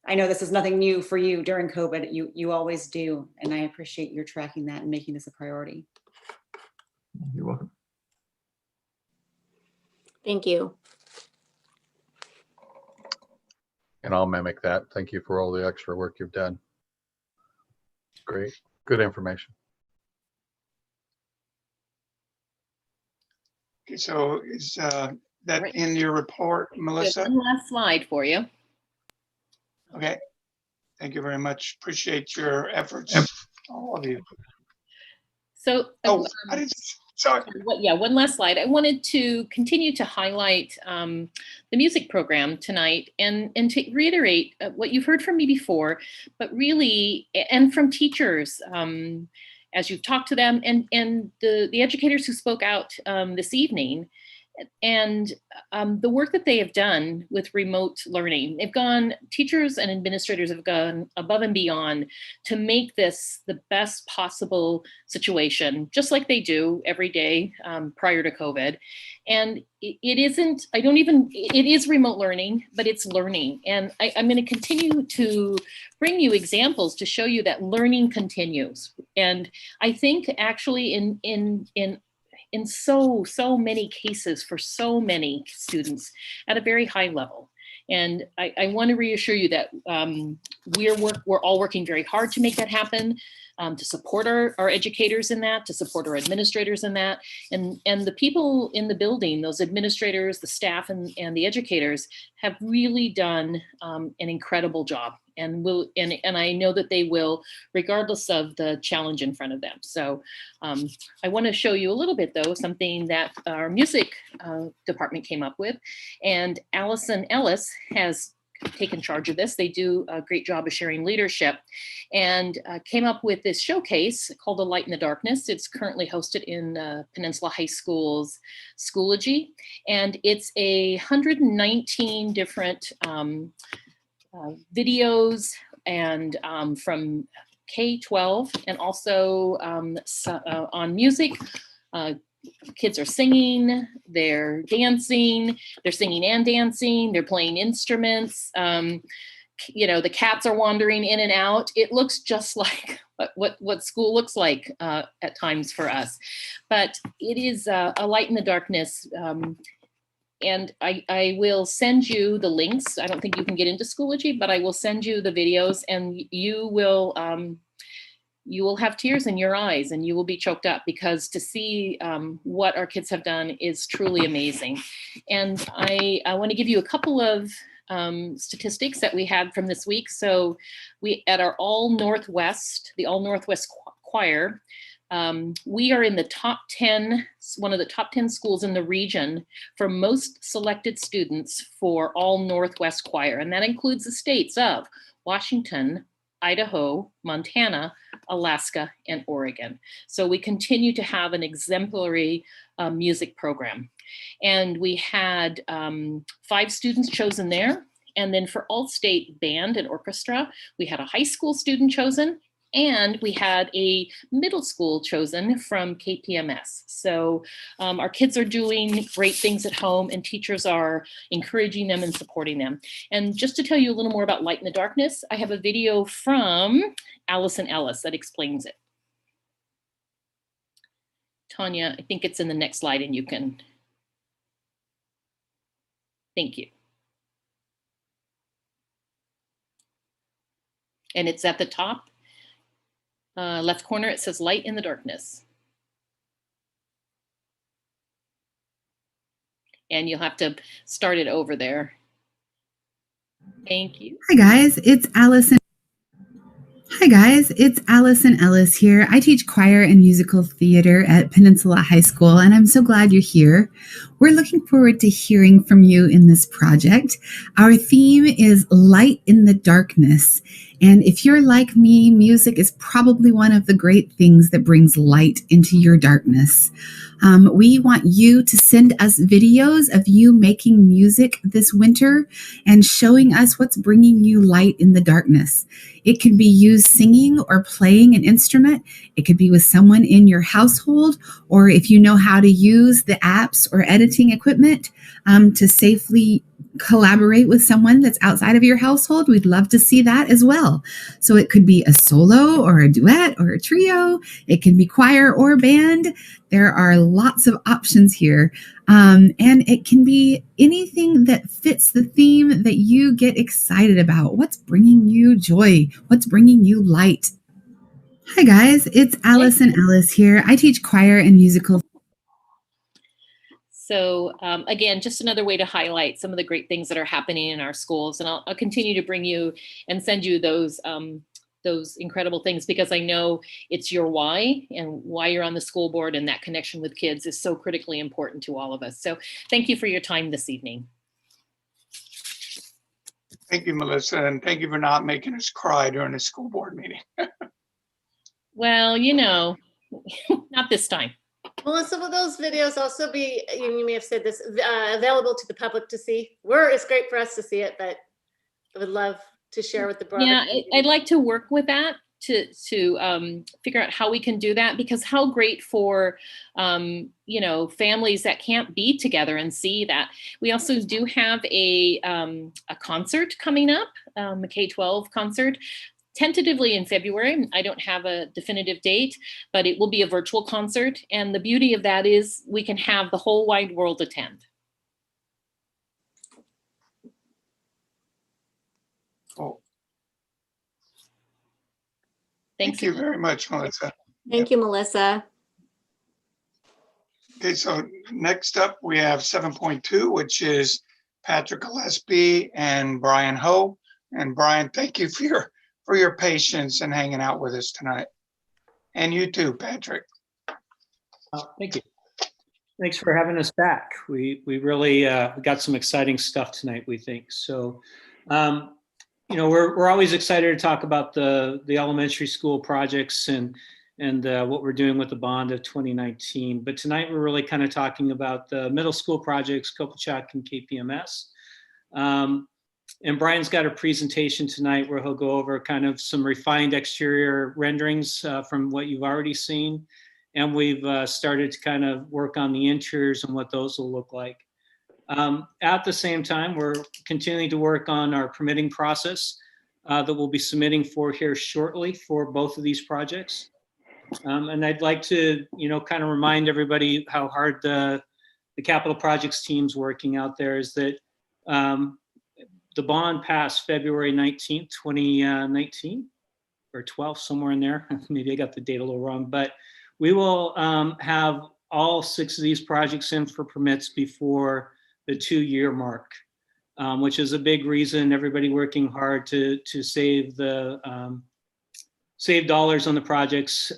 Speaker 17: I know this is nothing new for you during COVID. You always do. And I appreciate your tracking that and making this a priority.
Speaker 8: You're welcome.
Speaker 16: Thank you.
Speaker 4: And I'll mimic that. Thank you for all the extra work you've done. Great. Good information.
Speaker 2: Okay, so is that in your report, Melissa?
Speaker 23: One last slide for you.
Speaker 2: Okay. Thank you very much. Appreciate your efforts, all of you.
Speaker 23: So,
Speaker 2: I didn't. Sorry.
Speaker 23: One last slide. I wanted to continue to highlight the music program tonight and to reiterate what you've heard from me before, but really, and from teachers, as you've talked to them and the educators who spoke out this evening, and the work that they have done with remote learning. Teachers and administrators have gone above and beyond to make this the best possible situation, just like they do every day prior to COVID. And it is remote learning, but it's learning. And I'm going to continue to bring you examples to show you that learning continues. And I think actually in so many cases for so many students at a very high level. And I want to reassure you that we're all working very hard to make that happen, to support our educators in that, to support our administrators in that, and the people in the building, those administrators, the staff, and the educators have really done an incredible job, and I know that they will, regardless of the challenge in front of them. So I want to show you a little bit, though, something that our music department came up with, and Allison Ellis has taken charge of this. They do a great job of sharing leadership, and came up with this showcase called A Light in the Darkness. It's currently hosted in Peninsula High School's Schoology, and it's 119 different videos and from K-12 and also on music. Kids are singing, they're dancing, they're singing and dancing, they're playing instruments. The cats are wandering in and out. It looks just like what school looks like at times for us. But it is a light in the darkness. And I will send you the links. I don't think you can get into Schoology, but I will send you the videos, and you will have tears in your eyes and you will be choked up, because to see what our kids have done is truly amazing. And I want to give you a couple of statistics that we had from this week. So we, at our the All Northwest Choir, We are in the top 10, one of the top 10 schools in the region for most selected students for all Northwest choir. And that includes the states of Washington, Idaho, Montana, Alaska, and Oregon. So we continue to have an exemplary music program. And we had 5 students chosen there. And then for all-state band and orchestra, we had a high school student chosen, and we had a middle school chosen from KPMS. So our kids are doing great things at home, and teachers are encouraging them and supporting them. And just to tell you a little more about Light in the Darkness, I have a video from Allison Ellis that explains it. Tanya, I think it's in the next slide, and you can. Thank you. And it's at the top left corner. It says Light in the Darkness. And you'll have to start it over there. Thank you.
Speaker 10: Hi guys, it's Allison. Hi guys, it's Allison Ellis here. I teach choir and musical theater at Peninsula High School, and I'm so glad you're here. We're looking forward to hearing from you in this project. Our theme is Light in the Darkness. And if you're like me, music is probably one of the great things that brings light into your darkness. We want you to send us videos of you making music this winter and showing us what's bringing you light in the darkness. It could be you singing or playing an instrument. It could be with someone in your household, or if you know how to use the apps or editing equipment to safely collaborate with someone that's outside of your household, we'd love to see that as well. So it could be a solo or a duet or a trio. It can be choir or band. There are lots of options here. And it can be anything that fits the theme that you get excited about. What's bringing you joy? What's bringing you light? Hi guys, it's Allison Ellis here. I teach choir and musical.
Speaker 23: So again, just another way to highlight some of the great things that are happening in our schools. And I'll continue to bring you and send you those incredible things, because I know it's your why and why you're on the school board, and that connection with kids is so critically important to all of us. So thank you for your time this evening.
Speaker 2: Thank you, Melissa, and thank you for not making us cry during the school board meeting.
Speaker 23: Well, you know, not this time.
Speaker 11: Melissa, will those videos also be, you may have said this, available to the public to see? It's great for us to see it, but I would love to share with the broader community.
Speaker 23: I'd like to work with that to figure out how we can do that, because how great for you know, families that can't be together and see that. We also do have a concert coming up, a K-12 concert, tentatively in February. I don't have a definitive date, but it will be a virtual concert. And the beauty of that is we can have the whole wide world attend.
Speaker 2: Oh.
Speaker 23: Thank
Speaker 2: you very much, Melissa.
Speaker 16: Thank you, Melissa.
Speaker 2: Okay, so next up we have 7.2, which is Patrick Gillespie and Brian Ho. And Brian, thank you for your patience and hanging out with us tonight. And you too, Patrick.
Speaker 13: Thank you. Thanks for having us back. We really got some exciting stuff tonight, we think. So, you know, we're always excited to talk about the elementary school projects and what we're doing with the bond of 2019. But tonight we're really kind of talking about the middle school projects, Kopachak and KPMS. And Brian's got a presentation tonight where he'll go over kind of some refined exterior renderings from what you've already seen. And we've started to kind of work on the interiors and what those will look like. At the same time, we're continuing to work on our permitting process that we'll be submitting for here shortly for both of these projects. And I'd like to, you know, kind of remind everybody how hard the capital projects team's working out there. Is that the bond passed February 19th, 2019, or 12th, somewhere in there. Maybe I got the date a little wrong, but we will have all 6 of these projects in for permits before the 2-year mark, which is a big reason. Everybody working hard to save the save dollars on the projects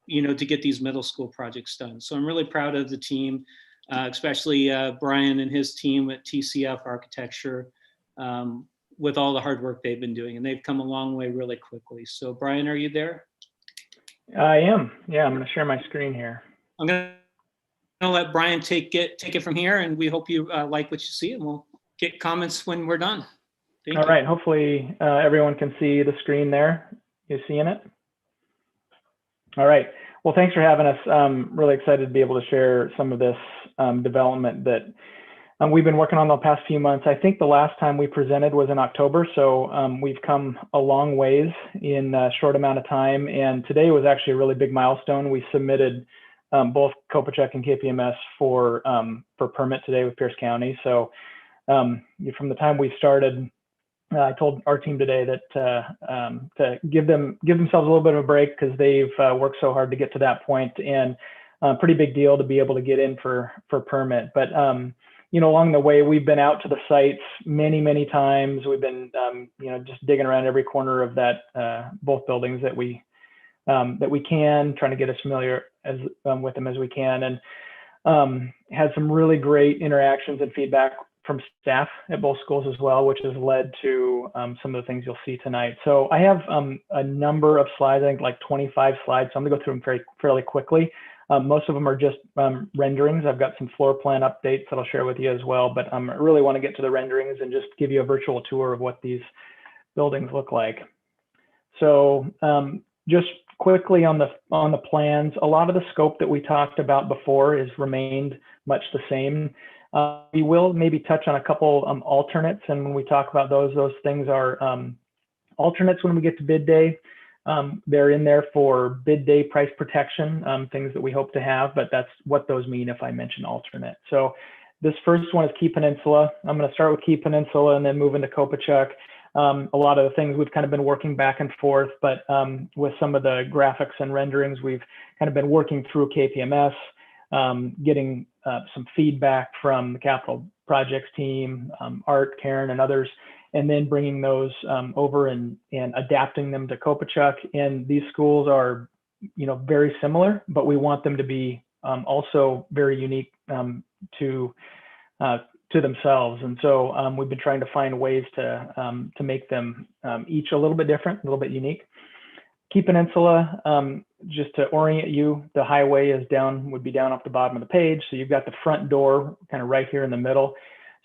Speaker 13: to get these middle school projects done. So I'm really proud of the team, especially Brian and his team at TCF Architecture, with all the hard work they've been doing, and they've come a long way really quickly. So Brian, are you there?
Speaker 12: I am. Yeah, I'm going to share my screen here.
Speaker 13: I'm going to let Brian take it from here, and we hope you like what you see, and we'll get comments when we're done. Thank
Speaker 12: All
Speaker 13: you.
Speaker 12: right. Hopefully everyone can see the screen there. You seeing it? All right. Well, thanks for having us. I'm really excited to be able to share some of this development that we've been working on the past few months. I think the last time we presented was in October, so we've come a long ways in a short amount of time. And today was actually a really big milestone. We submitted both Kopachek and KPMS for permit today with Pierce County. So from the time we started, I told our team today that to give themselves a little bit of a break, because they've worked so hard to get to that point, and pretty big deal to be able to get in for permit. But along the way, we've been out to the sites many times. We've been just digging around every corner of that both buildings that we can, trying to get as familiar with them as we can, and had some really great interactions and feedback from staff at both schools as well, which has led to some of the things you'll see tonight. So I have a number of slides, I think like 25 slides. So I'm gonna go through them fairly quickly. Most of them are just renderings. I've got some floor plan updates that I'll share with you as well, but I really want to get to the renderings and just give you a virtual tour of what these buildings look like. So just quickly on the plans, a lot of the scope that we talked about before has remained much the same. We will maybe touch on a couple alternates, and when we talk about those things are alternates when we get to bid day. They're in there for bid day price protection, things that we hope to have, but that's what those mean if I mention alternate. So this first one is Key Peninsula. I'm going to start with Key Peninsula and then move into Kopachek. A lot of the things we've kind of been working back and forth, but with some of the graphics and renderings, we've kind of been working through KPMS, getting some feedback from the capital projects team, Art, Karen, and others, and then bringing those over and adapting them to Kopachek. And these schools are, very similar, but we want them to be also very unique to themselves. And so we've been trying to find ways to make them each a little bit different, a little bit unique. Key Peninsula, just to orient you, the highway would be down off the bottom of the page. So you've got the front door kind of right here in the middle.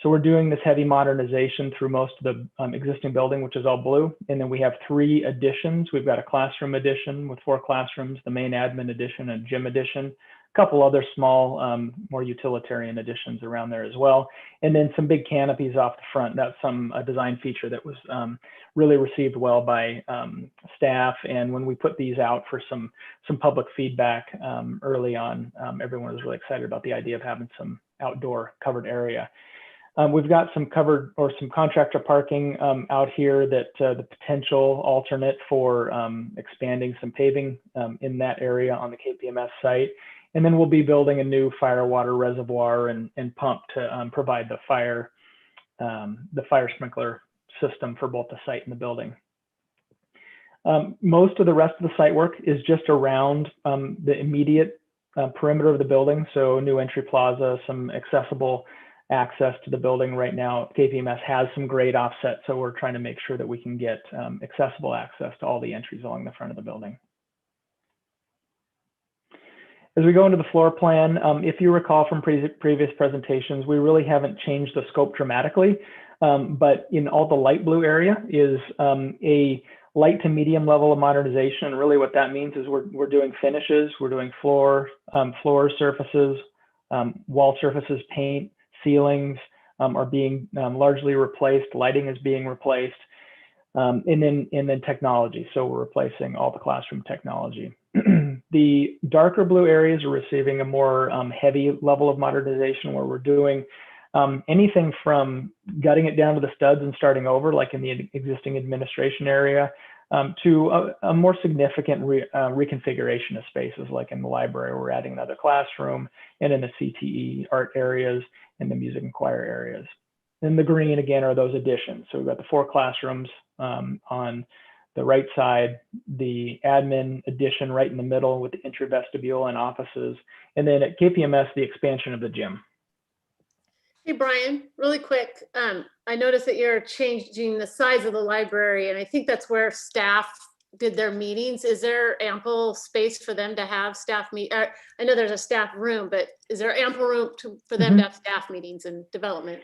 Speaker 12: So we're doing this heavy modernization through most of the existing building, which is all blue. And then we have 3 additions. We've got a classroom addition with 4 classrooms, the main admin addition, and gym addition, a couple other small, more utilitarian additions around there as well. And then some big canopies off the front. That's a design feature that was really received well by staff. And when we put these out for some public feedback early on, everyone was really excited about the idea of having some outdoor covered area. We've got some covered or some contractor parking out here that the potential alternate for expanding some paving in that area on the KPMS site. And then we'll be building a new fire water reservoir and pump to provide the fire sprinkler system for both the site and the building. Most of the rest of the site work is just around the immediate perimeter of the building. So new entry plaza, some accessible access to the building. Right now, KPMS has some great offset, so we're trying to make sure that we can get accessible access to all the entries along the front of the building. As we go into the floor plan, if you recall from previous presentations, we really haven't changed the scope dramatically, but in all the light blue area is a light to medium level of modernization. And really what that means is we're doing finishes, we're doing floor surfaces, wall surfaces, paint, ceilings are being largely replaced, lighting is being replaced, and then technology. So we're replacing all the classroom technology. The darker blue areas are receiving a more heavy level of modernization, where we're doing anything from gutting it down to the studs and starting over, like in the existing administration area, to a more significant reconfiguration of spaces, like in the library, we're adding another classroom, and in the CTE art areas and the music and choir areas. And the green, again, are those additions. So we've got the 4 classrooms on the right side, the admin addition right in the middle with the entry vestibule and offices. And then at KPMS, the expansion of the gym.
Speaker 11: Hey, Brian, really quick. I noticed that you're changing the size of the library, and I think that's where staff did their meetings. Is there ample space for them to have staff meet? I know there's a staff room, but is there ample room for them to have staff meetings and development?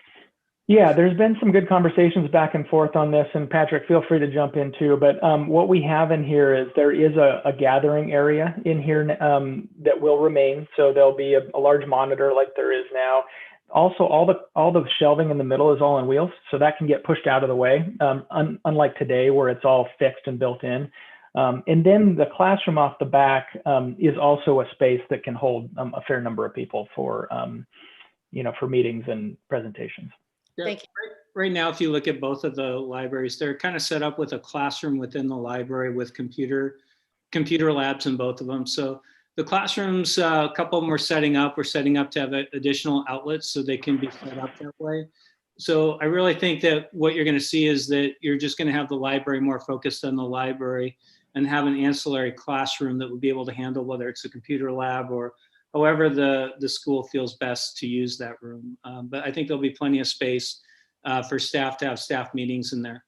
Speaker 12: Yeah, there's been some good conversations back and forth on this, and Patrick, feel free to jump in too. But what we have in here is there is a gathering area in here that will remain. So there'll be a large monitor like there is now. Also, all the shelving in the middle is all on wheels, so that can get pushed out of the way, unlike today where it's all fixed and built in. And then the classroom off the back is also a space that can hold a fair number of people for, for meetings and presentations.
Speaker 11: Thank you.
Speaker 13: Right now, if you look at both of the libraries, they're kind of set up with a classroom within the library with computer labs in both of them. So the classrooms, a couple of them we're setting up to have additional outlets so they can be set up that way. So I really think that what you're going to see is that you're just going to have the library more focused on the library and have an ancillary classroom that will be able to handle whether it's a computer lab or however the school feels best to use that room. But I think there'll be plenty of space for staff to have staff meetings in there.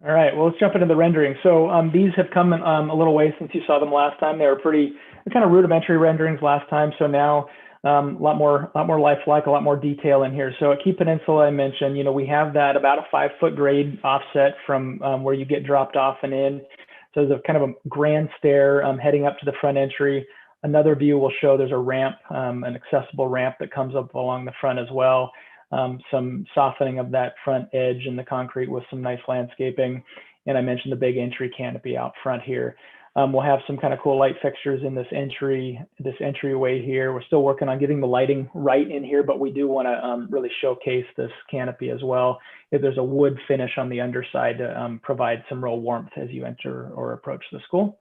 Speaker 12: All right, well, let's jump into the rendering. So these have come a little way since you saw them last time. They were kind of rudimentary renderings last time. So now a lot more lifelike, a lot more detail in here. So at Key Peninsula, I mentioned, we have that about a 5-foot grade offset from where you get dropped off and in. So there's a kind of a grand stair heading up to the front entry. Another view will show there's a ramp, an accessible ramp that comes up along the front as well. Some softening of that front edge in the concrete with some nice landscaping. And I mentioned the big entry canopy out front here. We'll have some kind of cool light fixtures in this entryway here. We're still working on getting the lighting right in here, but we do want to really showcase this canopy as well. If there's a wood finish on the underside to provide some real warmth as you enter or approach the school.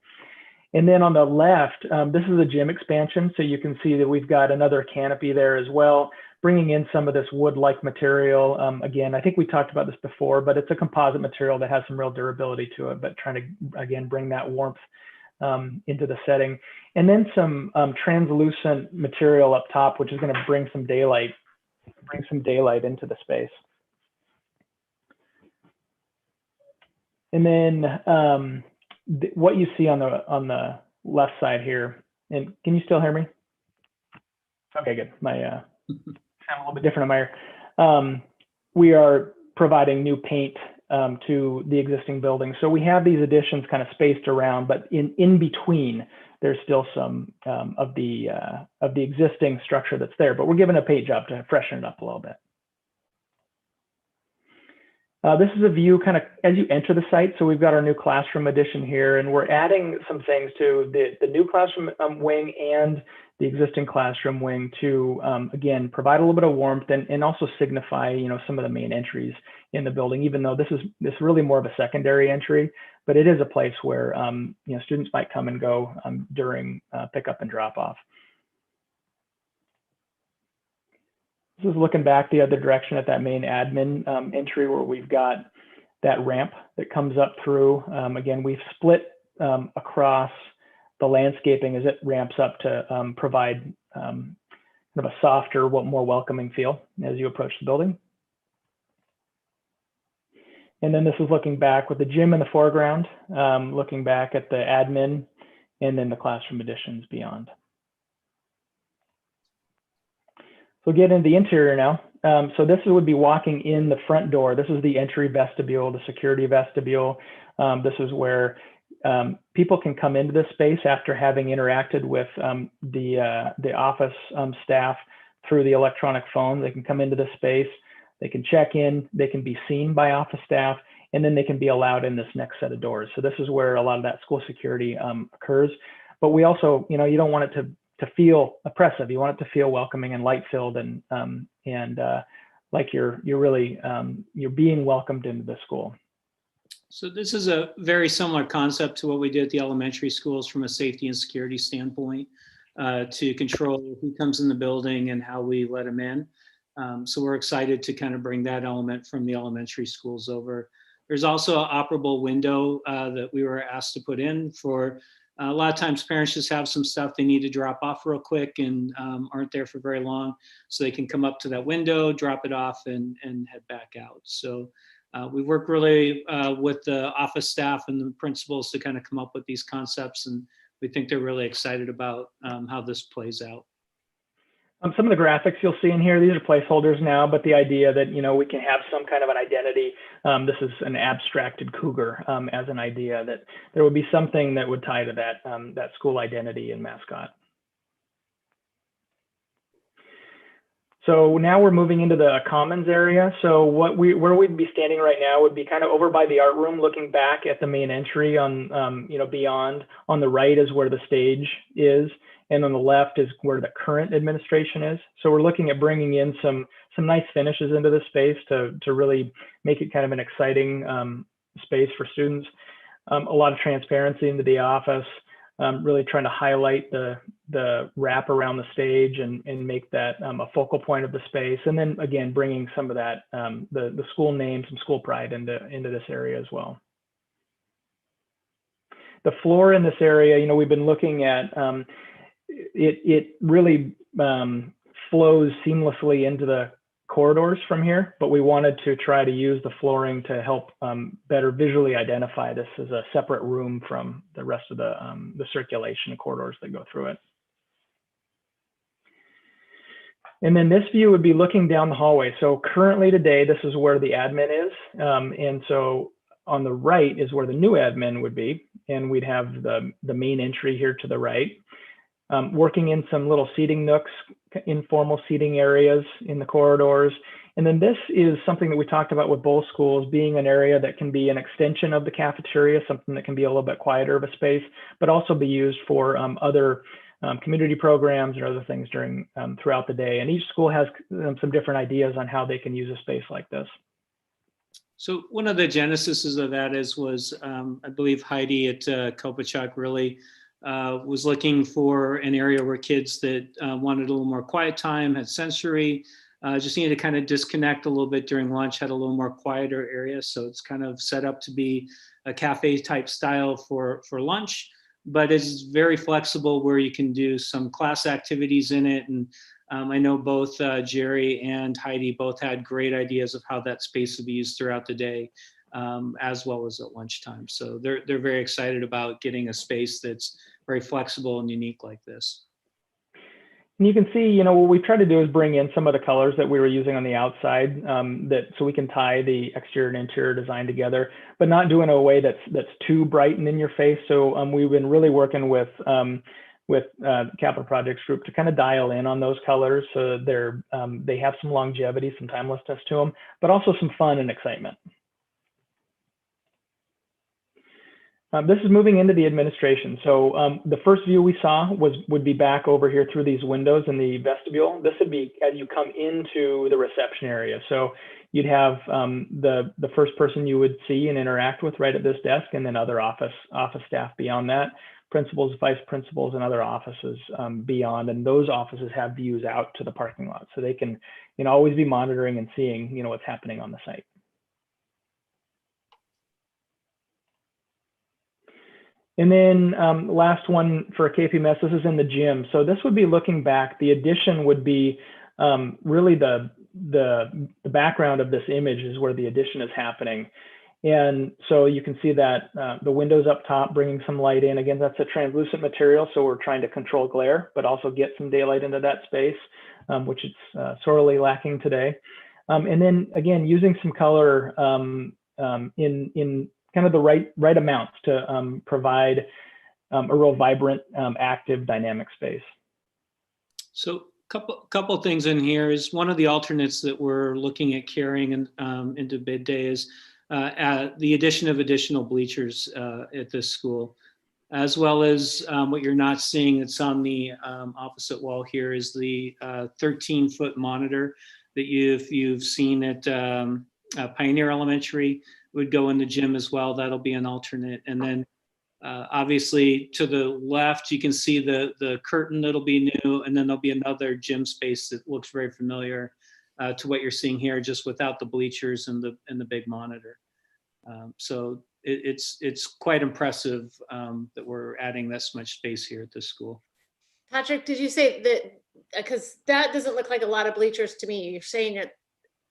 Speaker 12: And then on the left, this is a gym expansion. So you can see that we've got another canopy there as well, bringing in some of this wood-like material. Again, I think we talked about this before, but it's a composite material that has some real durability to it, but trying to, again, bring that warmth into the setting. And then some translucent material up top, which is going to bring some daylight into the space. And then what you see on the left side here, and can you still hear me? Okay, good. My sound a little bit different on my ear. We are providing new paint to the existing building. So we have these additions kind of spaced around, but in between, there's still some of the existing structure that's there, but we're giving a paint job to freshen it up a little bit. This is a view kind of as you enter the site. So we've got our new classroom addition here, and we're adding some things to the new classroom wing and the existing classroom wing to, again, provide a little bit of warmth and also signify, some of the main entries in the building, even though this is really more of a secondary entry, but it is a place where, students might come and go during pickup and drop off. This is looking back the other direction at that main admin entry where we've got that ramp that comes up through. Again, we've split across the landscaping as it ramps up to provide kind of a softer, more welcoming feel as you approach the building. And then this is looking back with the gym in the foreground, looking back at the admin and then the classroom additions beyond. So get into the interior now. So this would be walking in the front door. This is the entry vestibule, the security vestibule. This is where people can come into this space after having interacted with the office staff through the electronic phone. They can come into this space, they can check in, they can be seen by office staff, and then they can be allowed in this next set of doors. So this is where a lot of that school security occurs. But we also, you don't want it to feel oppressive. You want it to feel welcoming and light-filled and like you're really you're being welcomed into the school.
Speaker 13: So this is a very similar concept to what we did at the elementary schools from a safety and security standpoint to control who comes in the building and how we let them in. So we're excited to kind of bring that element from the elementary schools over There's also an operable window that we were asked to put in for a lot of times parents just have some stuff they need to drop off real quick and aren't there for very long. So they can come up to that window, drop it off and head back out. So we work really with the office staff and the principals to kind of come up with these concepts. And we think they're really excited about how this plays out.
Speaker 12: Some of the graphics you'll see in here, these are placeholders now, but the idea that, you know, we can have some kind of an identity. This is an abstracted cougar as an idea that there would be something that would tie to that, that school identity and mascot. So now we're moving into the commons area. So where we'd be standing right now would be kind of over by the art room, looking back at the main entry on, you know, beyond. On the right is where the stage is. And on the left is where the current administration is. So we're looking at bringing in some nice finishes into this space to really make it kind of an exciting space for students. A lot of transparency into the office, really trying to highlight the wrap around the stage and make that a focal point of the space. And then again, bringing some of that, the school name, some school pride into this area as well. The floor in this area, you know, we've been looking at, it really flows seamlessly into the corridors from here, but we wanted to try to use the flooring to help better visually identify this as a separate room from the rest of the circulation corridors that go through it. And then this view would be looking down the hallway. So currently today, this is where the admin is. And so on the right is where the new admin would be. And we'd have the main entry here to the right. Working in some little seating nooks, informal seating areas in the corridors. And then this is something that we talked about with both schools, being an area that can be an extension of the cafeteria, something that can be a little bit quieter of a space, but also be used for other community programs and other things during throughout the day. And each school has some different ideas on how they can use a space like this.
Speaker 13: So one of the genesises of that was, I believe Heidi at Kopachak really was looking for an area where kids that wanted a little more quiet time, had sensory, just needed to kind of disconnect a little bit during lunch, had a little more quieter area. So it's kind of set up to be a cafe type style for lunch, but it's very flexible where you can do some class activities in it. And I know both Jerry and Heidi both had great ideas of how that space would be used throughout the day, as well as at lunchtime. So they're very excited about getting a space that's very flexible and unique like this.
Speaker 12: And you can see, you know, what we try to do is bring in some of the colors that we were using on the outside, so we can tie the exterior and interior design together, but not do it in a way that's too bright and in your face. So we've been really working with Capital Projects Group to kind of dial in on those colors, so they have some longevity, some timelessness to them, but also some fun and excitement. This is moving into the administration. So the first view we saw would be back over here through these windows in the vestibule. This would be as you come into the reception area. So you'd have the first person you would see and interact with right at this desk, and then other office staff beyond that, principals, vice principals, and other offices beyond. And those offices have views out to the parking lot, so they can, you know, always be monitoring and seeing, you know, what's happening on the site. And then last one for KPMS, this is in the gym. So this would be looking back. The addition would be really the background of this image is where the addition is happening. And so you can see that the windows up top bringing some light in. Again, that's a translucent material, so we're trying to control glare, but also get some daylight into that space, which is sorely lacking today. And then again, using some color in kind of the right amounts to provide a real vibrant, active, dynamic space.
Speaker 13: So couple things in here is one of the alternates that we're looking at carrying into bid day is the addition of additional bleachers at this school, as well as what you're not seeing that's on the opposite wall here is the 13-foot monitor that you've seen at Pioneer Elementary. Would go in the gym as well. That'll be an alternate. And then obviously to the left, you can see the curtain that'll be new, and then there'll be another gym space that looks very familiar to what you're seeing here, just without the bleachers and the big monitor. So it's quite impressive that we're adding this much space here at this school.
Speaker 11: Patrick, did you say that, because that doesn't look like a lot of bleachers to me. You're saying that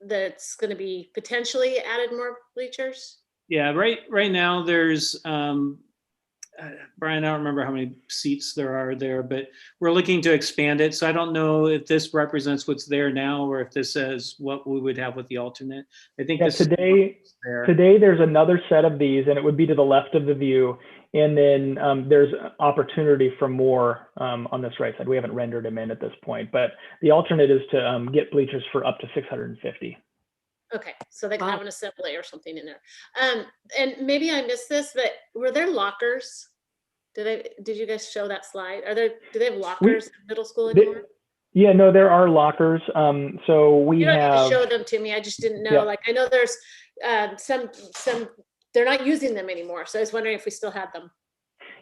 Speaker 11: it's going to be potentially added more bleachers?
Speaker 13: Yeah, right now there's, Brian, I don't remember how many seats there are there, but we're looking to expand it. So I don't know if this represents what's there now or if this is what we would have with the alternate. I think
Speaker 12: Yeah,
Speaker 13: this
Speaker 12: today there's another set of these, and it would be to the left of the view. And then there's opportunity for more on this right side. We haven't rendered them in at this point, but the alternate is to get bleachers for up to 650.
Speaker 11: Okay, so they can have an assembly or something in there. And maybe I missed this, but were there lockers? Did you guys show that slide? Do they have lockers in middle school anymore?
Speaker 12: Yeah, no, there are lockers. So we
Speaker 11: You don't
Speaker 12: have.
Speaker 11: need to show them to me. I just didn't know.
Speaker 12: Yeah.
Speaker 11: Like I know there's some they're not using them anymore. So I was wondering if we still had them.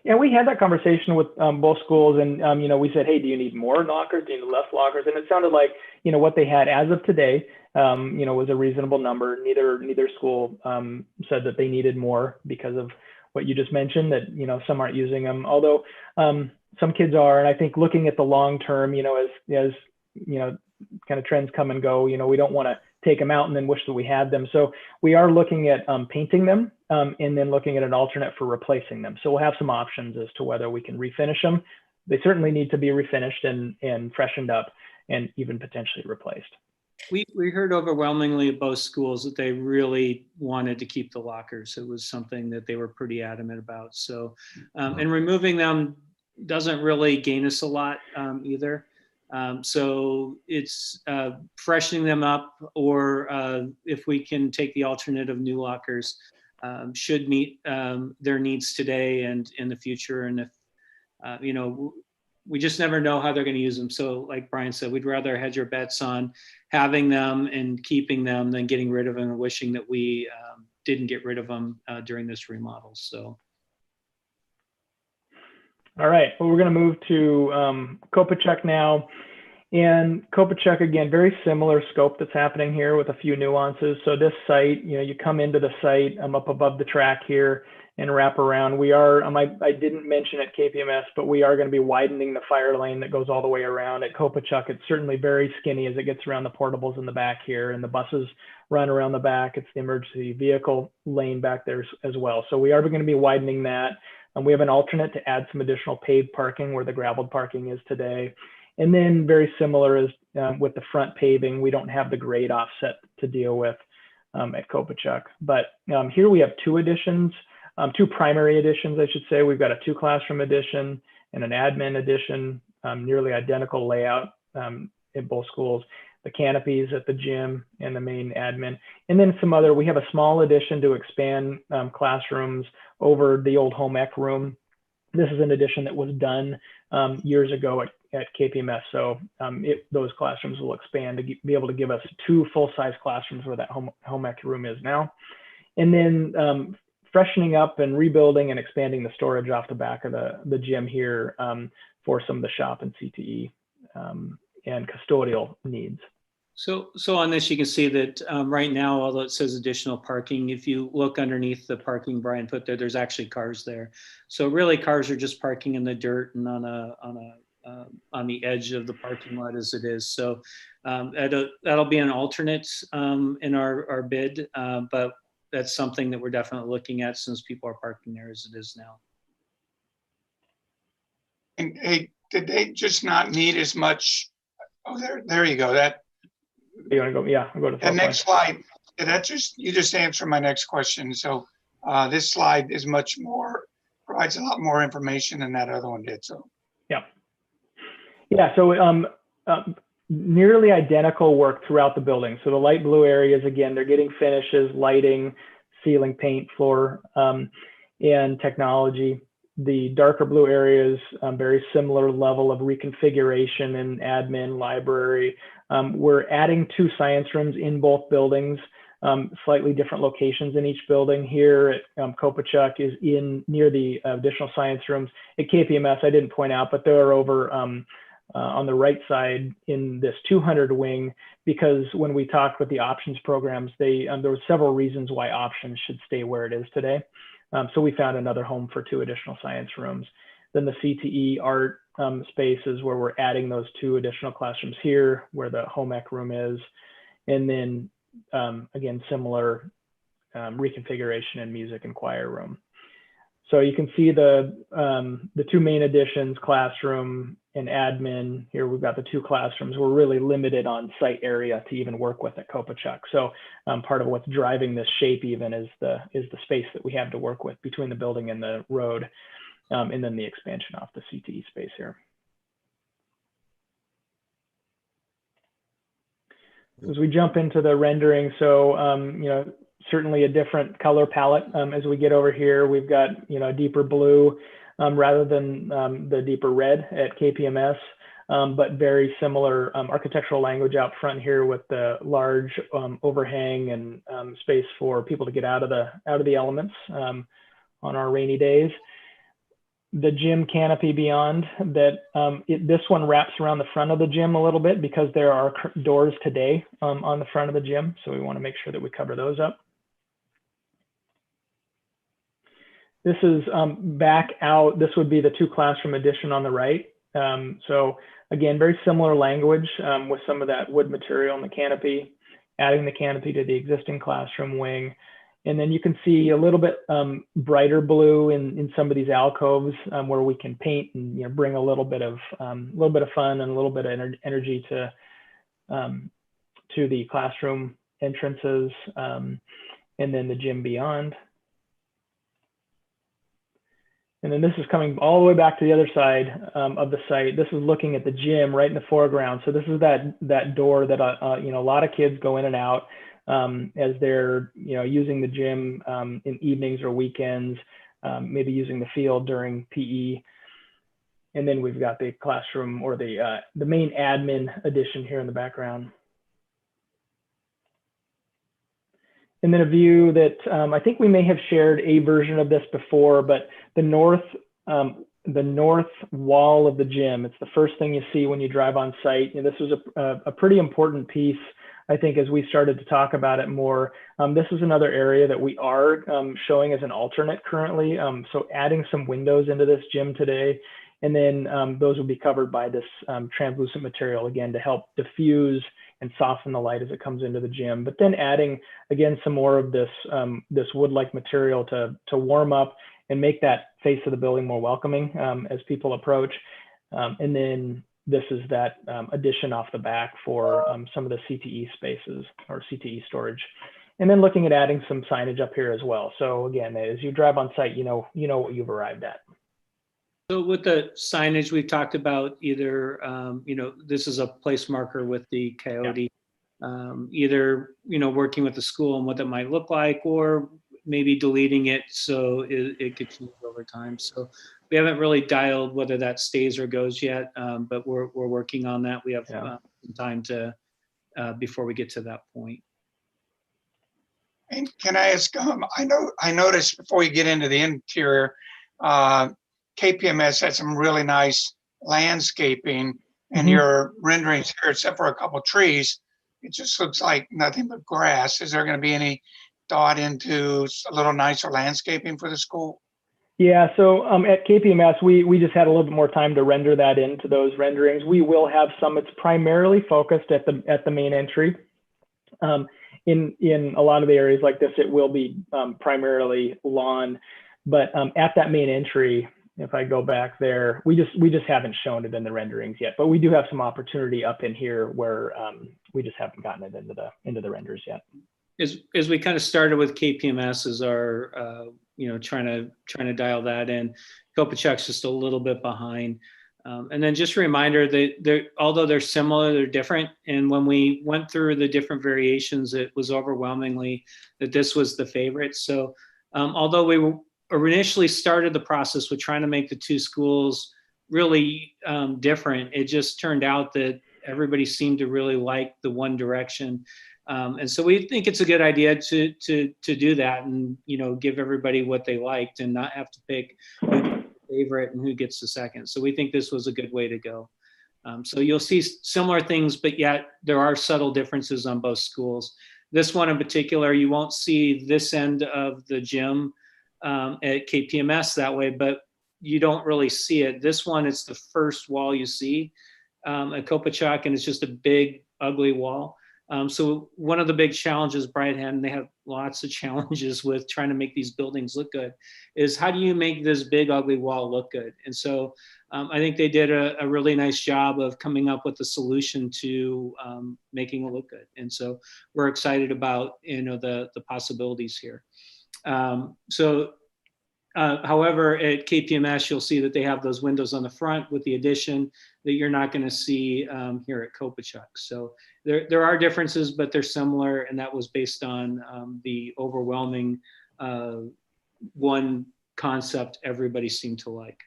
Speaker 12: Yeah, we had that conversation with both schools, and we said, hey, do you need more lockers? Do you need less lockers? And it sounded like what they had as of today, was a reasonable number. Neither school said that they needed more because of what you just mentioned, that some aren't using them, although some kids are. And I think looking at the long term, as kind of trends come and go, we don't want to take them out and then wish that we had them. So we are looking at painting them and then looking at an alternate for replacing them. So we'll have some options as to whether we can refinish them. They certainly need to be refinished and freshened up and even potentially replaced.
Speaker 13: We heard overwhelmingly at both schools that they really wanted to keep the lockers. It was something that they were pretty adamant about. So, and removing them doesn't really gain us a lot either. So it's freshening them up, or if we can take the alternative new lockers, should meet their needs today and in the future. And if, we just never know how they're going to use them. So like Brian said, we'd rather hedge our bets on having them and keeping them than getting rid of them and wishing that we didn't get rid of them during this remodel. So.
Speaker 12: All right, well, we're going to move to Kopachuk now. And Kopachuk, again, very similar scope that's happening here with a few nuances. So this site, you come into the site up above the track here and wrap around. We are, I didn't mention at KPMS, but we are going to be widening the fire lane that goes all the way around. At Kopachuk, it's certainly very skinny as it gets around the portables in the back here, and the buses run around the back. It's the emergency vehicle lane back there as well. So we are going to be widening that. And we have an alternate to add some additional paved parking where the graveled parking is today. And then very similar as with the front paving, we don't have the grade offset to deal with at Kopachuk. But here we have two additions, two primary additions, I should say. We've got a 2-classroom addition and an admin addition, nearly identical layout in both schools. The canopies at the gym and the main admin. And then we have a small addition to expand classrooms over the old home ec room. This is an addition that was done years ago at KPMS. So those classrooms will expand to be able to give us 2 full-size classrooms where that home ec room is now. And then freshening up and rebuilding and expanding the storage off the back of the gym here for some of the shop and CTE and custodial needs.
Speaker 13: So on this, you can see that right now, although it says additional parking, if you look underneath the parking Brian put there, there's actually cars there. So really, cars are just parking in the dirt and on the edge of the parking lot as it is. So that'll be an alternate in our bid, but that's something that we're definitely looking at since people are parking there as it is now.
Speaker 2: And hey, did they just not need as much? Oh, there you go. That.
Speaker 12: You want to go? Yeah, I'll go to
Speaker 2: the next slide. You just answered my next question. So this slide is provides a lot more information than that other one did. So
Speaker 12: yeah. So nearly identical work throughout the building. So the light blue areas, again, they're getting finishes, lighting, ceiling paint, floor, and technology. The darker blue areas, very similar level of reconfiguration in admin, library. We're adding 2 science rooms in both buildings, slightly different locations in each building. Here at Kopachuk is near the additional science rooms. At KPMS, I didn't point out, but there are over on the right side in this 200 wing, because when we talked with the options programs, there were several reasons why options should stay where it is today. So we found another home for 2 additional science rooms. Then the CTE art spaces where we're adding those 2 additional classrooms here, where the home ec room is. And then again, similar reconfiguration in music and choir room. So you can see the 2 main additions, classroom and admin. Here we've got the 2 classrooms. We're really limited on site area to even work with at Kopachuk. So part of what's driving this shape even is the space that we have to work with between the building and the road, and then the expansion off the CTE space here. As we jump into the rendering, so you know, certainly a different color palette as we get over here. We've got, you know, a deeper blue rather than the deeper red at KPMS, but very similar architectural language out front here with the large overhang and space for people to get out of the elements on our rainy days. The gym canopy beyond that, this one wraps around the front of the gym a little bit because there are doors today on the front of the gym. So we want to make sure that we cover those up. This is back out. This would be the 2 classroom addition on the right. So again, very similar language with some of that wood material in the canopy, adding the canopy to the existing classroom wing. And then you can see a little bit brighter blue in some of these alcoves where we can paint and, you know, bring a little bit of fun and a little bit of energy to the classroom entrances, and then the gym beyond. And then this is coming all the way back to the other side of the site. This is looking at the gym right in the foreground. So this is that door that you know, a lot of kids go in and out as they're, you know, using the gym in evenings or weekends, maybe using the field during PE. And then we've got the classroom or the main admin addition here in the background. And then a view that I think we may have shared a version of this before, but the north wall of the gym, it's the first thing you see when you drive on site. And this was a pretty important piece, I think, as we started to talk about it more. This is another area that we are showing as an alternate currently. So adding some windows into this gym today, and then those will be covered by this translucent material, again, to help diffuse and soften the light as it comes into the gym. But then adding, again, some more of this, this wood-like material to warm up and make that face of the building more welcoming as people approach. And then this is that addition off the back for some of the CTE spaces or CTE storage. And then looking at adding some signage up here as well. So again, as you drive on site, you know what you've arrived at.
Speaker 13: So with the signage, we've talked about either, you know, this is a place marker with the coyote, either, you know, working with the school and what that might look like, or maybe deleting it so it could change over time. So we haven't really dialed whether that stays or goes yet, but we're working on that. We have some time to before we get to that point.
Speaker 2: And can I ask, I noticed before you get into the interior, KPMS had some really nice landscaping, and your renderings here, except for a couple of trees, it just looks like nothing but grass. Is there going to be any thought into a little nicer landscaping for the school?
Speaker 12: Yeah, so at KPMS, we just had a little bit more time to render that into those renderings. We will have some. It's primarily focused at the main entry. In a lot of the areas like this, it will be primarily lawn, but at that main entry, if I go back there, we just haven't shown it in the renderings yet, but we do have some opportunity up in here where we just haven't gotten it into the renders yet.
Speaker 13: As we kind of started with KPMS as our you know, trying to dial that in, Kopachuk's just a little bit behind. And then just a reminder that although they're similar, they're different. And when we went through the different variations, it was overwhelmingly that this was the favorite. So although we initially started the process with trying to make the 2 schools really different, it just turned out that everybody seemed to really like the one direction. And so we think it's a good idea to do that and, you know, give everybody what they liked and not have to pick who gets the favorite and who gets the second. So we think this was a good way to go. So you'll see similar things, but yet there are subtle differences on both schools. This one in particular, you won't see this end of the gym at KPMS that way, but you don't really see it. This one, it's the first wall you see at Kopachak, and it's just a big, ugly wall. So one of the big challenges Bright had, and they have lots of challenges with trying to make these buildings look good, is how do you make this big, ugly wall look good? And so I think they did a really nice job of coming up with a solution to making it look good. And so we're excited about, the possibilities here. However, at KPMS, you'll see that they have those windows on the front with the addition that you're not going to see here at Kopachak. So there are differences, but they're similar, and that was based on the overwhelming one concept everybody seemed to like.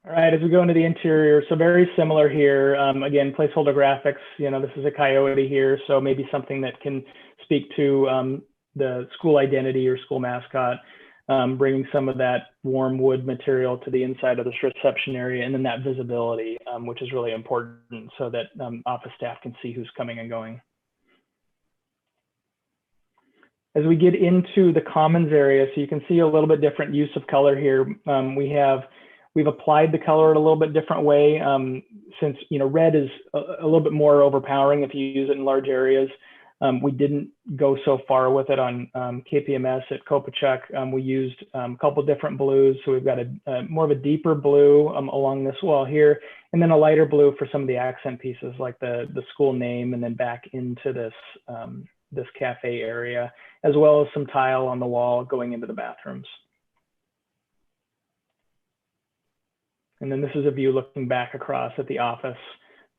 Speaker 12: All right, as we go into the interior, so very similar here. Again, placeholder graphics, this is a coyote here, so maybe something that can speak to the school identity or school mascot, bringing some of that warm wood material to the inside of this reception area, and then that visibility, which is really important so that office staff can see who's coming and going. As we get into the commons area, so you can see a little bit different use of color here. We've applied the color in a little bit different way, since red is a little bit more overpowering if you use it in large areas. We didn't go so far with it on KPMS at Kopachak. We used a couple different blues. So we've got a more of a deeper blue along this wall here, and then a lighter blue for some of the accent pieces like the school name, and then back into this, this cafe area, as well as some tile on the wall going into the bathrooms. And then this is a view looking back across at the office,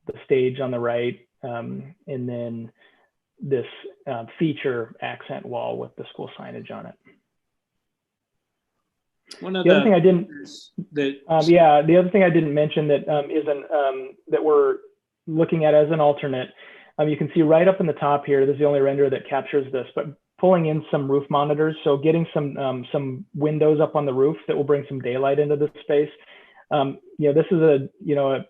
Speaker 12: the stage on the right, and then this feature accent wall with the school signage on it.
Speaker 13: One of
Speaker 12: the other thing I didn't,
Speaker 13: the
Speaker 12: other thing I didn't mention that that we're looking at as an alternate, you can see right up in the top here. This is the only render that captures this, but pulling in some roof monitors, so getting some windows up on the roof that will bring some daylight into the space. This is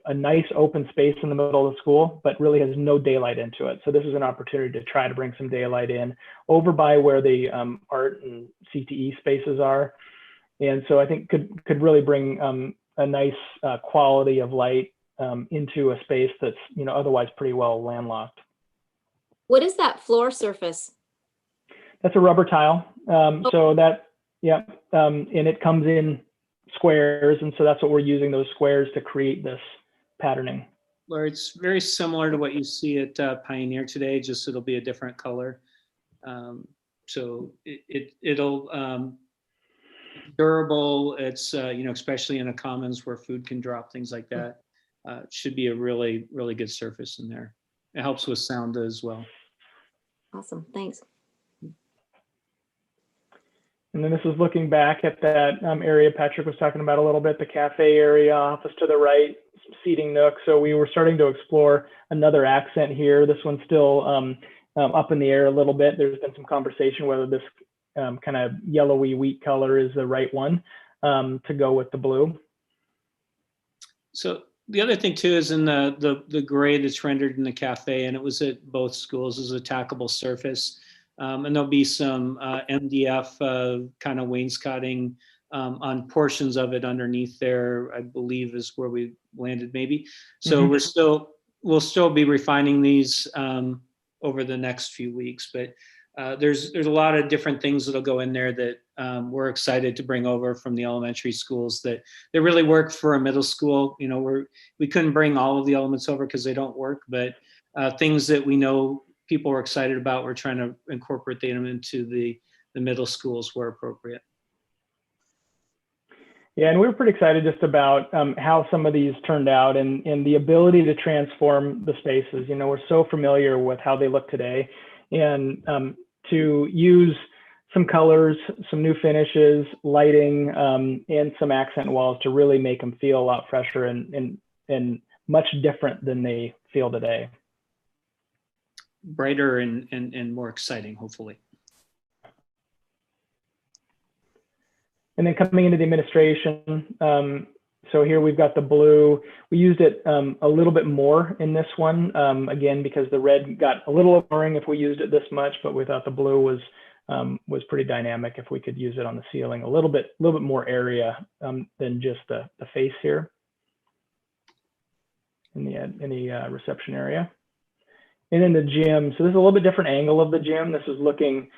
Speaker 12: a nice open space in the middle of the school, but really has no daylight into it. So this is an opportunity to try to bring some daylight in over by where the art and CTE spaces are. And so I think could really bring a nice quality of light into a space that's otherwise pretty well landlocked.
Speaker 16: What is that floor surface?
Speaker 12: That's a rubber tile. So that, and it comes in squares, and so that's what we're using, those squares, to create this patterning.
Speaker 13: Laura, it's very similar to what you see at Pioneer today, just it'll be a different color. So it'll durable. It's especially in a commons where food can drop, things like that. Should be a really good surface in there. It helps with sound as well.
Speaker 16: Awesome, thanks.
Speaker 12: And then this is looking back at that area Patrick was talking about a little bit, the cafe area, office to the right, some seating nook. So we were starting to explore another accent here. This one's still up in the air a little bit. There's been some conversation whether this kind of yellowy wheat color is the right one to go with the blue.
Speaker 13: So the other thing too is in the gray that's rendered in the cafe, and it was at both schools, is a tackable surface. And there'll be some MDF kind of wainscoting on portions of it underneath there, I believe is where we landed maybe. So we'll still be refining these over the next few weeks, but there's a lot of different things that'll go in there that we're excited to bring over from the elementary schools that they really work for a middle school. We couldn't bring all of the elements over because they don't work, but things that we know people are excited about, we're trying to incorporate them into the middle schools where appropriate.
Speaker 12: Yeah, and we were pretty excited just about how some of these turned out and the ability to transform the spaces. We're so familiar with how they look today, and to use some colors, some new finishes, lighting, and some accent walls to really make them feel a lot fresher and much different than they feel today.
Speaker 13: Brighter and more exciting, hopefully.
Speaker 12: And then coming into the administration, So here we've got the blue. We used it a little bit more in this one, again, because the red got a little boring if we used it this much, but we thought the blue was pretty dynamic if we could use it on the ceiling, a little bit more area than just the face here in the reception area. And in the gym, so this is a little bit different angle of the gym. This is looking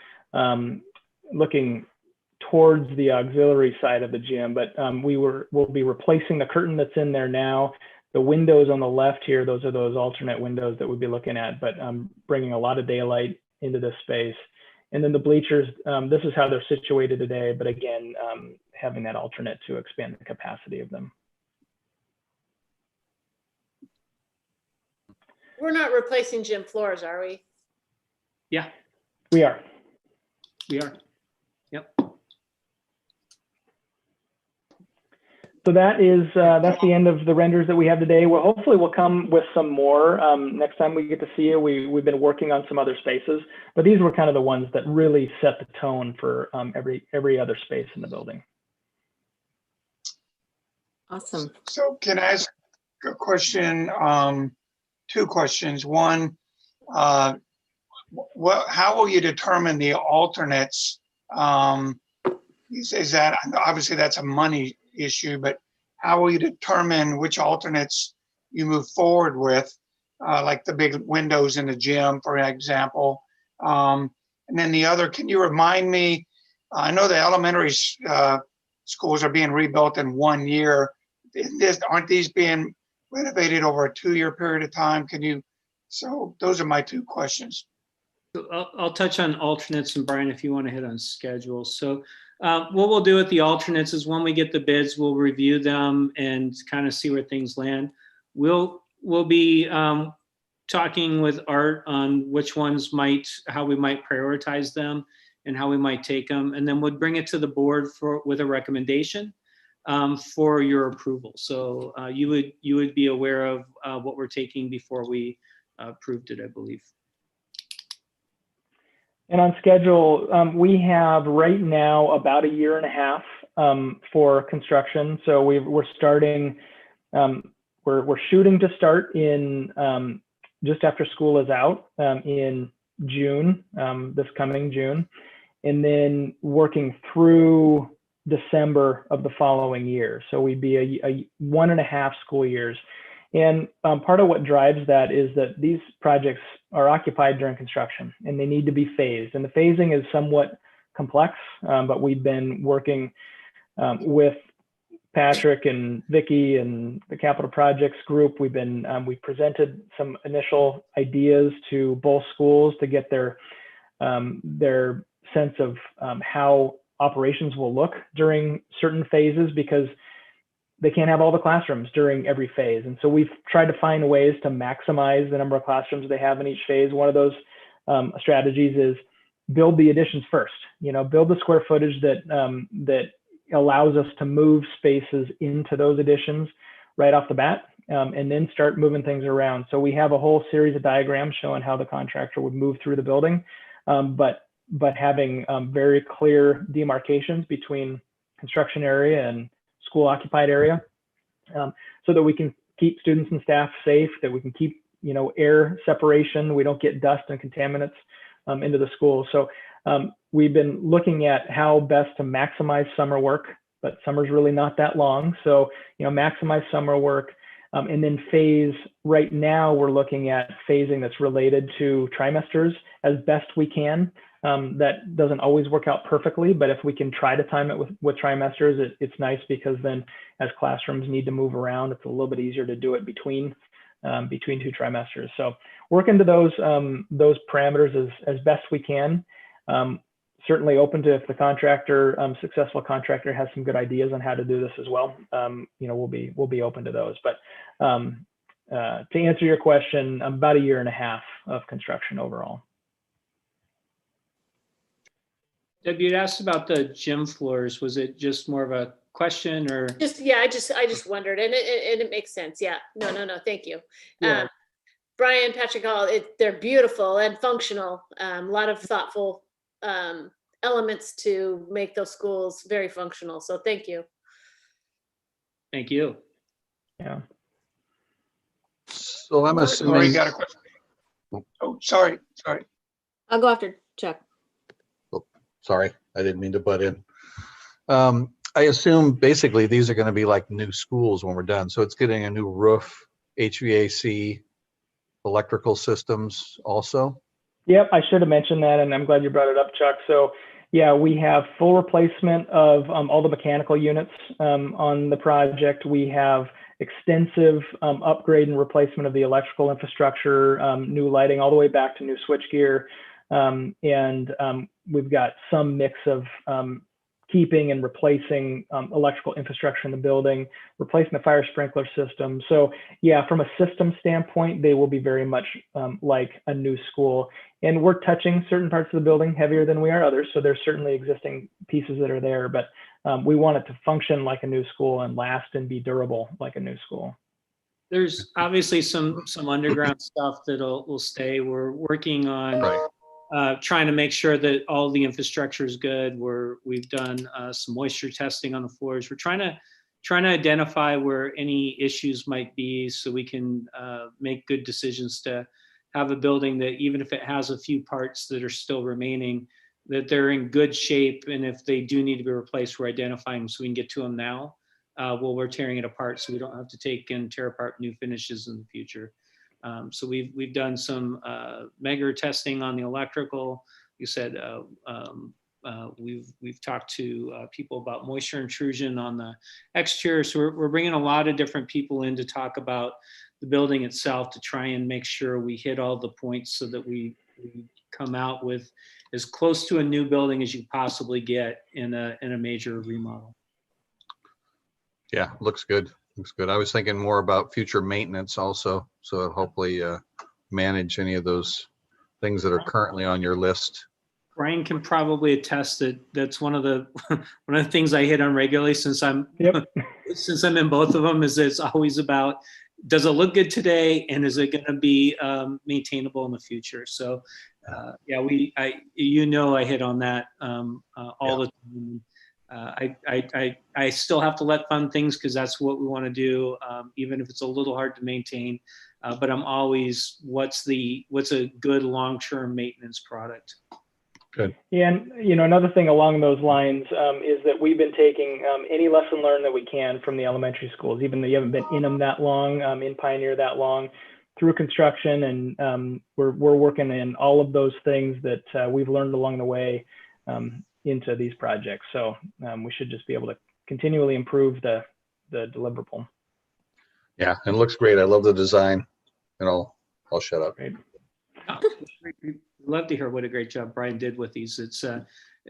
Speaker 12: towards the auxiliary side of the gym, but we'll be replacing the curtain that's in there now. The windows on the left here, those are those alternate windows that we'd be looking at, but bringing a lot of daylight into this space. And then the bleachers, this is how they're situated today, but again, having that alternate to expand the capacity of them.
Speaker 11: We're not replacing gym floors, are we?
Speaker 13: Yeah,
Speaker 12: We are.
Speaker 13: we are. Yep.
Speaker 12: So that is that's the end of the renders that we have today. Well, hopefully we'll come with some more next time we get to see you. We've been working on some other spaces, but these were kind of the ones that really set the tone for every other space in the building.
Speaker 16: Awesome.
Speaker 2: So can I ask a question? Two questions. One, how will you determine the alternates? Is that, obviously that's a money issue, but how will you determine which alternates you move forward with, like the big windows in the gym, for example? And then the other, can you remind me, I know the elementary schools are being rebuilt in 1 year. Aren't these being renovated over a 2-year period of time? So those are my two questions.
Speaker 13: I'll touch on alternates, and Brian, if you want to hit on schedules. So what we'll do with the alternates is when we get the bids, we'll review them and kind of see where things land. We'll be talking with Art on which ones how we might prioritize them and how we might take them, and then we'll bring it to the board with a recommendation for your approval. So you would be aware of what we're taking before we approved it, I believe.
Speaker 12: And on schedule, we have right now about 1.5 years for construction. So we're starting, we're shooting to start in just after school is out in June, this coming June, and then working through December of the following year. So we'd be a 1.5 school years. And part of what drives that is that these projects are occupied during construction and they need to be phased. And the phasing is somewhat complex, but we've been working with Patrick and Vicky and the Capital Projects group. We presented some initial ideas to both schools to get their sense of how operations will look during certain phases, because they can't have all the classrooms during every phase. And so we've tried to find ways to maximize the number of classrooms they have in each phase. One of those strategies is build the additions first, build the square footage that allows us to move spaces into those additions right off the bat, and then start moving things around. So we have a whole series of diagrams showing how the contractor would move through the building, but having very clear demarcations between construction area and school occupied area, so that we can keep students and staff safe, that we can keep air separation, we don't get dust and contaminants into the school. So we've been looking at how best to maximize summer work, but summer's really not that long. So maximize summer work, and then phase. Right now we're looking at phasing that's related to trimesters as best we can. That doesn't always work out perfectly, but if we can try to time it with trimesters, it's nice, because then as classrooms need to move around, it's a little bit easier to do it between 2 trimesters. So work into those parameters as best we can. Certainly open to, if the successful contractor has some good ideas on how to do this as well, we'll be open to those. But to answer your question, about 1.5 years of construction overall.
Speaker 13: Debbie, you'd asked about the gym floors. Was it just more of a question, or?
Speaker 11: I just wondered, and it makes sense. Yeah, no, thank you.
Speaker 13: Yeah.
Speaker 11: Brian, Patrick, they're beautiful and functional. A lot of thoughtful elements to make those schools very functional. So thank you.
Speaker 13: Thank you.
Speaker 12: Yeah.
Speaker 4: So I'm
Speaker 2: Lori
Speaker 4: assuming,
Speaker 2: got a question. Oh, sorry.
Speaker 16: I'll go after Chuck.
Speaker 4: sorry, I didn't mean to butt in. I assume basically these are going to be like new schools when we're done. So it's getting a new roof, HVAC, electrical systems also.
Speaker 12: Yep, I should have mentioned that, and I'm glad you brought it up, Chuck. So yeah, we have full replacement of all the mechanical units on the project. We have extensive upgrade and replacement of the electrical infrastructure, new lighting all the way back to new switchgear. And we've got some mix of keeping and replacing electrical infrastructure in the building, replacing the fire sprinkler system. So yeah, from a system standpoint, they will be very much like a new school. And we're touching certain parts of the building heavier than we are others. So there's certainly existing pieces that are there, but we want it to function like a new school and last and be durable like a new school.
Speaker 13: There's obviously some underground stuff that will stay. We're working on trying to make sure that all the infrastructure is good. We've done some moisture testing on the floors. We're trying to identify where any issues might be so we can make good decisions to have a building that even if it has a few parts that are still remaining, that they're in good shape. And if they do need to be replaced, we're identifying them so we can get to them now while we're tearing it apart, so we don't have to take and tear apart new finishes in the future. So we've done some Megger testing on the electrical. You said we've talked to people about moisture intrusion on the exterior. So we're bringing a lot of different people in to talk about the building itself to try and make sure we hit all the points so that we come out with as close to a new building as you possibly get in a major remodel.
Speaker 4: Yeah, looks good. Looks good. I was thinking more about future maintenance also. So hopefully manage any of those things that are currently on your list.
Speaker 13: Brian can probably attest that that's one of the things I hit on regularly since I'm in both of them is it's always about, does it look good today and is it going to be maintainable in the future? So yeah, I hit on that all the time. I still have to let fund things because that's what we want to do, even if it's a little hard to maintain. But I'm always, what's a good long-term maintenance product?
Speaker 4: Good.
Speaker 12: Yeah, and another thing along those lines is that we've been taking any lesson learned that we can from the elementary schools, even though you haven't been in them that long, in Pioneer that long, through construction, and we're working in all of those things that we've learned along the way into these projects. So we should just be able to continually improve the deliverable.
Speaker 4: Yeah, and it looks great. I love the design, and I'll shut up.
Speaker 12: Great.
Speaker 13: Love to hear what a great job Brian did with these. It's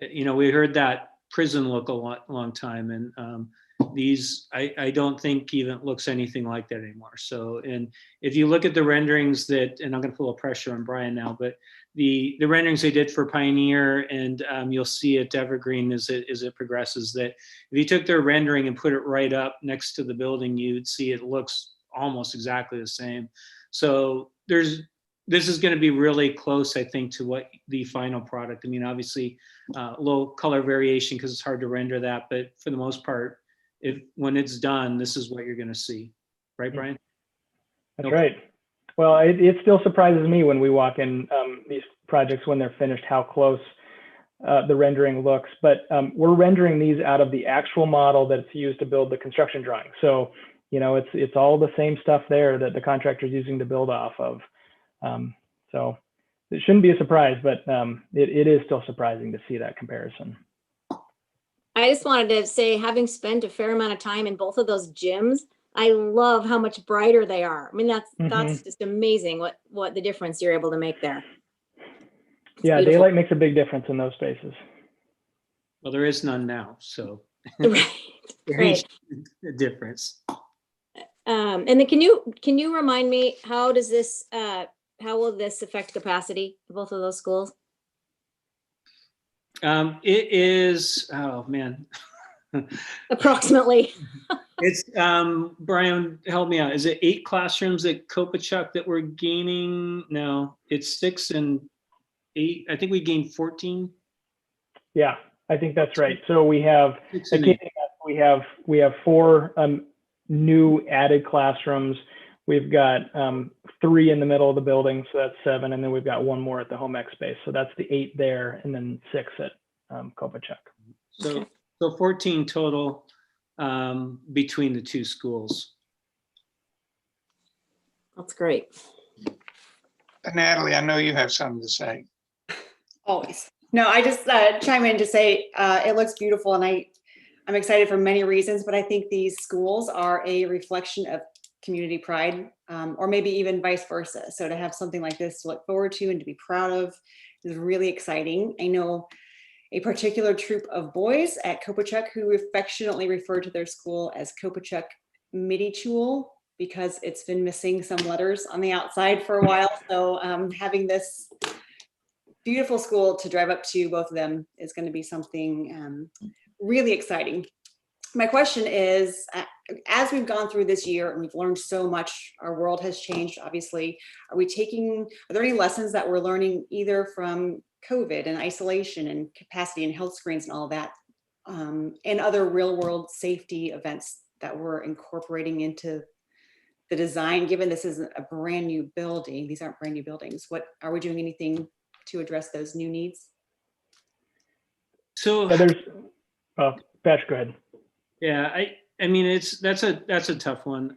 Speaker 13: we heard that prison look a long time, and these I don't think even looks anything like that anymore. So, and if you look at the renderings that, and I'm going to put a little pressure on Brian now, but the renderings they did for Pioneer, and you'll see it Evergreen as it progresses, that if you took their rendering and put it right up next to the building, you'd see it looks almost exactly the same. So this is going to be really close, I think, to what the final product. I mean, obviously, a little color variation because it's hard to render that, but for the most part, when it's done, this is what you're going to see, right, Brian?
Speaker 12: That's right. Well, it still surprises me when we walk in these projects when they're finished, how close the rendering looks. But we're rendering these out of the actual model that's used to build the construction drawing. So, it's all the same stuff there that the contractor's using to build off of. So it shouldn't be a surprise, but it is still surprising to see that comparison.
Speaker 16: I just wanted to say, having spent a fair amount of time in both of those gyms, I love how much brighter they are. I mean, that's just amazing what the difference you're able to make there. It's
Speaker 12: yeah,
Speaker 16: beautiful.
Speaker 12: daylight makes a big difference in those spaces.
Speaker 13: Well, there is none now, so
Speaker 16: Right.
Speaker 13: Right. A difference.
Speaker 16: And then can you remind me, how will this affect capacity of both of those schools?
Speaker 13: It is, oh man.
Speaker 16: Approximately.
Speaker 13: It's, Brian, help me out. Is it 8 classrooms at Kopachuk that we're gaining? No, it's 6 and 8. I think we gained 14.
Speaker 12: Yeah, I think that's right. So we have, we have 4 new added classrooms. We've got 3 in the middle of the building, so that's 7, and then we've got 1 more at the home ec space. So that's the 8 there, and then 6 at Kopachuk.
Speaker 13: So 14 total between the 2 schools.
Speaker 16: That's great.
Speaker 2: Natalie, I know you have something to say.
Speaker 17: Always. No, I just chime in to say it looks beautiful, and I'm excited for many reasons, but I think these schools are a reflection of community pride, or maybe even vice versa. So to have something like this to look forward to and to be proud of is really exciting. I know a particular troop of boys at Kopachuk who affectionately refer to their school as Kopachuk Midichul, because it's been missing some letters on the outside for a while. So having this beautiful school to drive up to, both of them, is going to be something really exciting. My question is, as we've gone through this year and we've learned so much, our world has changed, obviously, are there any lessons that we're learning either from COVID and isolation and capacity and health screens and all of that, and other real world safety events that we're incorporating into the design, given this isn't a brand new building, these aren't brand new buildings? What are we doing anything to address those new needs?
Speaker 13: So
Speaker 12: there's, Patrick, go ahead.
Speaker 13: Yeah, I mean, that's a tough one.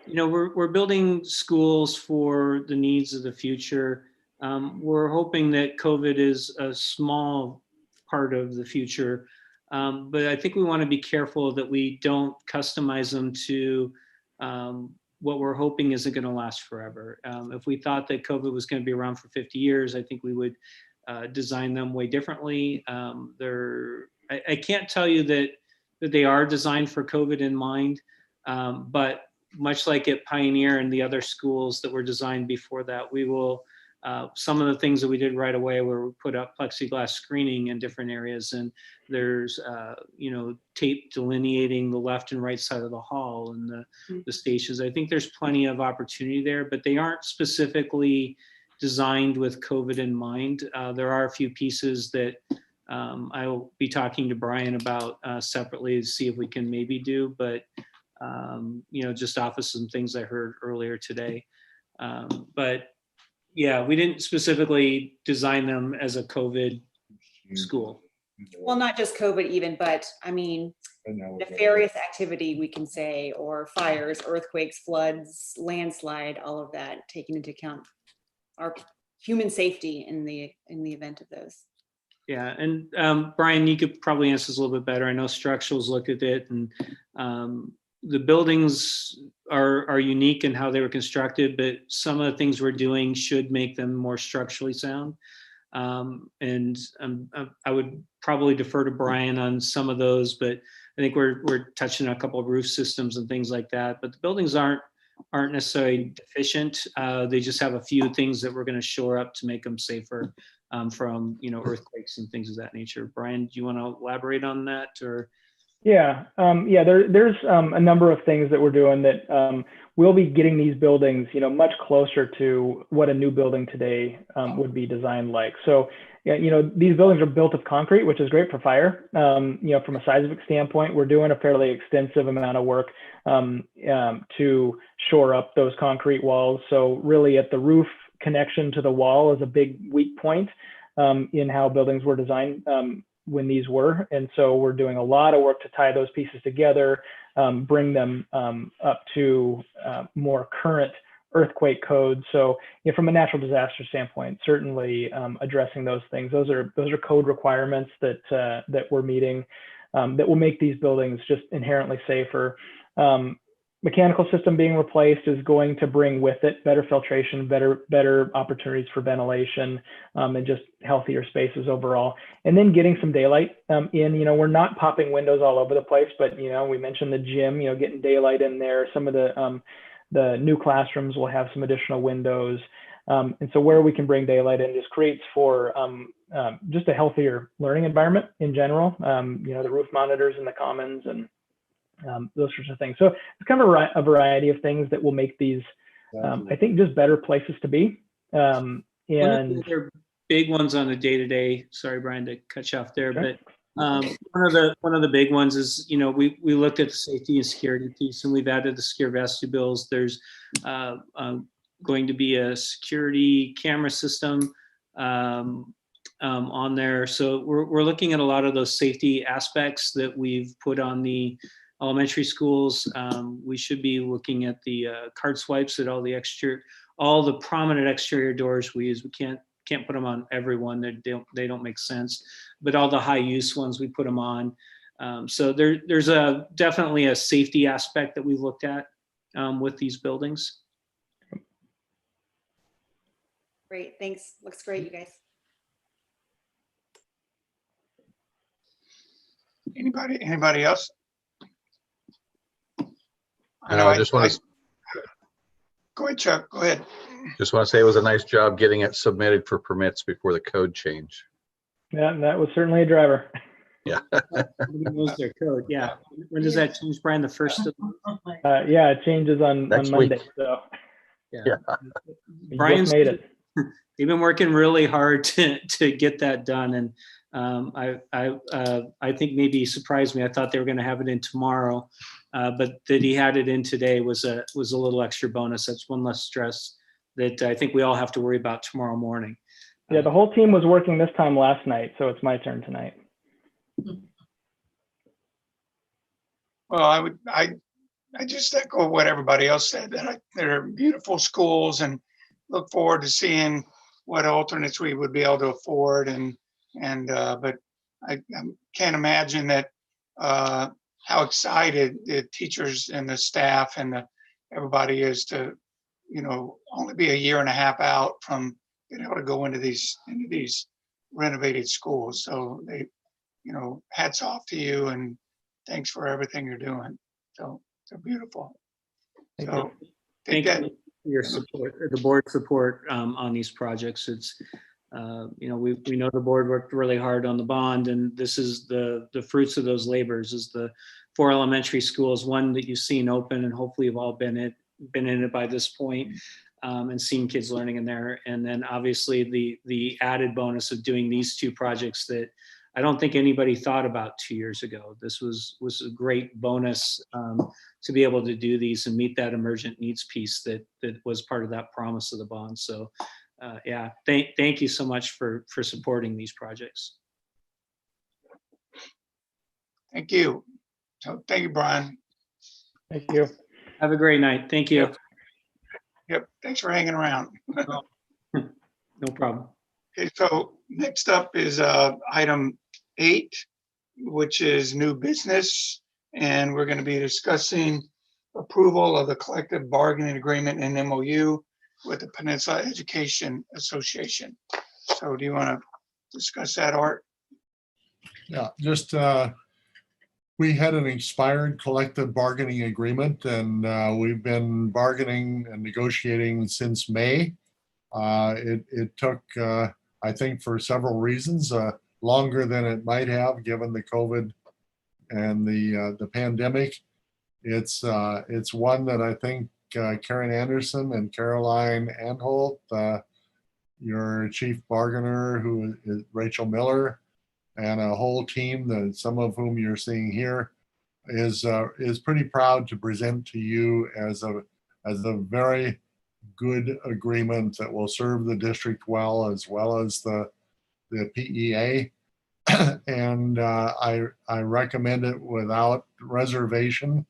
Speaker 13: You know, we're building schools for the needs of the future. We're hoping that COVID is a small part of the future, but I think we want to be careful that we don't customize them to what we're hoping isn't going to last forever. If we thought that COVID was going to be around for 50 years, I think we would design them way differently. I can't tell you that they are designed for COVID in mind, but much like at Pioneer and the other schools that were designed before that, we will, some of the things that we did right away where we put up plexiglass screening in different areas, and there's, you know, tape delineating the left and right side of the hall and the stations. I think there's plenty of opportunity there, but they aren't specifically designed with COVID in mind. There are a few pieces that I'll be talking to Brian about separately to see if we can maybe do, but you know, just off of some things I heard earlier today. But yeah, we didn't specifically design them as a COVID school.
Speaker 17: Well, not just COVID even, but I mean, nefarious activity, we can say, or fires, earthquakes, floods, landslide, all of that, taking into account our human safety in the event of those.
Speaker 13: Yeah, and Brian, you could probably answer this a little bit better. I know structurals looked at it, and the buildings are unique in how they were constructed, but some of the things we're doing should make them more structurally sound. And I would probably defer to Brian on some of those, but I think we're touching on a couple of roof systems and things like that. But the buildings aren't necessarily deficient. They just have a few things that we're going to shore up to make them safer from, you know, earthquakes and things of that nature. Brian, do you want to elaborate on that? Or
Speaker 12: yeah, there's a number of things that we're doing that we'll be getting these buildings, you know, much closer to what a new building today would be designed like. So, yeah, you know, these buildings are built of concrete, which is great for fire. You know, from a seismic standpoint, we're doing a fairly extensive amount of work to shore up those concrete walls. So really at the roof connection to the wall is a big weak point in how buildings were designed when these were. And so we're doing a lot of work to tie those pieces together, bring them up to more current earthquake codes. So, you know, from a natural disaster standpoint, certainly addressing those things. Those are code requirements that we're meeting that will make these buildings just inherently safer. Mechanical system being replaced is going to bring with it better filtration, better opportunities for ventilation, and just healthier spaces overall. And then getting some daylight in. You know, we're not popping windows all over the place, but, you know, we mentioned the gym, you know, getting daylight in there. Some of the new classrooms will have some additional windows. And so where we can bring daylight in just creates for just a healthier learning environment in general. You know, the roof monitors in the commons and those sorts of things. So it's kind of a variety of things that will make these, I think, just better places to be. And
Speaker 13: one of the big ones on the day-to-day, sorry, Brian, to cut you off there,
Speaker 12: sure.
Speaker 13: but One of the big ones is, you know, we looked at the safety and security piece, and we've added the secure vestibules. There's going to be a security camera system on there. So we're looking at a lot of those safety aspects that we've put on the elementary schools. We should be looking at the card swipes at all the prominent exterior doors we use. We can't put them on everyone. They don't make sense, but all the high use ones, we put them on. So there's definitely a safety aspect that we've looked at with these buildings.
Speaker 17: Great, thanks. Looks great, you guys.
Speaker 2: Anybody else?
Speaker 4: I just want to
Speaker 2: go ahead, Chuck. Go ahead.
Speaker 4: Just want to say it was a nice job getting it submitted for permits before the code change.
Speaker 12: Yeah, that was certainly a driver.
Speaker 4: Yeah.
Speaker 13: Everybody knows their code. Yeah. When does that change, Brian? The first of
Speaker 12: yeah, it changes on Monday.
Speaker 13: Week.
Speaker 12: So
Speaker 4: yeah,
Speaker 13: Brian's
Speaker 12: made it.
Speaker 13: They've been working really hard to get that done, and I think maybe he surprised me. I thought they were going to have it in tomorrow, but that he had it in today was a little extra bonus. That's one less stress that I think we all have to worry about tomorrow morning.
Speaker 12: Yeah, the whole team was working this time last night, so it's my turn tonight.
Speaker 2: Well, I just echo what everybody else said, that they're beautiful schools, and look forward to seeing what alternates we would be able to afford. But I can't imagine that how excited the teachers and the staff and everybody is to, you know, only be a year and a half out from being able to go into these renovated schools. So they, you know, hats off to you, and thanks for everything you're doing. So they're beautiful.
Speaker 13: Thank
Speaker 2: So
Speaker 13: you. Thank you for your support, the board support on these projects. It's you know, we know the board worked really hard on the bond, and this is the fruits of those labors. Is the 4 elementary schools, one that you've seen open, and hopefully you've all been in it by this point, and seen kids learning in there. And then obviously the added bonus of doing these 2 projects that I don't think anybody thought about 2 years ago. This was a great bonus to be able to do these and meet that emergent needs piece that was part of that promise of the bond. So yeah, thank you so much for supporting these projects.
Speaker 2: Thank you. So thank you, Brian.
Speaker 12: Thank you.
Speaker 13: Have a great night. Thank you.
Speaker 2: Yep. Thanks for hanging around.
Speaker 13: No problem.
Speaker 2: Okay, so next up is item 8, which is new business, and we're going to be discussing approval of the collective bargaining agreement and MOU with the Peninsula Education Association. So do you want to discuss that, Art?
Speaker 1: Yeah, just we had an expired collective bargaining agreement, and we've been bargaining and negotiating since May. It took, I think, for several reasons, longer than it might have given the COVID and the pandemic. It's one that I think Karen Anderson and Caroline Anholt, your chief bargainer, who is Rachel Miller, and a whole team, that some of whom you're seeing here, is pretty proud to present to you as a very good agreement that will serve the district well as the PEA. And I recommend it without reservation,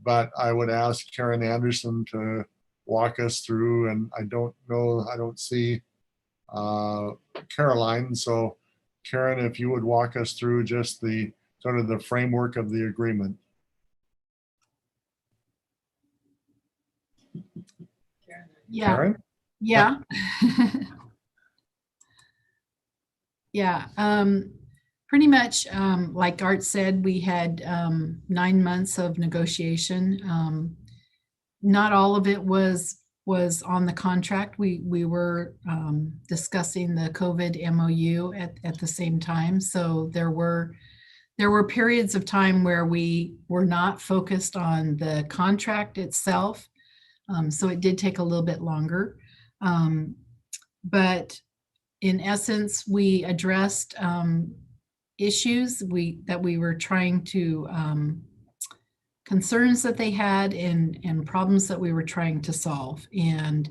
Speaker 1: but I would ask Karen Anderson to walk us through, and I don't see Caroline. So Karen, if you would walk us through just the sort of the framework of the agreement.
Speaker 14: Yeah.
Speaker 1: Karen?
Speaker 14: Yeah. Yeah. Pretty much, like Art said, we had 9 months of negotiation. Not all of it was on the contract. We were discussing the COVID MOU at the same time. So there were periods of time where we were not focused on the contract itself. So it did take a little bit longer. But in essence, we addressed issues that we were trying to, concerns that they had and problems that we were trying to solve. And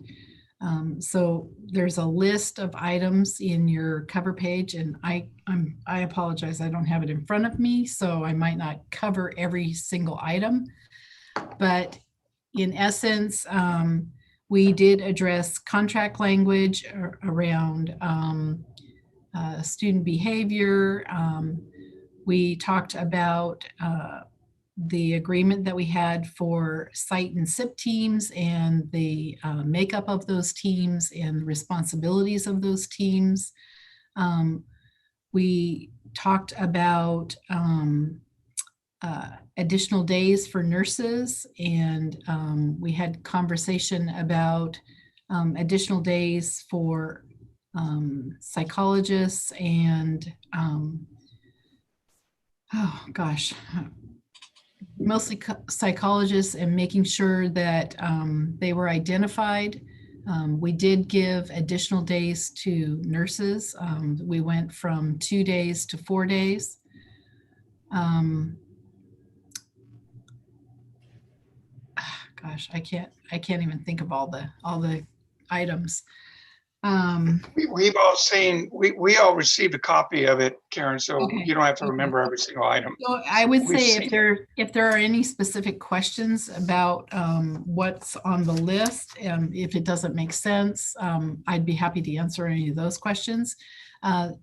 Speaker 14: so there's a list of items in your cover page, and I apologize, I don't have it in front of me, so I might not cover every single item. But in essence, we did address contract language around student behavior. We talked about the agreement that we had for site and SIP teams and the makeup of those teams and the responsibilities of those teams. We talked about additional days for nurses, and we had conversation about additional days for psychologists and oh gosh, mostly psychologists, and making sure that they were identified. We did give additional days to nurses. We went from 2 days to 4 days. Gosh, I can't even think of all the items.
Speaker 2: We've all seen, we all received a copy of it, Karen, so
Speaker 14: Okay.
Speaker 2: you don't have to remember every single item.
Speaker 14: So I would
Speaker 2: We've
Speaker 14: say
Speaker 2: seen
Speaker 14: if there are any specific questions about what's on the list, if it doesn't make sense, I'd be happy to answer any of those questions.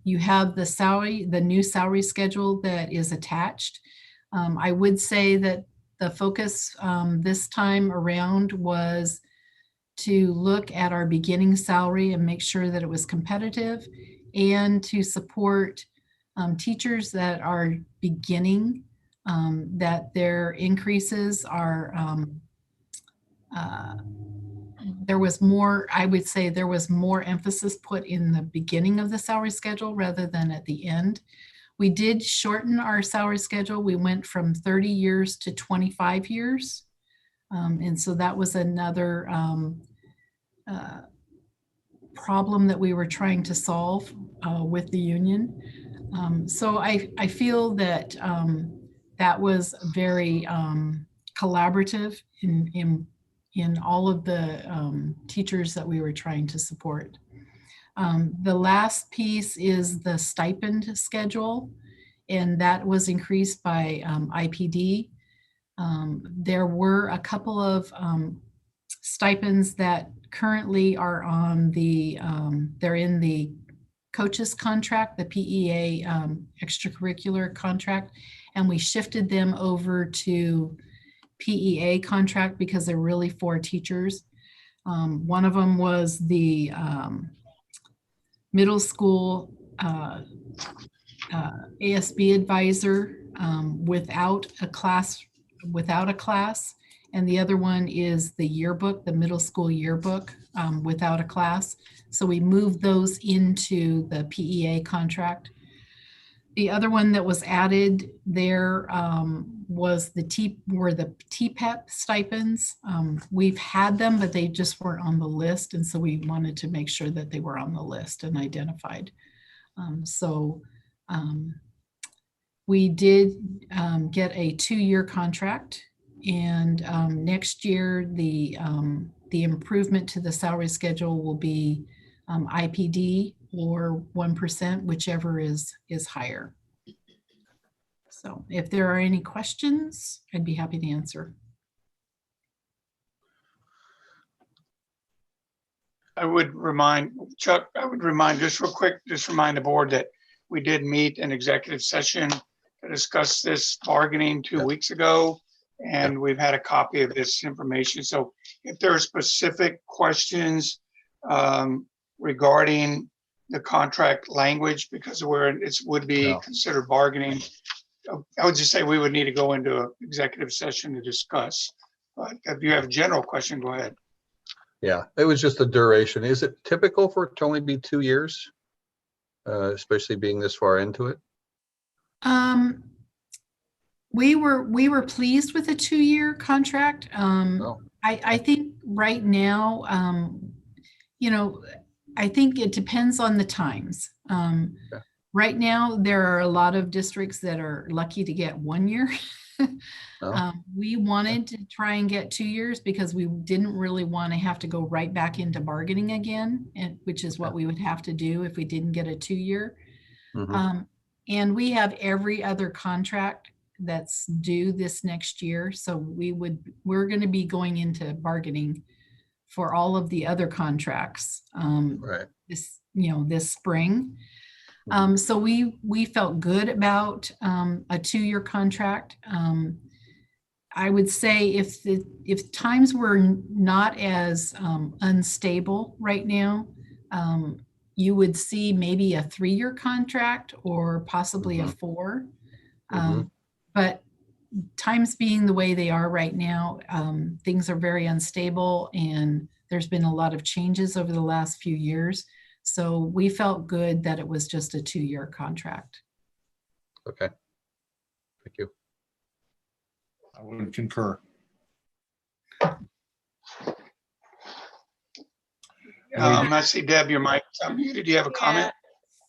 Speaker 14: You have the new salary schedule that is attached. I would say that the focus this time around was to look at our beginning salary and make sure that it was competitive, and to support teachers that are beginning, that their increases are, there was more, I would say there was more emphasis put in the beginning of the salary schedule rather than at the end. We did shorten our salary schedule. We went from 30 years to 25 years. And so that was another problem that we were trying to solve with the union. So I feel that that was very collaborative in all of the teachers that we were trying to support. The last piece is the stipend schedule, and that was increased by IPD. There were a couple of stipends that currently are on the, they're in the coaches contract, the PEA extracurricular contract, and we shifted them over to PEA contract because they're really for teachers. One of them was the middle school ASB advisor without a class, and the other one is the yearbook, the middle school yearbook without a class. So we moved those into the PEA contract. The other one that was added there was the TPEP stipends. We've had them, but they just weren't on the list. And so we wanted to make sure that they were on the list and identified. We did get a 2-year contract, and next year the improvement to the salary schedule will be IPD or 1%, whichever is higher. So if there are any questions, I'd be happy to answer.
Speaker 2: I would remind Chuck, just real quick, remind the board that we did meet an executive session to discuss this bargaining 2 weeks ago, and we've had a copy of this information. So if there are specific questions regarding the contract language, because it would be considered bargaining, I would just say we would need to go into an executive session to discuss. But if you have a general question, go ahead.
Speaker 4: Yeah, it was just the duration. Is it typical for it to only be 2 years, especially being this far into it?
Speaker 14: We were pleased with a 2-year contract. I think right now, I think it depends on the times. Right now, there are a lot of districts that are lucky to get 1 year. We wanted to try and get 2 years because we didn't really want to have to go right back into bargaining again, which is what we would have to do if we didn't get a 2 year. And we have every other contract that's due this next year. So we're going to be going into bargaining for all of the other contracts this spring. So we felt good about a 2-year contract. I would say if times were not as unstable right now, you would see maybe a 3-year contract or possibly a 4. But times being the way they are right now, things are very unstable, and there's been a lot of changes over the last few years. So we felt good that it was just a 2-year contract.
Speaker 4: Okay. Thank you.
Speaker 1: I would concur.
Speaker 2: I see Deb, your mic is unmuted. Do you have a comment?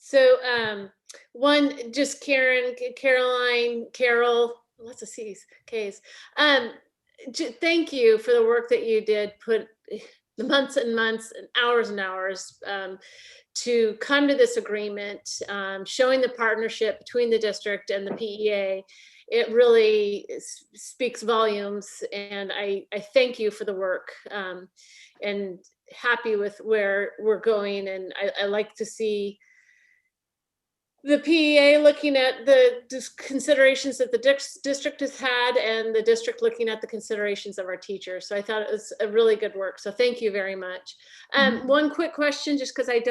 Speaker 11: So one, just Karen, Caroline, Carol, lots of C's, K's. Thank you for the work that you did, put the months and months and hours to come to this agreement, showing the partnership between the district and the PEA. It really speaks volumes, and I thank you for the work, and happy with where we're going. And I like to see the PEA looking at the considerations that the district has had, and the district looking at the considerations of our teachers. So I thought it was a really good work. So thank you very much. One quick question, just because I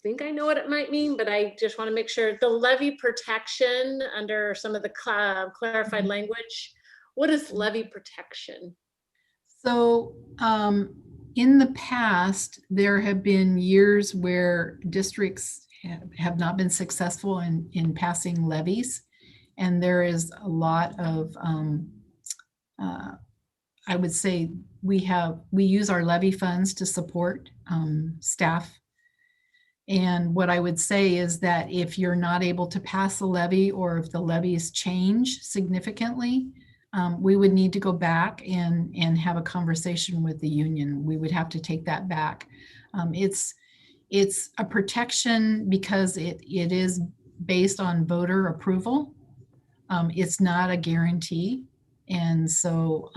Speaker 11: think I know what it might mean, but I just want to make sure. The levy protection under some of the clarified language, what is levy protection?
Speaker 14: So in the past, there have been years where districts have not been successful in passing levies. And there is a lot of, I would say we use our levy funds to support staff. And what I would say is that if you're not able to pass a levy, or if the levies change significantly, we would need to go back and have a conversation with the union. We would have to take that back. It's a protection because it is based on voter approval. It's not a guarantee. And so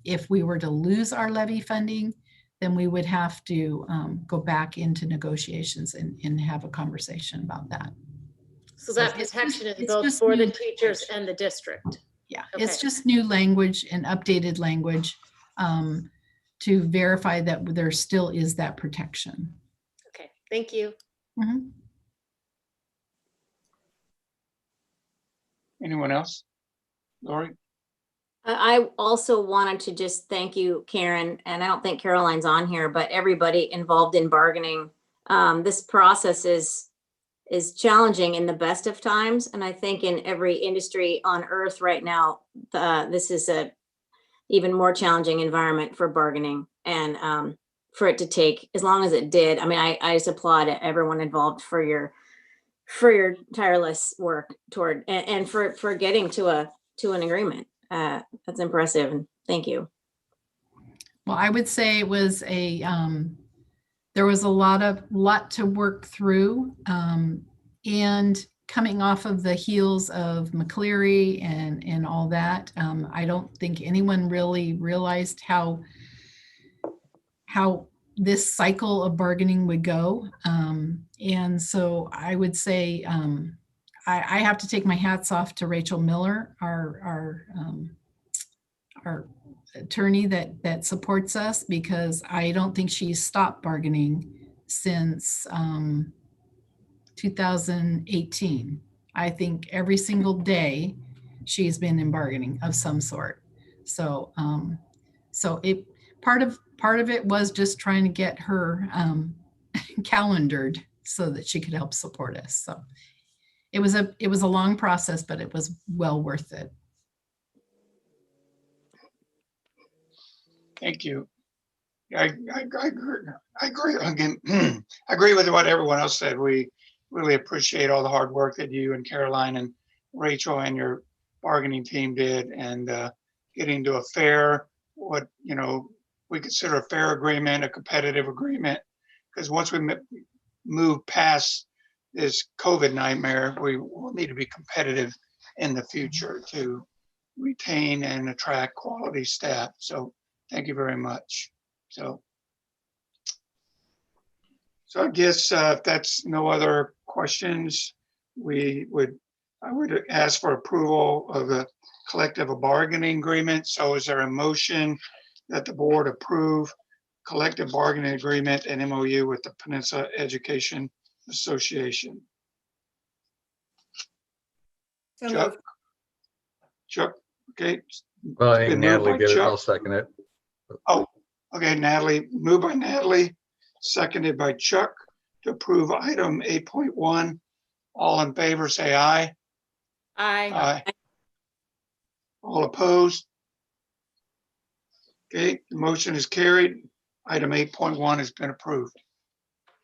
Speaker 14: if we were to lose our levy funding, then we would have to go back into negotiations and have a conversation about that.
Speaker 11: So that protection is both for the teachers and the district.
Speaker 14: Yeah, okay. It's just new language and updated language to verify that there still is that protection.
Speaker 11: Okay, thank you.
Speaker 2: Anyone else? Lori?
Speaker 16: I also wanted to just thank you, Karen, and I don't think Caroline's on here, but everybody involved in bargaining. This process is challenging in the best of times, and I think in every industry on earth right now, this is a even more challenging environment for bargaining, and for it to take as long as it did. I mean, I just applaud everyone involved for your tireless work toward and for getting to an agreement. That's impressive, and thank you.
Speaker 14: Well, I would say it was there was a lot to work through, and coming off of the heels of McCleary and all that, I don't think anyone really realized how this cycle of bargaining would go. And so I would say I have to take my hats off to Rachel Miller, our attorney that supports us, because I don't think she's stopped bargaining since 2018. I think every single day she's been in bargaining of some sort. So part of it was just trying to get her calendared so that she could help support us. So it was a long process, but it was well worth it.
Speaker 2: Thank you. I agree again. I agree with what everyone else said. We really appreciate all the hard work that you and Caroline and Rachel and your bargaining team did, and getting to a fair, what, you know, we consider a fair agreement, a competitive agreement, because once we move past this COVID nightmare, we will need to be competitive in the future to retain and attract quality staff. So thank you very much. So I guess if that's no other questions, I would ask for approval of the collective bargaining agreement. So is there a motion that the board approve collective bargaining agreement and MOU with the Peninsula Education Association?
Speaker 17: So
Speaker 2: Chuck?
Speaker 17: moved.
Speaker 2: Chuck, okay.
Speaker 4: Well, I
Speaker 2: It's
Speaker 4: think
Speaker 2: been moved
Speaker 4: Natalie
Speaker 2: by
Speaker 4: did it.
Speaker 2: Chuck.
Speaker 4: I'll second it.
Speaker 2: Oh, okay, Natalie, moved by Natalie, seconded by Chuck to approve item 8.1. All in favor, say aye.
Speaker 11: Aye.
Speaker 2: Aye. All opposed? Okay, the motion is carried. Item 8.1 has been approved.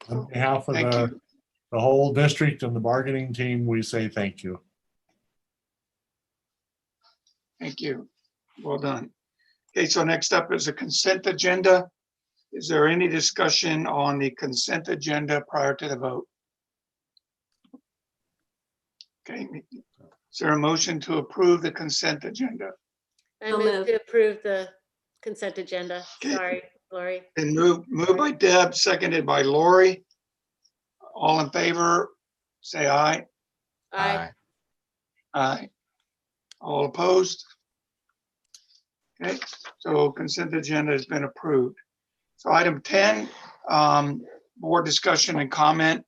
Speaker 1: On behalf of
Speaker 2: Thank you.
Speaker 1: the whole district and the bargaining team, we say thank you.
Speaker 2: Thank you. Well done. Okay, so next up is a consent agenda. Is there any discussion on the consent agenda prior to the vote? Okay, is there a motion to approve the consent agenda?
Speaker 11: I move to approve the consent agenda.
Speaker 2: Okay.
Speaker 11: Sorry, Lori.
Speaker 2: And moved by Deb, seconded by Lori. All in favor, say aye.
Speaker 11: Aye.
Speaker 2: Aye. All opposed? Okay, so consent agenda has been approved. So item 10, board discussion and comment.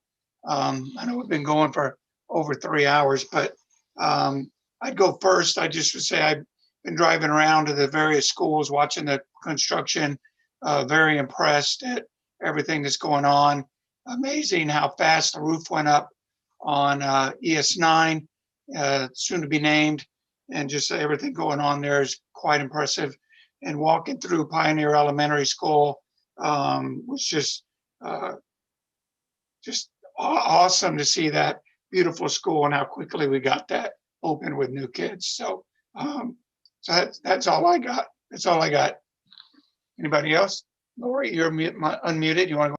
Speaker 2: I know we've been going for over 3 hours, but I'd go first. I just would say I've been driving around to the various schools, watching the construction, very impressed at everything that's going on. Amazing how fast the roof went up on ES9, soon to be named, and just everything going on there is quite impressive. And walking through Pioneer Elementary School was just awesome to see that beautiful school and how quickly we got that open with new kids. So, so that's all I got. That's all I got. Anybody else? Lori, you're unmuted. You want to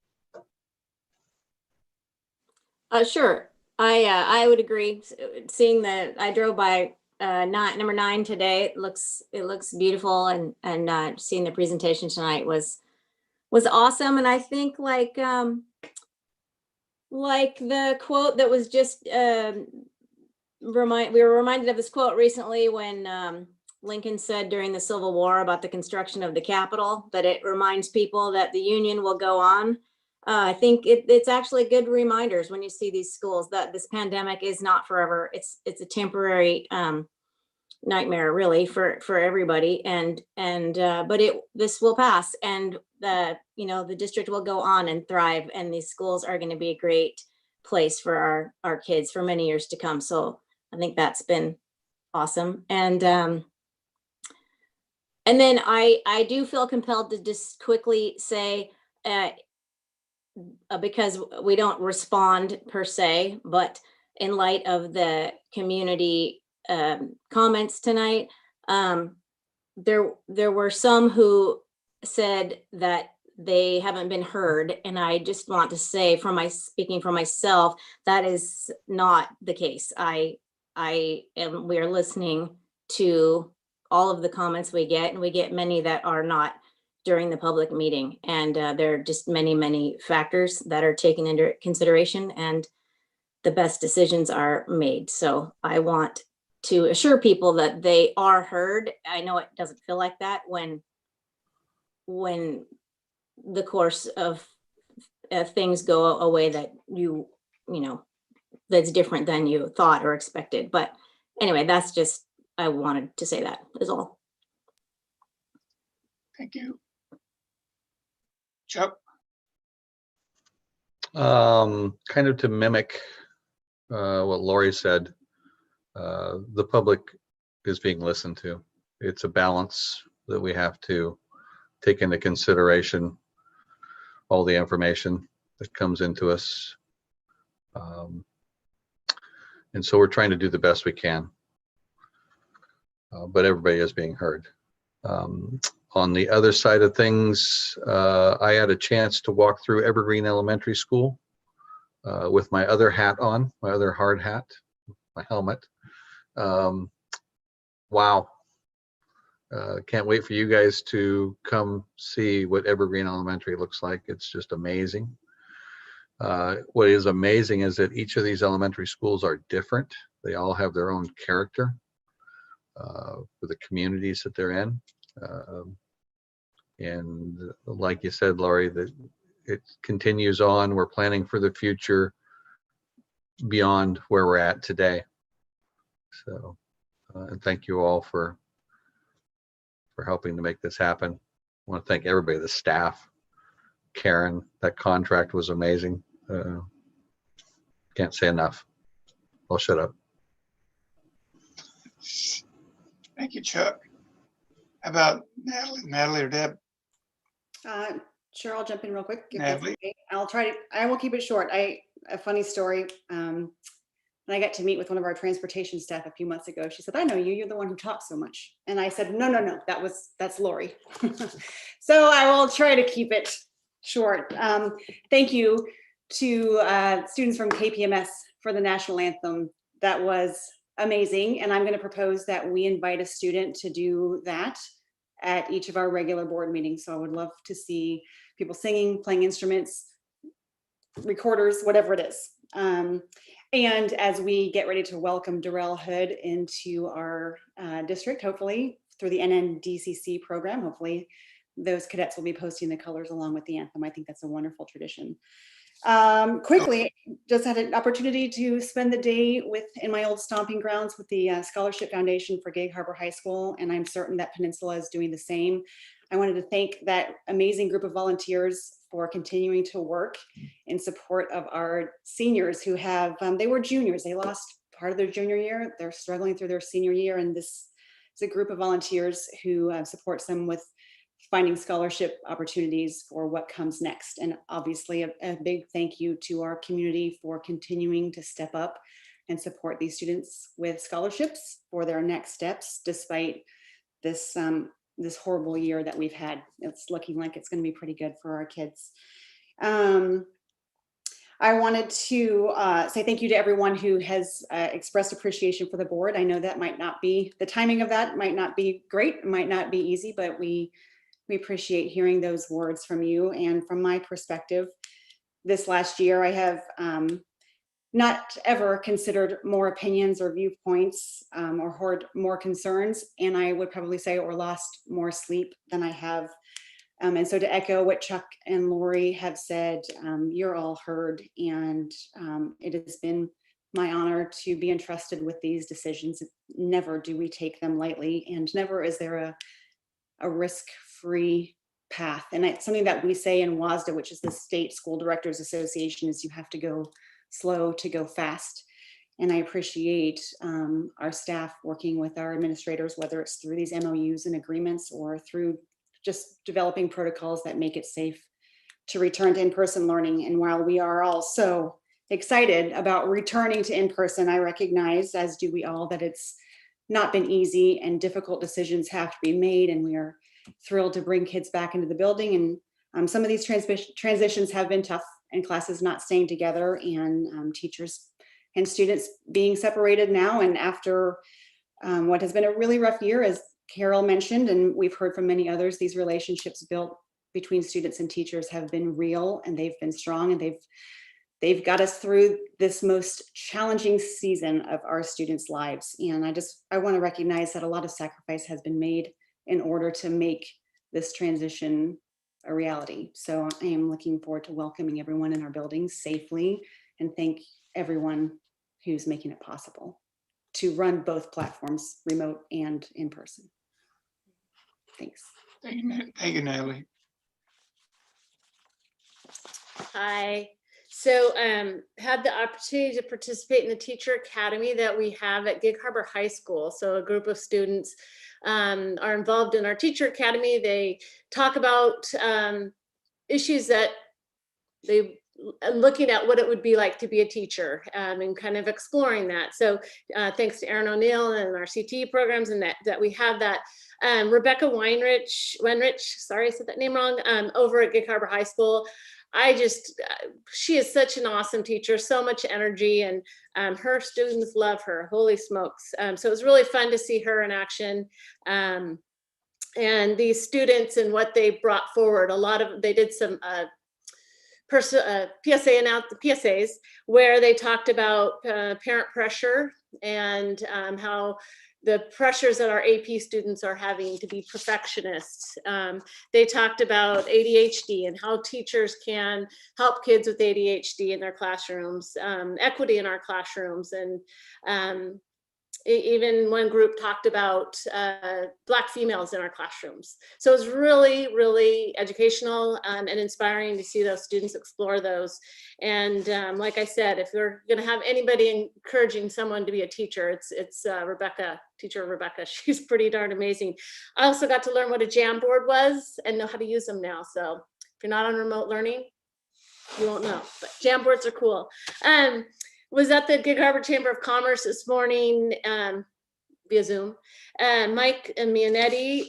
Speaker 2: go?
Speaker 16: Sure. I would agree. Seeing that, I drove by number 9 today. It looks beautiful, and seeing the presentation tonight was awesome. And I think like the quote that was just we were reminded of this quote recently when Lincoln said during the Civil War about the construction of the Capitol, that it reminds people that the Union will go on. I think it's actually good reminders when you see these schools that this pandemic is not forever. It's a temporary nightmare, really, for everybody. But this will pass, and the district will go on and thrive, and these schools are going to be a great place for our kids for many years to come. So I think that's been awesome. And then I do feel compelled to just quickly say, because we don't respond per se, but in light of the community comments tonight, there were some who said that they haven't been heard, and I just want to say, speaking for myself, that is not the case. We are listening to all of the comments we get, and we get many that are not during the public meeting, and there are just many factors that are taken into consideration, and the best decisions are made. So I want to assure people that they are heard. I know it doesn't feel like that when the course of things go a way that that's different than you thought or expected. But anyway, that's just, I wanted to say that is all.
Speaker 2: Thank you. Chuck?
Speaker 4: Kind of to mimic what Lori said, the public is being listened to. It's a balance that we have to take into consideration, all the information that comes into us. And so we're trying to do the best we can. But everybody is being heard. On the other side of things, I had a chance to walk through Evergreen Elementary School with my other hat on, my other hard hat, my helmet. Wow. Can't wait for you guys to come see what Evergreen Elementary looks like. It's just amazing. What is amazing is that each of these elementary schools are different. They all have their own character for the communities that they're in. And like you said, Laurie, that it continues on. We're planning for the future beyond where we're at today. So, and thank you all for helping to make this happen. I want to thank everybody, the staff, Karen, that contract was amazing. Can't say enough. I'll shut up.
Speaker 2: Thank you, Chuck. How about Natalie or Deb?
Speaker 17: Sure, I'll jump in real quick. If
Speaker 2: Natalie.
Speaker 17: that's okay. I will keep it short. A funny story. When I got to meet with one of our transportation staff a few months ago, she said, "I know you, you're the one who talks so much." And I said, no, that's Lori. So I will try to keep it short. Thank you to students from KPMS for the national anthem. That was amazing. And I'm going to propose that we invite a student to do that at each of our regular board meetings. So I would love to see people singing, playing instruments, recorders, whatever it is. And as we get ready to welcome Darrell Hood into our district, hopefully through the NNDCC program, hopefully those cadets will be posting the colors along with the anthem. I think that's a wonderful tradition. Quickly, just had an opportunity to spend the day in my old stomping grounds with the Scholarship Foundation for Gig Harbor High School, and I'm certain that Peninsula is doing the same. I wanted to thank that amazing group of volunteers for continuing to work in support of our seniors who have, they were juniors, they lost part of their junior year, they're struggling through their senior year, and this is a group of volunteers who supports them with finding scholarship opportunities for what comes next. And obviously a big thank you to our community for continuing to step up and support these students with scholarships for their next steps, despite this this horrible year that we've had. It's looking like it's going to be pretty good for our kids. I wanted to say thank you to everyone who has expressed appreciation for the board. I know that might not be, the timing of that might not be great, it might not be easy, but we appreciate hearing those words from you. And from my perspective, this last year, I have not ever considered more opinions or viewpoints or heard more concerns. And I would probably say, or lost more sleep than I have. And so to echo what Chuck and Lori have said, you're all heard. And it has been my honor to be entrusted with these decisions. Never do we take them lightly, and never is there a risk-free path. And it's something that we say in WASDA, which is the State School Directors Association, is you have to go slow to go fast. And I appreciate our staff working with our administrators, whether it's through these MOUs and agreements or through just developing protocols that make it safe to return to in-person learning. And while we are all so excited about returning to in-person, I recognize, as do we all, that it's not been easy and difficult decisions have to be made. And we are thrilled to bring kids back into the building. And some of these transitions have been tough, and classes not staying together, and teachers and students being separated now. And after what has been a really rough year, as Carol mentioned, and we've heard from many others, these relationships built between students and teachers have been real, and they've been strong, and they've got us through this most challenging season of our students' lives. And I want to recognize that a lot of sacrifice has been made in order to make this transition a reality. So I am looking forward to welcoming everyone in our buildings safely, and thank everyone who's making it possible to run both platforms, remote and in person. Thanks.
Speaker 2: Thank you, Natalie.
Speaker 11: Hi. So had the opportunity to participate in the Teacher Academy that we have at Gig Harbor High School. So a group of students are involved in our Teacher Academy. They talk about issues that they looking at what it would be like to be a teacher, and kind of exploring that. So thanks to Erin O'Neill and our CTE programs, and that we have that. Rebecca Wenrich, sorry I said that name wrong, over at Gig Harbor High School. She is such an awesome teacher, so much energy, and her students love her, holy smokes. So it was really fun to see her in action. And these students and what they brought forward, they did some PSAs where they talked about parent pressure and how the pressures that our AP students are having to be perfectionists. They talked about ADHD and how teachers can help kids with ADHD in their classrooms, equity in our classrooms, and even one group talked about Black females in our classrooms. So it was really, really educational and inspiring to see those students explore those. And like I said, if you're going to have anybody encouraging someone to be a teacher, it's Rebecca, teacher Rebecca. She's pretty darn amazing. I also got to learn what a Jamboard was and know how to use them now. So if you're not on remote learning, you won't know, but Jamboards are cool. Was at the Gig Harbor Chamber of Commerce this morning via Zoom. Mike Miotti,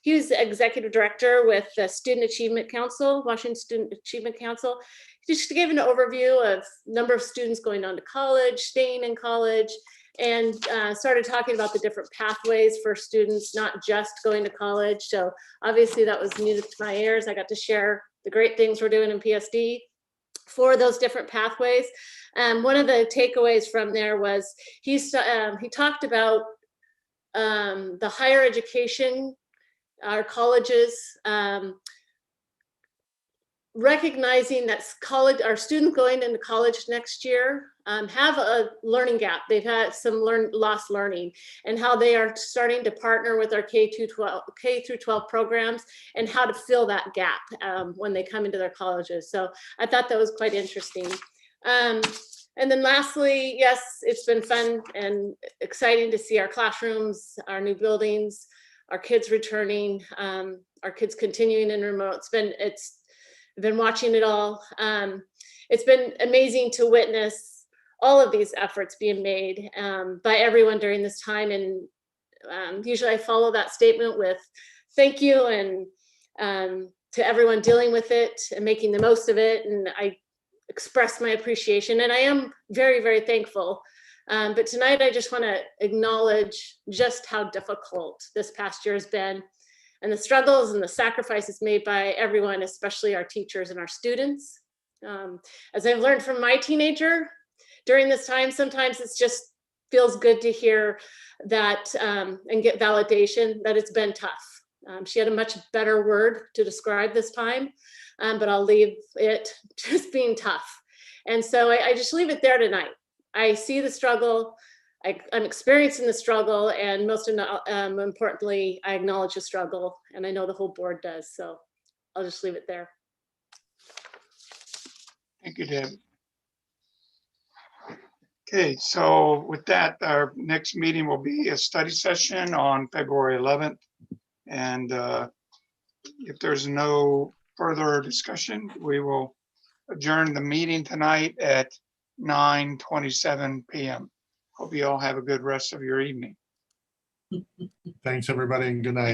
Speaker 11: he was the executive director with the Student Achievement Council, Washington Student Achievement Council. He just gave an overview of number of students going on to college, staying in college, and started talking about the different pathways for students, not just going to college. So obviously that was music to my ears. I got to share the great things we're doing in PSD for those different pathways. One of the takeaways from there was he talked about the higher education, our colleges, recognizing that our students going into college next year have a learning gap. They've had some lost learning, and how they are starting to partner with our K through 12 programs and how to fill that gap when they come into their colleges. So I thought that was quite interesting. And then lastly, yes, it's been fun and exciting to see our classrooms, our new buildings, our kids returning, our kids continuing in remote. I've been watching it all. It's been amazing to witness all of these efforts being made by everyone during this time. And usually I follow that statement with thank you, and to everyone dealing with it and making the most of it. And I express my appreciation, and I am very, very thankful. But tonight I just want to acknowledge just how difficult this past year has been, and the struggles and the sacrifices made by everyone, especially our teachers and our students. As I've learned from my teenager during this time, sometimes it just feels good to hear that and get validation that it's been tough. She had a much better word to describe this time, but I'll leave it just being tough. And so I just leave it there tonight. I see the struggle. I'm experiencing the struggle, and most importantly, I acknowledge the struggle, and I know the whole board does. So I'll just leave it there.
Speaker 2: Thank you, Deb. Okay, so with that, our next meeting will be a study session on February 11th. And if there's no further discussion, we will adjourn the meeting tonight at 9:27 p.m. Hope you all have a good rest of your evening.
Speaker 1: Thanks, everybody, and good night.